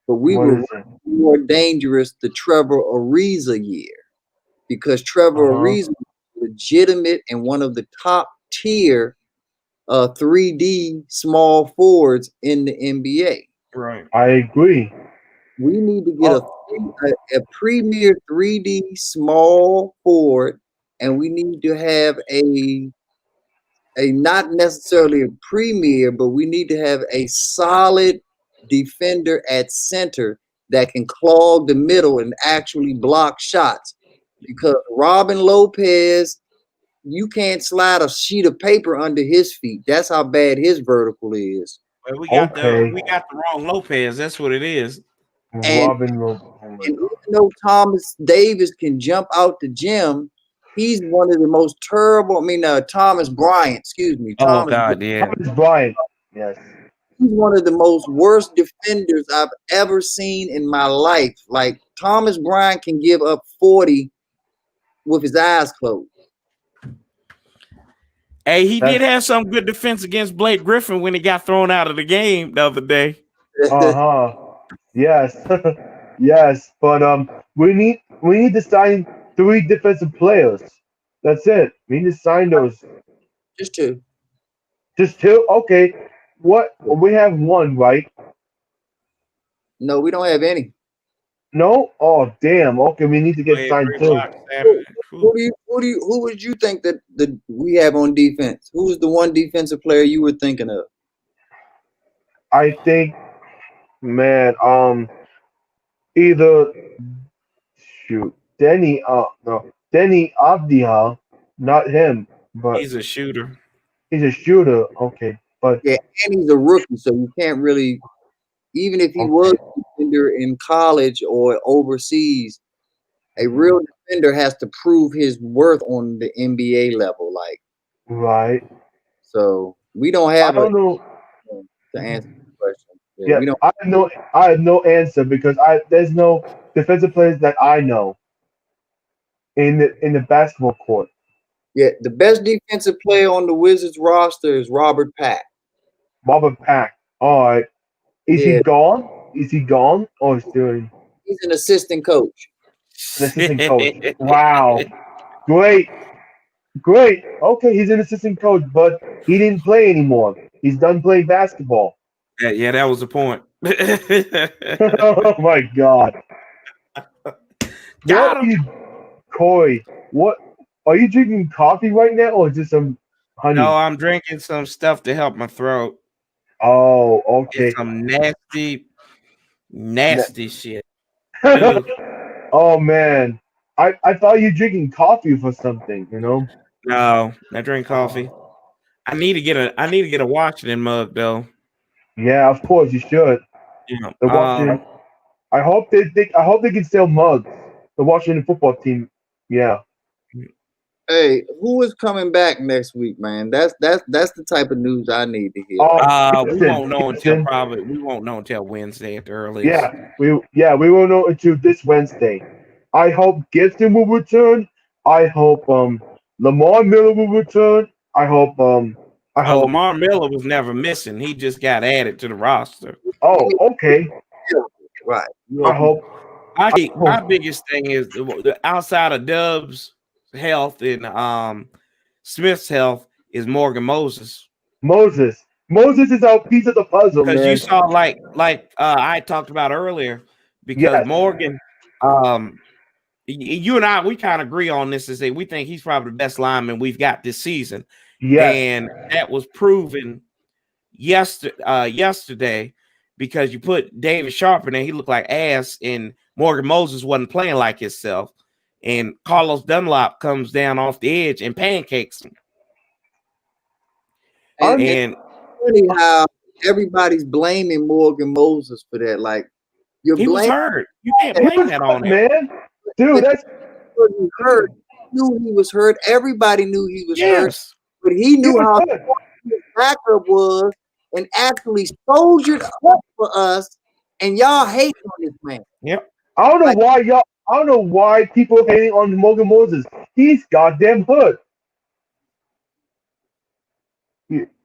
but we What were is it? more dangerous the Trevor Ariza year because Trevor Uh-huh. Ariza was legitimate and one of the top tier 3D small forwards in the NBA. Right. I agree. We need to get Uh, a premier 3D small forward, and we need to have a not necessarily a premier, but we need to have a solid defender at center that can clog the middle and actually block shots. Because Robin Lopez, you can't slide a sheet of paper under his feet. That's how bad his vertical is. Well, okay. we got the wrong Lopez. That's what it is. And Robin Rose. Oh my and even god. though Thomas Davis can jump out the gym, he's one of the most terrible. I mean, Thomas Bryant, excuse me, Oh Thomas. God, yeah. Thomas Bryant. Yes. He's one of the most worst defenders I've ever seen in my life. Like Thomas Bryant can give up 40 with his eyes closed. Hey, he did That's have some good defense against Blake Griffin when he got thrown out of the game the other day. uh-huh. Yes. Yes. But we need to sign 3 defensive players. That's it. We need to sign those. Just two. Just 2? Okay. What we have one, right? No, we don't have any. No? Oh damn. Okay, we need to get Played signed 3 too. blocks Saturday. Who would you think that we have on defense? Who was the one defensive player you were thinking of? I think, man, either shoot, Denny Avdia, not him, but He's a shooter. he's a shooter. Okay, but Yeah, and he's a rookie, so you can't really, even if he was okay, a defender in college or overseas, a real defender has to prove his worth on the NBA level. Like, right. so we don't I have a don't know. to answer the question. Yeah, Yeah, we don't. I have no answer because there's no defensive players that I know in the basketball court. Yeah, the best defensive player on the Wizards roster is Robert Pack. Robert Pack. All right, is he Yeah, gone? Is he gone or is still an he's an assistant coach. assistant coach? Wow, great. Great. Okay, he's an assistant coach, but he didn't play anymore. He's done playing basketball. Yeah, that was the point. Oh my God. What Got are him. you, Corey? What are you drinking coffee right now, or just some No, honey? I'm drinking some stuff to help my throat. Oh, It's okay. some nasty, Ne- nasty shit. Ugh. Oh man, I thought you drinking coffee for something. No, I drink coffee. Oh, I need to get a Washington mug though. Yeah, of course you should. Yeah. The Washington. I hope they can sell mugs. The Washington football team. Yeah. Hey, who is coming back next week, man? That's the type of news I need to hear. We won't know until Wednesday at the earliest. Yeah, we will know until this Wednesday. I hope Gibson will return. I hope Lamar Miller will return. I hope Lamar Miller was never missing. He just got added to the roster. Oh, okay. Right. I hope. My biggest thing is outside of Dub's health and Smith's health is Morgan Moses. Moses is our piece of the puzzle, man. Because you saw like I talked about earlier, because Morgan, you and I, we kind of agree on this, is that we think he's probably the best lineman we've got this season. Yes. And that was proven yesterday, because you put David Sharp in there, he looked like ass, and Morgan Moses wasn't playing like himself. And Carlos Dunlop comes down off the edge and pancakes him. And funny how everybody's blaming Morgan Moses for that. Like, he was hurt. You can't blame that on him, man. Dude, that's he hurt. He knew he was hurt. Everybody knew he was hurt, but he knew how his backup was and actually soldiered up for us. And y'all hate on this man. Yep. I don't know why people are hating on Morgan Moses. He's goddamn hurt.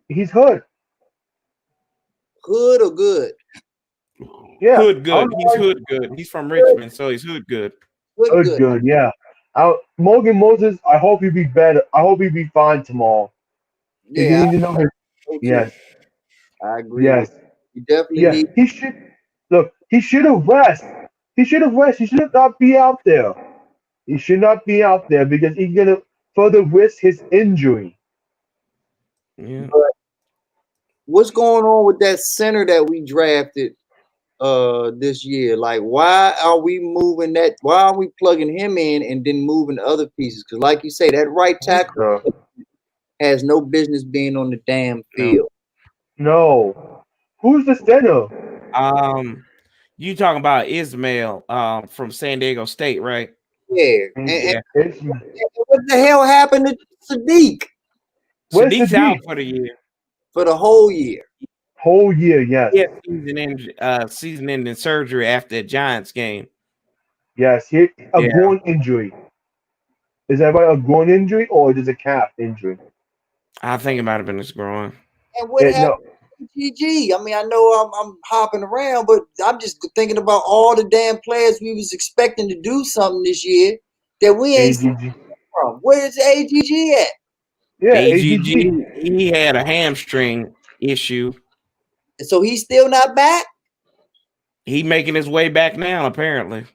He's hurt. Hood or good? Yeah. Hood good. He's hood good. He's from Richmond, so he's hood good. Hood good, yeah. Morgan Moses, I hope he'll be better. I hope he'll be fine tomorrow. Yeah. Yes. I agree. Yes. He definitely need. He should have rest. He should have rest. He should not be out there. He should not be out there because he's gonna further risk his injury. Yeah. But what's going on with that center that we drafted this year? Like, why are we moving that? Why are we plugging him in and then moving other pieces? Because, like you say, that right tackle has no business being on the damn field. No. Who's the center? You talking about Ismail from San Diego State, right? Yeah. And what the hell happened to Sadiq? Sadiq's out for the year. For the whole year. Whole year, yes. Yeah, season-ending surgery after the Giants game. Yes, groin injury. Is that right? A groin injury or is it a calf injury? I think it might have been his groin. And what happened to GG? I mean, I know I'm hopping around, but I'm just thinking about all the damn players we was expecting to do something this year that we ain't seen from. Where's AGG at? Yeah, AGG. He had a hamstring issue. So he's still not back? He making his way back now, apparently.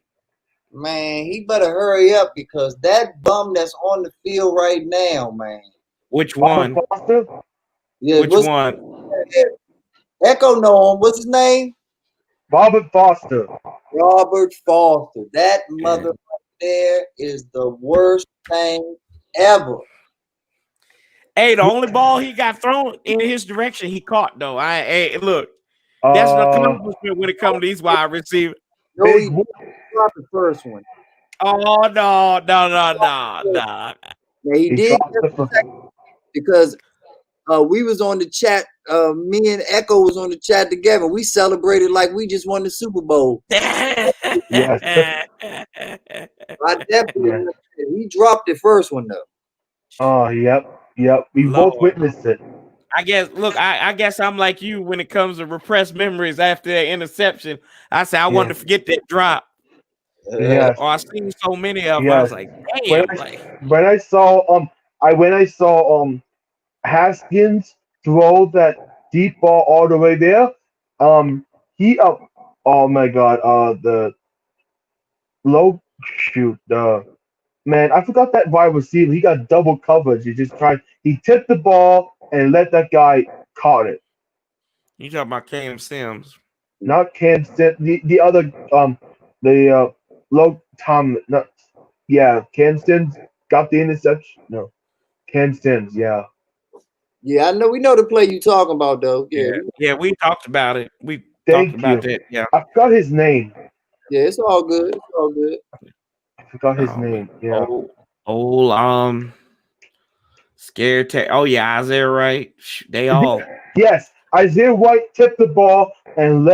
Man, he better hurry up because that bum that's on the field right now, man. Which one? Yeah, which one? Echo know him. What's his name? Robert Foster. Robert Foster. That mother right there is the worst thing ever. Hey, the only ball he got thrown in his direction, he caught though. Look, that's an accomplishment when it comes to these wide receivers. No, he dropped the first one. Oh no. Yeah, he did because we was on the chat. Me and Echo was on the chat together. We celebrated like we just won the Super Bowl. Yes. He dropped the first one though. Oh, yep. We both witnessed it. I guess I'm like you when it comes to repressed memories after that interception. I said I wanted to forget that drop. Yes. Or I've seen so many of them. I was like, damn. When I saw Haskins throw that deep ball all the way there, oh my god, the low shoot, man, I forgot that wide receiver. He got double coverage. He tipped the ball and let that guy caught it. You talking about Cam Sims? Not Cam Sims. The other low Tom. Cam Sims got the interception. No, Cam Sims. Yeah. Yeah, I know. We know the play you talking about, though. Yeah, We talked about it. We talked Thank about you. that. Yeah. I forgot his name. yeah, it's all good. It's all good. I forgot his Oh, man. name. Yeah. Old scared tech. Oh yeah, Isaiah Wright. They all. Yes, Isaiah White tipped the ball and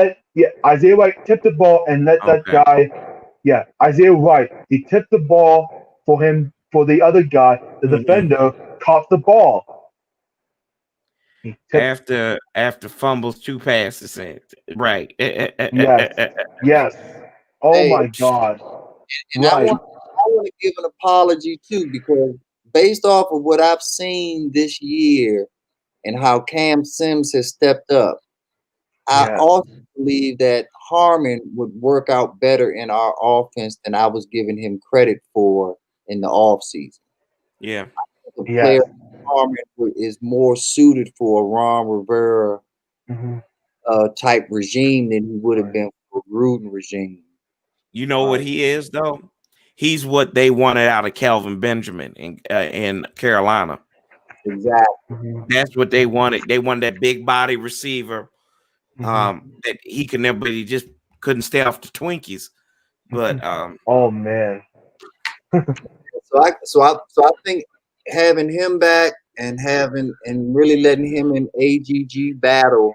Isaiah White tipped the ball and let that Okay. guy. Yeah, Isaiah White. He tipped the ball for the other guy. The Mhm. defender caught the ball. He tipped. After fumbles, 2 passes in. Right. Yes. Yes. Oh Hey, my God. and I Right. want to give an apology too, because based off of what I've seen this year and how Cam Sims has stepped up, I Yeah. also believe that Harmon would work out better in our offense than I was giving him credit for in the offseason. Yeah. The player Yes. Harmon is more suited for a Ron Rivera Mm-hmm. type regime than he would have Right. been for a Gruden regime. You know what he is though? He's what they wanted out of Calvin Benjamin in Carolina. Exactly. Mm-hmm. That's what they wanted. They wanted that big body receiver. Mm-hmm. That he could never, but he just couldn't stay off the Twinkies. But Oh man. So I think having him back and really letting him in AGG battle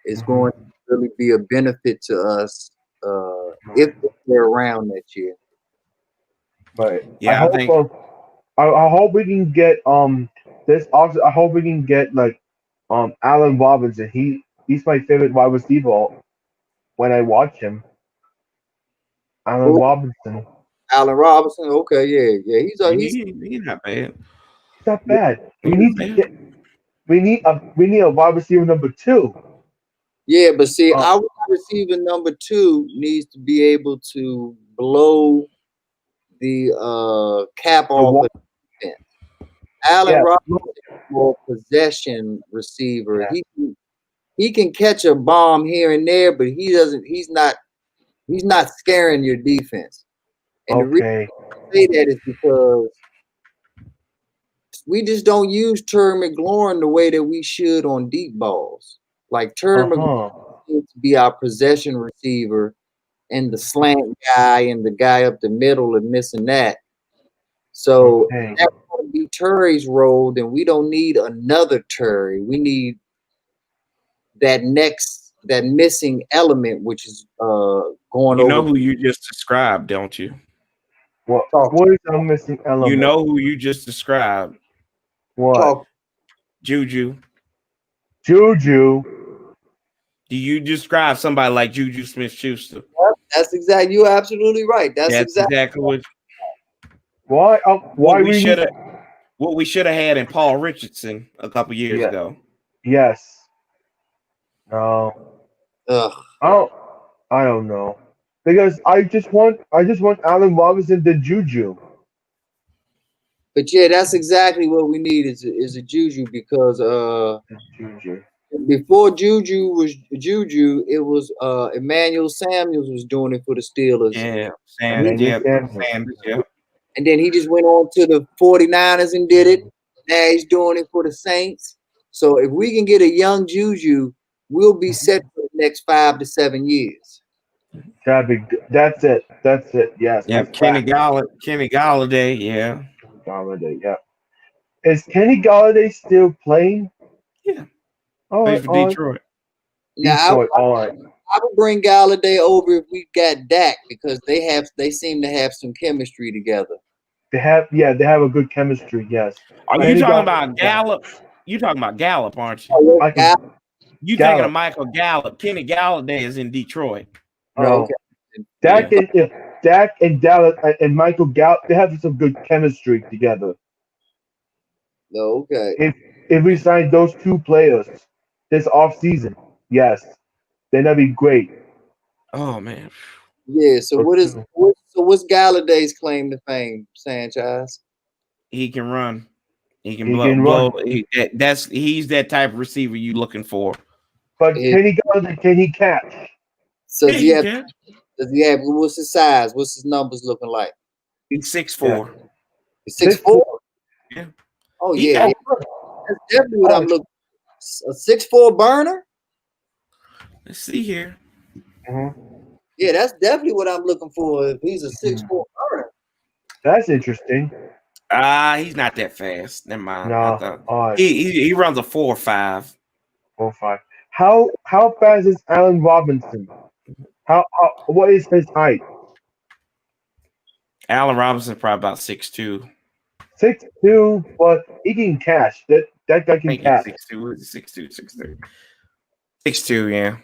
is Mm-hmm. going to really be a benefit to us if they're around next year. But yeah, I think I hope we can get this also I hope we can get like Allen Robinson. He's my favorite wide receiver when I watch him. Allen Who? Robinson. Allen Robinson. Okay, yeah. he's not bad. He's not bad. He's not bad. We need a wide receiver number two. Yeah, but see, Uh, our receiver number 2 needs to be able to blow the cap the off wa- of defense. Allen yeah, Robinson is more possession receiver. yeah. He can catch a bomb here and there, but he's not scaring your defense. And the reason Okay. I say that is because we just don't use Terry McLaurin the way that we should on deep balls. Like Terry McLaurin Uh-huh. needs to be our possession receiver and the slant guy and the guy up the middle and this and that. So Okay. if that's going to be Terry's role, then we don't need another Terry. We need that missing element, which is going You know over. who you just described, don't you? Talk, What is a missing You element? know who you just described, What? talk. Juju. Juju. Do you describe somebody like Juju Smith-Schuster? That's exactly. You're absolutely right. That's That's exactly. exactly Why? what Why we we should need? have had in Paul Richardson a couple years Yeah. ago. Yes. No. Ugh. I don't know. Because I just want Allen Robinson to Juju. But yeah, that's exactly what we need is a Juju, because Juju. before Juju was Juju, it was Emmanuel Samuels was doing it for the Steelers. Yeah, Emmanuel Sanders. Sanders, yeah. And then he just went on to the 49ers and did it. Now he's doing it for the Saints. So if we can get a young Juju, we'll be set for the next 5 to 7 years. That'd be good. That's it. That's it. Yes. Yeah, That's Kenny fact. Galladay, yeah. Galladay. Yeah. Is Kenny Galladay still playing? Yeah. All Plays right. for All right. Detroit. Now Detroit. All right. I would bring Galladay over if we got Dak, because they seem to have some chemistry together. They have a good chemistry. Yes. Are you Kenny talking Galladay. about Gallup? You talking about Gallup, aren't you? Oh, Michael You thinking of Gallup. Michael Gallup? Kenny Galladay is in Detroit. No. okay. Dak Yeah. and Dallas and Michael Gallup, they have some good chemistry together. No, okay. If we sign those two players this offseason, yes, then that'd be great. Oh man, Yeah. So Those two. what's Galladay's claim to fame, Sanchez? he can run. He can He blow. can run. He's that type of receiver you looking for. But Yeah. Kenny Galladay, can he catch? So Yeah, he can. does he have what's his size? What's his numbers looking like? He's 6'4". Yeah. He's 6'4"? Yeah. Oh He yeah, got That's definitely what I'm looking for. A 6'4" burner? Let's see here. Yeah, that's definitely what I'm looking for. If he's a 6'4" burner. That's interesting. He's not that fast. Never mind. I No. thought he runs a 4.5. 4.5. How fast is Allen Robinson? How what is his height? Allen Robinson probably about 6'2". 6'2", but he can catch. That guy can catch. 6'2", 6'2", 6'3". 6'2", yeah.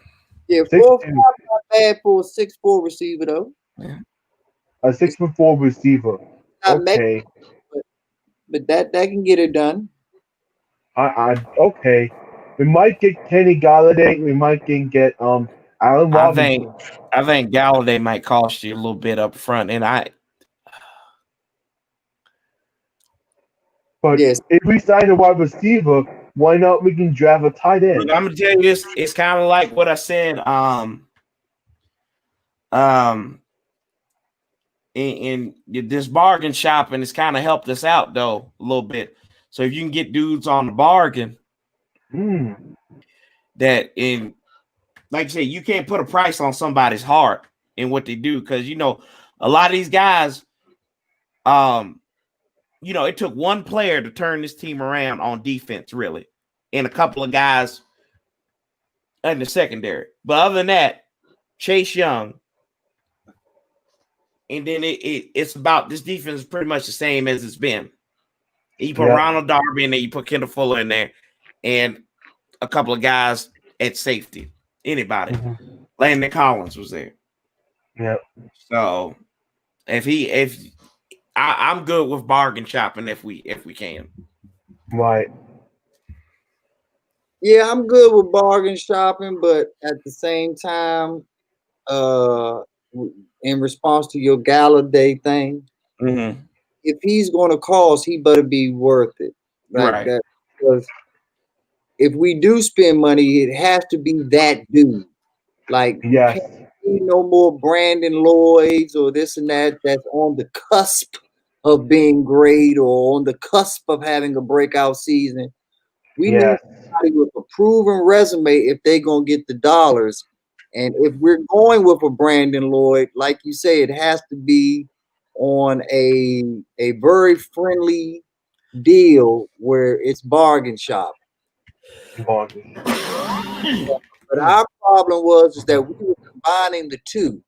Yeah, 4'5" not bad for a 6'4" receiver though. Yeah. A 6'4" receiver. Not Okay. but that can get it done. Okay. We might get Kenny Galladay. We might get Allen Robinson. I think Galladay might cost you a little bit up front, and But yes. if we sign a wide receiver, why not? We can draft a tight end. Look, I'm gonna tell you this. It's kind of like what I said. In this bargain shopping has kind of helped us out though a little bit. So if you can get dudes on the bargain, that in, like I said, you can't put a price on somebody's heart and what they do, because a lot of these guys, it took one player to turn this team around on defense, really, and a couple of guys in the secondary. But other than that, Chase Young, and then it's about this defense is pretty much the same as it's been. You put Ronald Darby in there, you put Kendall Fuller in there, and a couple of guys at safety. Anybody. Landon Collins was there. Yep. So I'm good with bargain shopping if we can. Right. Yeah, I'm good with bargain shopping, but at the same time, in response to your Galladay thing, if he's going to cost, he better be worth it. Right. That, because if we do spend money, it has to be that dude. Like, yes, can't be no more Brandon Lloyds or this and that that's on the cusp of being great or on the cusp of having a breakout season. We need somebody with a proven resume if they're going to get the dollars. And if we're going with a Brandon Lloyd, like you say, it has to be on a very friendly deal where it's bargain shop. But our problem was that we were combining the two.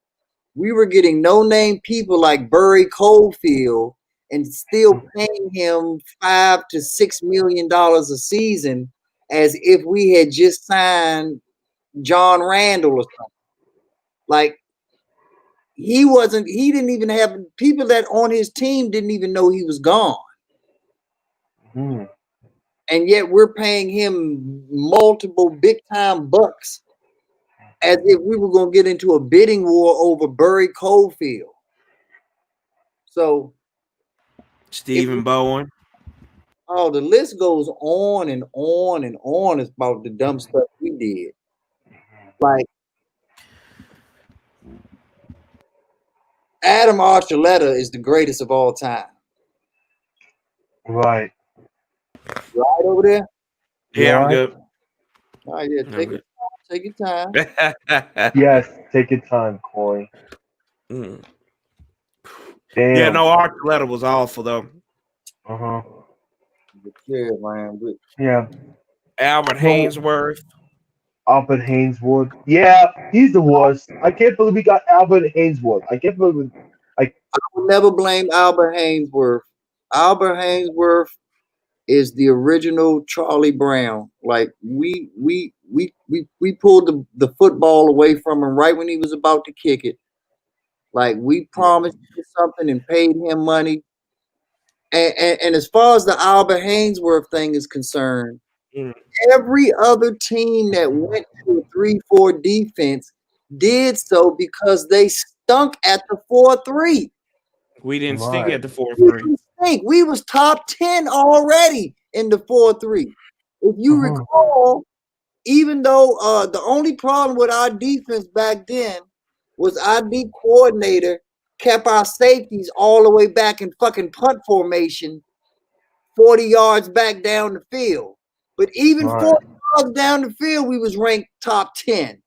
We were getting no-name people like Burry Coldfield and still paying him $5 to $6 million a season as if we had just signed John Randall or something. Like, he didn't even have people that on his team didn't even know he was gone. And yet we're paying him multiple big-time bucks as if we were going to get into a bidding war over Burry Coldfield. So Stephen Bowen. Oh, the list goes on and on and on about the dumb stuff we did. Like Adam Archuleta is the greatest of all time. Right. Right over there? Yeah, I'm good. All right, yeah, take your time. Yes, take your time, Corey. Damn. Yeah, no, Archuleta was awful though. Yeah, man. Yeah. Albert Hainsworth. Albert Hainsworth. Yeah, he's the worst. I can't believe we got Albert Hainsworth. I can't believe I would never blame Albert Hainsworth. Albert Hainsworth is the original Charlie Brown. Like we pulled the football away from him right when he was about to kick it. Like we promised him something and paid him money. And as far as the Albert Hainsworth thing is concerned, every other team that went to a 3-4 defense did so because they stunk at the 4-3. We didn't stink at the 4-3. We was top 10 already in the 4-3. If you recall, even though the only problem with our defense back then was our D coordinator kept our safeties all the way back in fucking punt formation 40 yards back down the field. But even Right. 4 yards down the field, we was ranked top 10.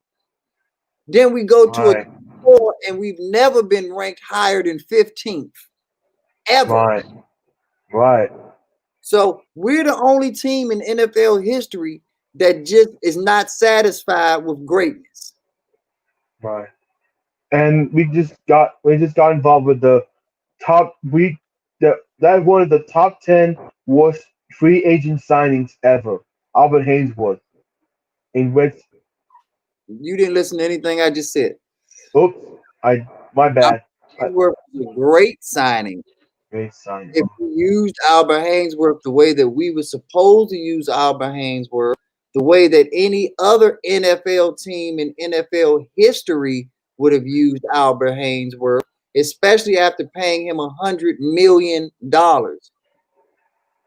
Then we go to a 4, and we've never been ranked higher than 15th, ever. Right. So we're the only team in NFL history that just is not satisfied with greatness. Right. And we just got involved with the top that one of the top 10 worst free agent signings ever. Albert Hainsworth in Red. You didn't listen to anything I just said. Oops, my bad. Hainsworth was a great signing. Great signing. If we used Albert Hainsworth the way that we were supposed to use Albert Hainsworth, the way that any other NFL team in NFL history would have used Albert Hainsworth, especially after paying him $100 million.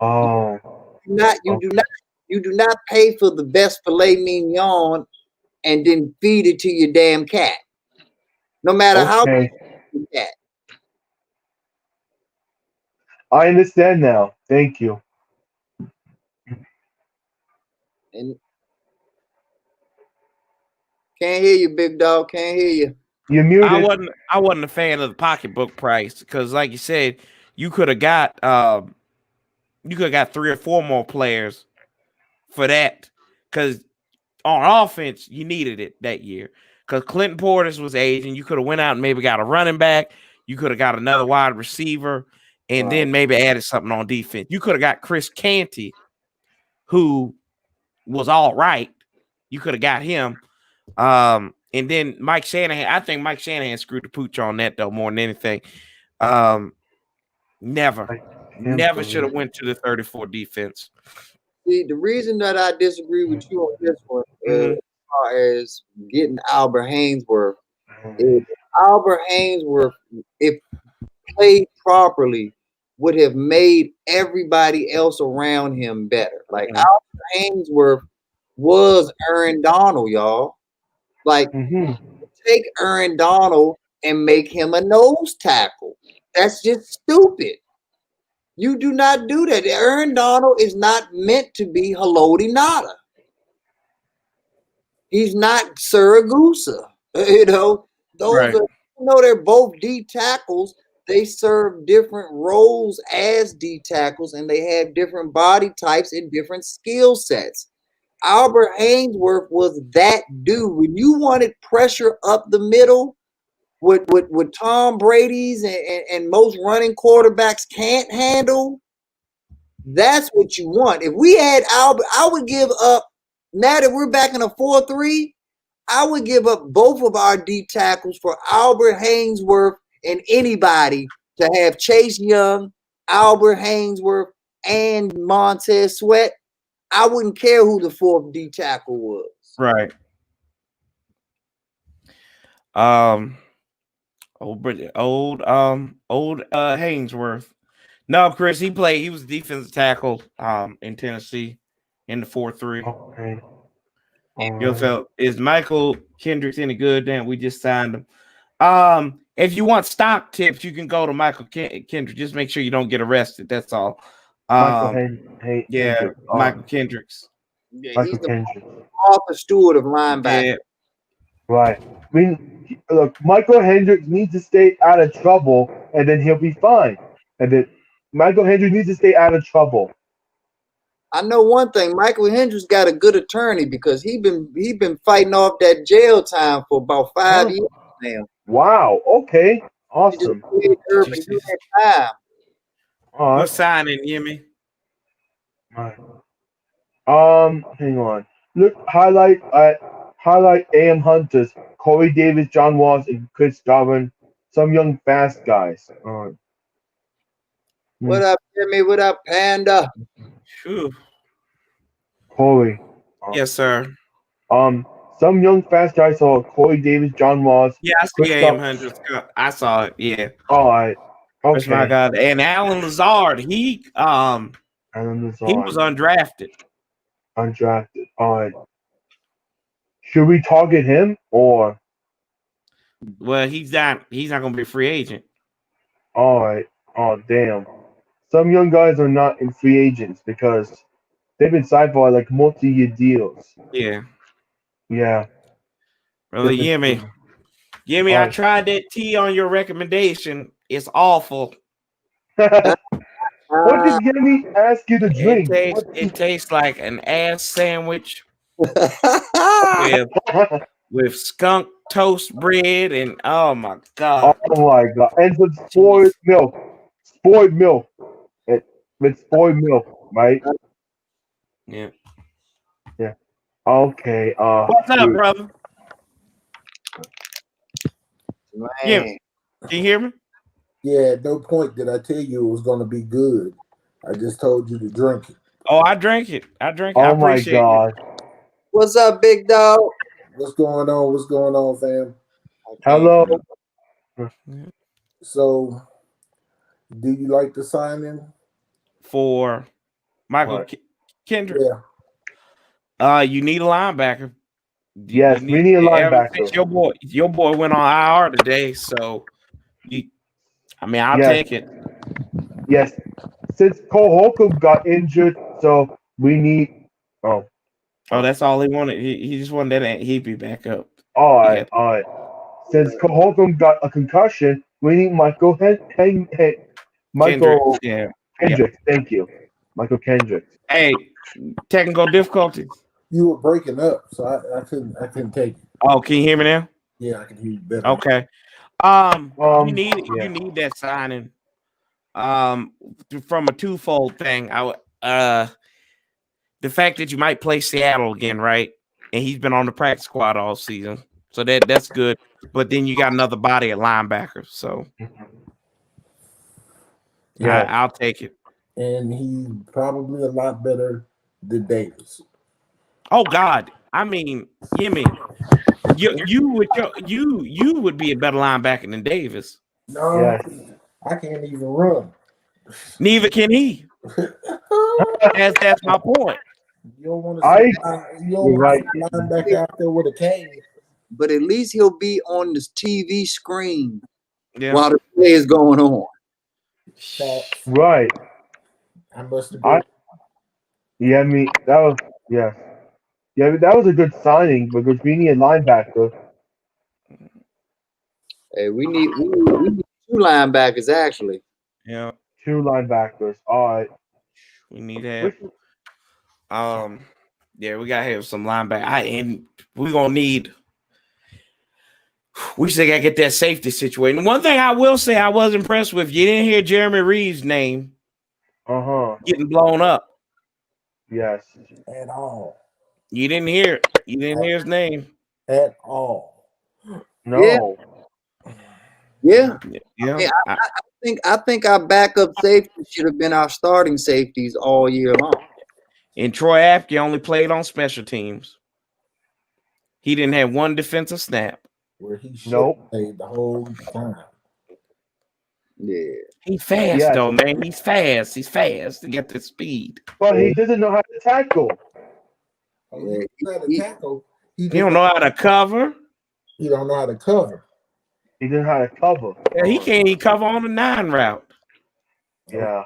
Oh. You do not pay for the best filet mignon and then feed it to your damn cat. No matter how much cat. I understand now. Thank you. And can't hear you, big dog. Can't hear you. You're muted. I wasn't a fan of the pocketbook price because, like you said, you could have got 3 or 4 more players for that. Because on offense, you needed it that year. Because Clinton Portis was aging, you could have went out and maybe got a running back. You could have got another wide receiver, and then maybe added something on defense. You could have got Chris Canty, who was all right. You could have got him. And then Mike Shanahan, I think Mike Shanahan screwed the pooch on that though more than anything. Never should have went to the 34 defense. See, the reason that I disagree with you on this one, as far as getting Albert Hainsworth, is Albert Hainsworth, if played properly, would have made everybody else around him better. Like Albert Hainsworth was Aaron Donald, y'all. Like take Aaron Donald and make him a nose tackle. That's just stupid. You do not do that. Aaron Donald is not meant to be Haloti Nada. He's not Siragusa. You know, those are, they're both D tackles. They serve different roles as D tackles, and they have different body types and different skill sets. Albert Hainsworth was that dude. When you wanted pressure up the middle, what Tom Brady's and most running quarterbacks can't handle, that's what you want. If we had Albert, I would give up, now that we're back in a 4-3, I would give up both of our D tackles for Albert Hainsworth and anybody to have Chase Young, Albert Hainsworth, and Montez Sweat. I wouldn't care who the 4th D tackle was. Right. Old Hainsworth. No, Chris, he was defensive tackle in Tennessee in the 4-3. Okay. So is Michael Kendricks any good? Then we just signed him. If you want stock tips, you can go to Michael Kendricks. Just make sure you don't get arrested. That's all. Michael Kendricks. Yeah, he's the Arthur Stewart of linebacker. Yeah. Right. I mean, look, Michael Hendricks needs to stay out of trouble, and then he'll be fine. And then Michael Hendricks needs to stay out of trouble. I know one thing. Michael Hendricks got a good attorney because he been fighting off that jail time for about 5 years now. Wow. Okay. Awesome. Time. What signing, Yimmy? Right. Hang on. Look, highlight AM Hunters, Corey Davis, John Walls, and Chris Godwin. Some young fast guys. What up, Jimmy? What up, Panda? Whew. Corey. Yes, sir. Some young fast guys saw Corey Davis, John Walls. Yeah, I see AM Hunters. I saw it. Yeah. All right. Okay. That's my God. And Alan Lazard, he was undrafted. Undrafted. All right. Should we target him or? Well, he's not going to be a free agent. All right. Oh, damn. Some young guys are not in free agents because they've been signed for like multi-year deals. Yeah. Yeah. Brother Yimmy. Yimmy, I tried that tea on your recommendation. It's awful. What did Yemi ask you to drink? It tastes like an ass sandwich with skunk toast bread and oh my god. Oh my god. And some spoiled milk. Spoiled milk. With spoiled milk, right? Yeah. Yeah. Okay. What's up, brother? Yeah. Man. Can you hear me? Yeah, at no point did I tell you it was going to be good. I just told you to drink it. Oh, I drank it. I drank it. Oh I my appreciate god. it. What's up, big dog? What's going on? What's going on, fam? Hello. So, do you like the signing? For Michael Kendrick. Yeah. You need a linebacker. Yes, we need a linebacker. Your boy went on IR today, so I'll take it. Yes. Since Cole Holcomb got injured, so we need Oh, that's all he wanted. He just wanted that he'd be back up. All right. Since Cole Holcomb got a concussion, we need Michael Kendrick. Thank you. Michael Kendrick. Hey, technical difficulties. You were breaking up, so I couldn't take it. Oh, can you hear me now? Yeah, I can hear you better. Okay. You need that signing. From a twofold thing. The fact that you might play Seattle again, right? And he's been on the practice squad all season, so that's good. But then you got another body at linebacker, so yeah, I'll take it. And he's probably a lot better than Davis. Oh God, I mean, Yimmy, you would be a better linebacker than Davis. No, I can't even run. Neither can he. That's my point. You don't want to see linebacker out there with a cane. But at least he'll be on this TV screen Yeah. while the play is going on. Right. I must have. Yeah, I mean that was Yeah, that was a good signing because we need a linebacker. Hey, we need two linebackers actually. Yeah. 2 linebackers. All right. We need help. Yeah, we gotta have some linebacker. And we're gonna need. We still gotta get that safety situation. One thing I will say, I was impressed with. You didn't hear Jeremy Reeves' name. Getting blown up. Yes. At all. You didn't hear it. You didn't hear his name at all. No. Yeah. Yeah. I think our backup safety should have been our starting safeties all year long. And Troy Apke only played on special teams. He didn't have one defensive snap. Where he should have played the whole time. Yeah. He's fast though, man. He's fast. He's fast to get the speed. But he doesn't know how to tackle. He knows how to tackle. He don't know how to cover. He don't know how to cover. He doesn't know how to cover. Yeah, he can't even cover on the 9 route. Yeah.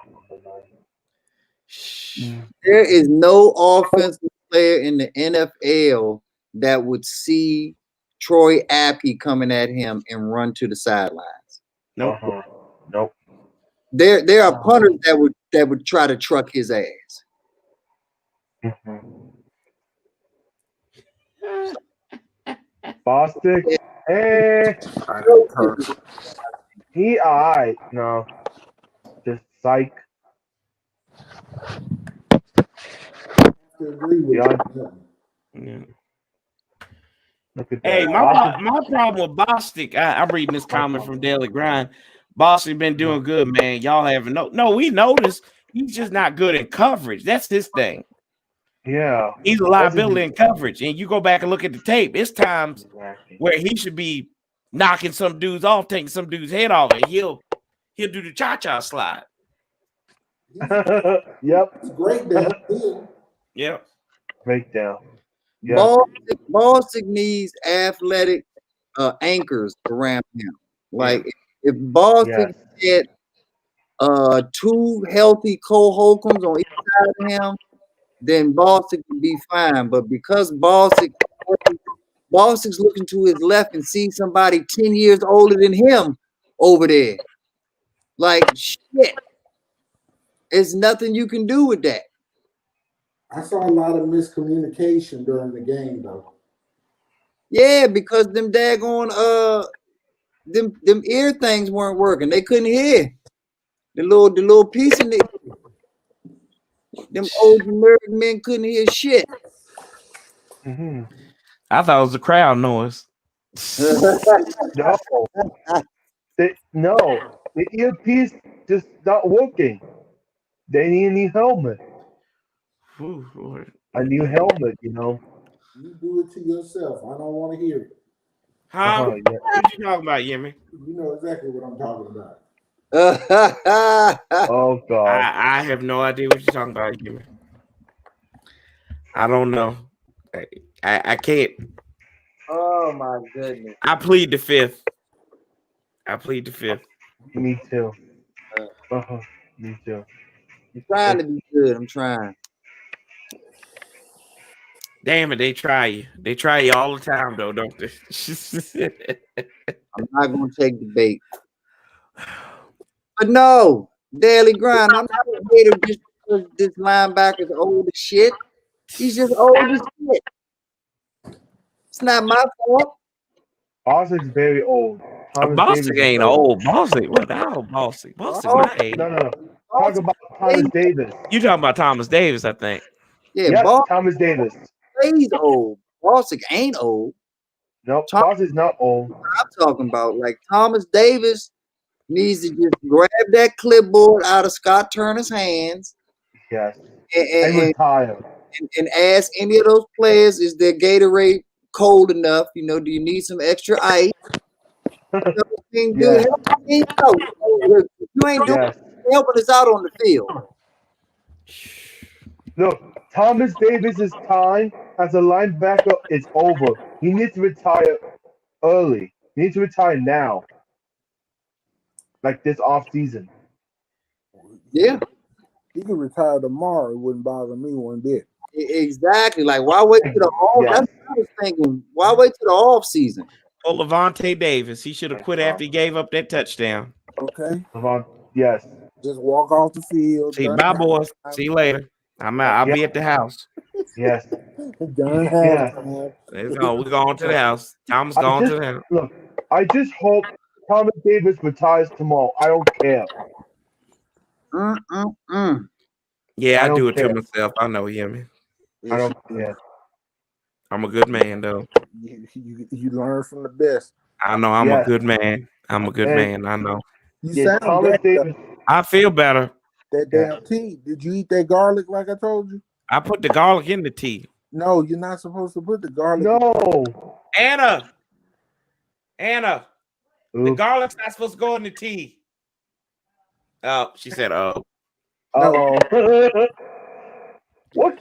There is no offensive player in the NFL that would see Troy Apke coming at him and run to the sidelines. Nope. Nope. There are punters that would try to truck his ass. Bostic. He alright. No. Just psych. Yeah. Look at Hey, that. my problem with Bostic, I'm reading this comment from Daily Grind. Bostic been doing good, man. Y'all haven't we noticed he's just not good in coverage. That's his thing. Yeah. He's a liability in coverage. And you go back and look at the tape, it's times where he should be knocking some dudes off, taking some dude's head off, and he'll do the cha-cha slide. Yep. It's great down. Yep. Breakdown. Yeah. Bostic needs athletic anchors around him. Like if Bostic had 2 healthy Cole Holcombs on each side of him, then Bostic can be fine. But because Bostic's looking to his left and sees somebody 10 years older than him over there, like shit, there's nothing you can do with that. I saw a lot of miscommunication during the game, though. Yeah, because them daggone them ear things weren't working. They couldn't hear the little piece in it. Them old American men couldn't hear shit. Mm-hmm. I thought it was the crowd noise. No, the earpiece just not working. They need a new helmet. Ooh, A new helmet, you know. You do it to yourself. I don't want to hear it. huh? Yeah. What you talking about, Yemi? You know exactly what I'm talking about. Oh God. I have no idea what you're talking about, Yemi. I don't know. I can't. Oh my goodness. I plead the fifth. Me too. Me too. I'm trying to be good. I'm trying. Damn it, they try you. They try you all the time, though, don't they? I'm not gonna take the bait. But no, daily grind. I'm not a hater just because this linebacker's old as shit. He's just old as shit. It's not my fault. Bostic's very old. Thomas Davis Bostic is ain't old. Bostic, what the hell, Bostic? Bostic, my age. No. Talk about Thomas Davis. You talking about Thomas Davis, I think. Yeah, Yes, Bostic Thomas Davis. plays old. Bostic ain't old. No, Bostic's not old. I'm talking about like Thomas Davis needs to just grab that clipboard out of Scott Turner's hands Yes. and, And and, retire. and ask any of those players, is their Gatorade cold enough? You know, do you need some extra ice? You know, dude, Yes. help me out. You ain't doing Yes. helping us out on the field. Look, Thomas Davis's time as a linebacker is over. He needs to retire early. He needs to retire now. Like this off season. Yeah, He could retire tomorrow. It wouldn't bother me one bit. exactly. Like, why wait to the off? Yes. That's what I was thinking. Why wait to the off season? Oh, Levante Davis. He should have quit after he gave up that touchdown. Okay, Yes. just walk off the field. See, bye, boys. See you later. I'm out. I'll be at the house. Yes. During Yeah. halftime. Let's go. We're going to the house. Thomas going to the house. Look, I just hope Thomas Davis retires tomorrow. I don't care. Yeah, I I don't do it care. to myself. I know, you hear me? I don't care. I'm a good man, though. You learn from the best. I know I'm Yes. a good man. I'm a good man. I know. You Yeah, sound Thomas great, Davis. I feel better. that damn tea. Did you eat that garlic like I told you? I put the garlic in the tea. No, you're not supposed to put the garlic. No. Anna, the Oops. garlic's not supposed to go in the tea. Oh, she said, oh. Oh. What?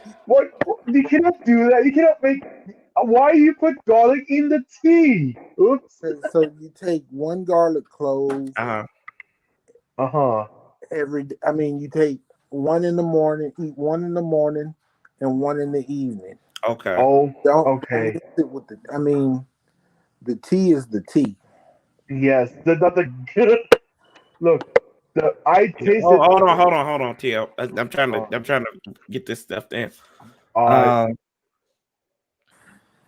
You cannot do that. You cannot make. Why you put garlic in the tea? Oops. So you take one garlic clove you take one in the morning, eat one in the morning, and one in the evening. Okay. Oh, Don't okay. mix it with the tea is the tea. Yes. Look, I tasted. Hold on, Tio. I'm trying to get this stuff down. All right.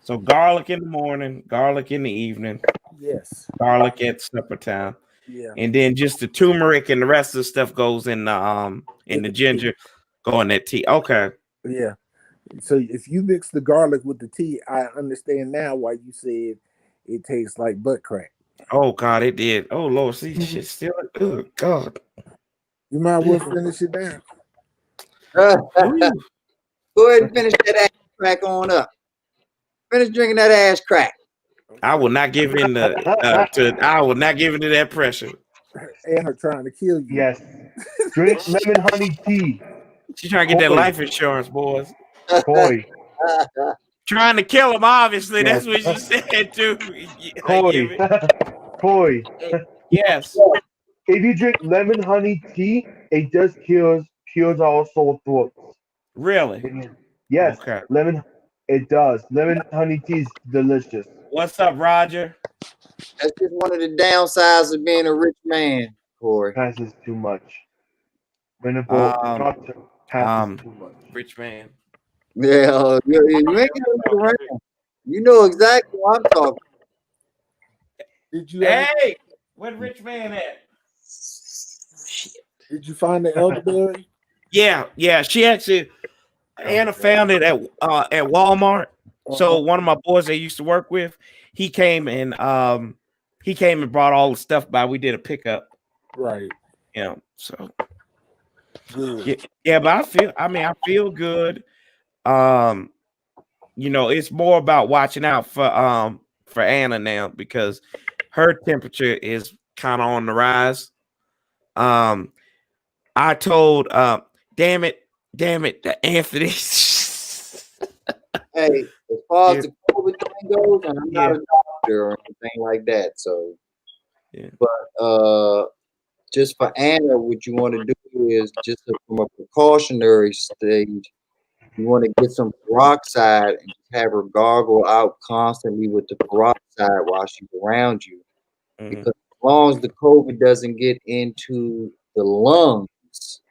So garlic in the morning, garlic in the evening, Yes. garlic at supper time. Yeah. And then just the turmeric and the rest of the stuff goes in the ginger, go in that tea. Okay. Yeah. So if you mix the garlic with the tea, I understand now why you said it tastes like butt crack. Oh God, it did. Oh Lord, see, shit still. Oh God. You might well finish it down. Go ahead and finish that ass crack on up. Finish drinking that ass crack. I will not give in I will not give in to that pressure. And her trying to kill you. Yes. Drink lemon honey tea. She's trying to get that life insurance, boys. Coy. Trying to kill him, obviously. Yes. That's what she said too. Coy. Coy. Yes. If you drink lemon honey tea, it just cures all sore throats. Really? Yes, Okay. lemon. It does. Lemon honey tea is delicious. What's up, Roger? That's just one of the downsides of being a rich man, Corey. Passes too much. Venerable Um, doctor passes too much. Rich man. Yeah, you ain't gonna look around. You know exactly what I'm talking. Did you ever, Hey, where the rich man at? did you find the elderberry? Yeah. She actually Anna found it at Walmart. So one of my boys they used to work with, he came and brought all the stuff by. We did a pickup. Right. Yeah. So Good. yeah, but I feel good. It's more about watching out for Anna now because her temperature is kind of on the rise. I told the Anthony. Hey, as far as the COVID thing goes, and I'm not a doctor or anything like that. So, but just for Anna, what you want to do is just from a precautionary stage, you want to get some peroxide and just have her gargle out constantly with the peroxide while she's around you. Because as long as the COVID doesn't get into the lungs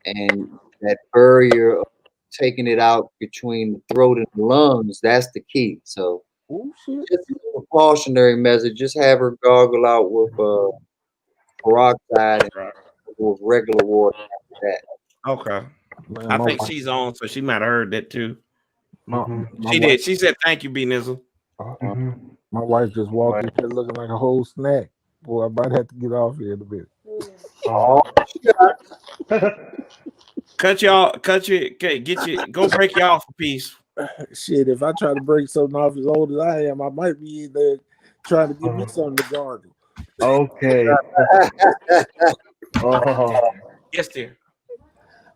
and that barrier of taking it out between the throat and the lungs, that's the key. So just a precautionary measure, just have her gargle out with peroxide and with regular water after that. Okay. Man, I think she's on, so she might have heard that too. My She wife, did. She said, "Thank you, B Nizzle." my wife just walked in here looking like a whole snack. Boy, I might have to get off here in a bit. Oh, Go break your off a piece. Shit, if I try to break something off as old as I am, I might be in there trying to give me something to gargle. Okay. Yes, dear.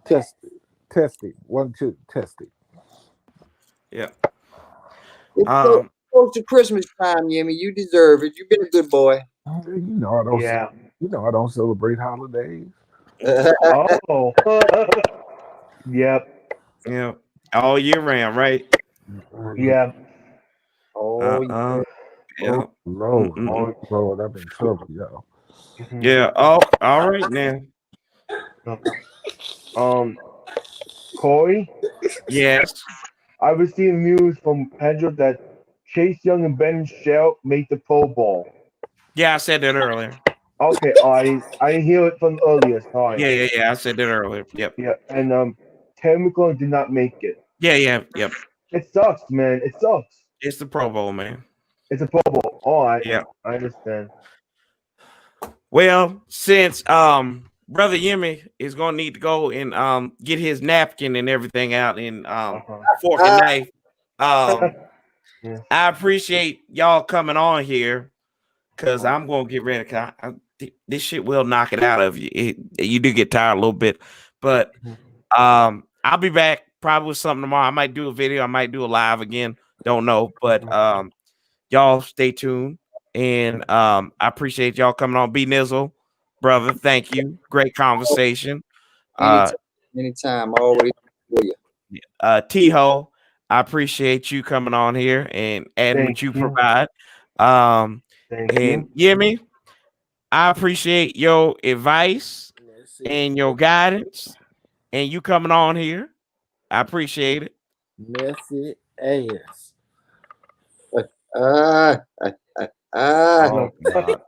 Test it. 1, 2, test it. Yeah. it's close to Christmas time, Yimmy. You deserve it. You've been a good boy. You know I don't. Yeah. You know I don't celebrate holidays. Oh. Yep. Yeah. All year round, right? Yeah. Oh, yeah. Yeah. Lord, Lord, I'm in trouble, y'all. Yeah. Oh, all right now. Corey, Yes. I received news from Pedro that Chase Young and Ben Shell made the Pro Bowl. Yeah, I said that earlier. Okay, I didn't hear it from earlier. Sorry. Yeah. I said that earlier. Yep. Yeah, and Terry McLaurin did not make it. Yep. It sucks, man. It sucks. It's the Pro Bowl, man. It's a Pro Bowl. All right. Yeah. I understand. Well, since Brother Yimmy is gonna need to go and get his napkin and everything out and fork and knife. Yes. I appreciate y'all coming on here because I'm gonna get ready. This shit will knock it out of you. You do get tired a little bit, but I'll be back probably with something tomorrow. I might do a video. I might do a live again. Don't know, but y'all stay tuned. And I appreciate y'all coming on. B Nizzle, brother, thank you. Great conversation. Anytime, always for you. T-Ho, I appreciate you coming on here and adding what you provide. Thank and you. Yimmy, I appreciate your advice and your guidance and you coming on here. I appreciate it. Messy ass. Oh, God.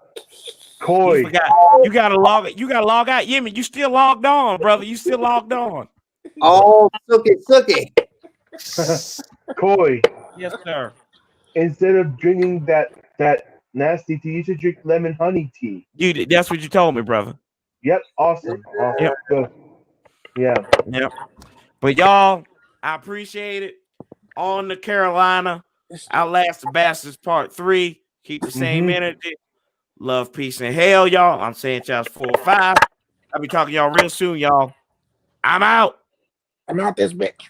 Corey. You forgot. You gotta log out. Yimmy, you still logged on, brother. You still logged on. Oh, sucky. Corey. Yes, sir. Instead of drinking that nasty tea, you should drink lemon honey tea. That's what you told me, brother. Yep, awesome. Yep. Good. Yeah. Yep. But y'all, I appreciate it. On the Carolina, Outlast the Bastards Part 3. Keep the same energy. Love, peace, and hell, y'all. I'm saying y'all's 4 or 5. I'll be talking to y'all real soon, y'all. I'm out. I'm out this bitch.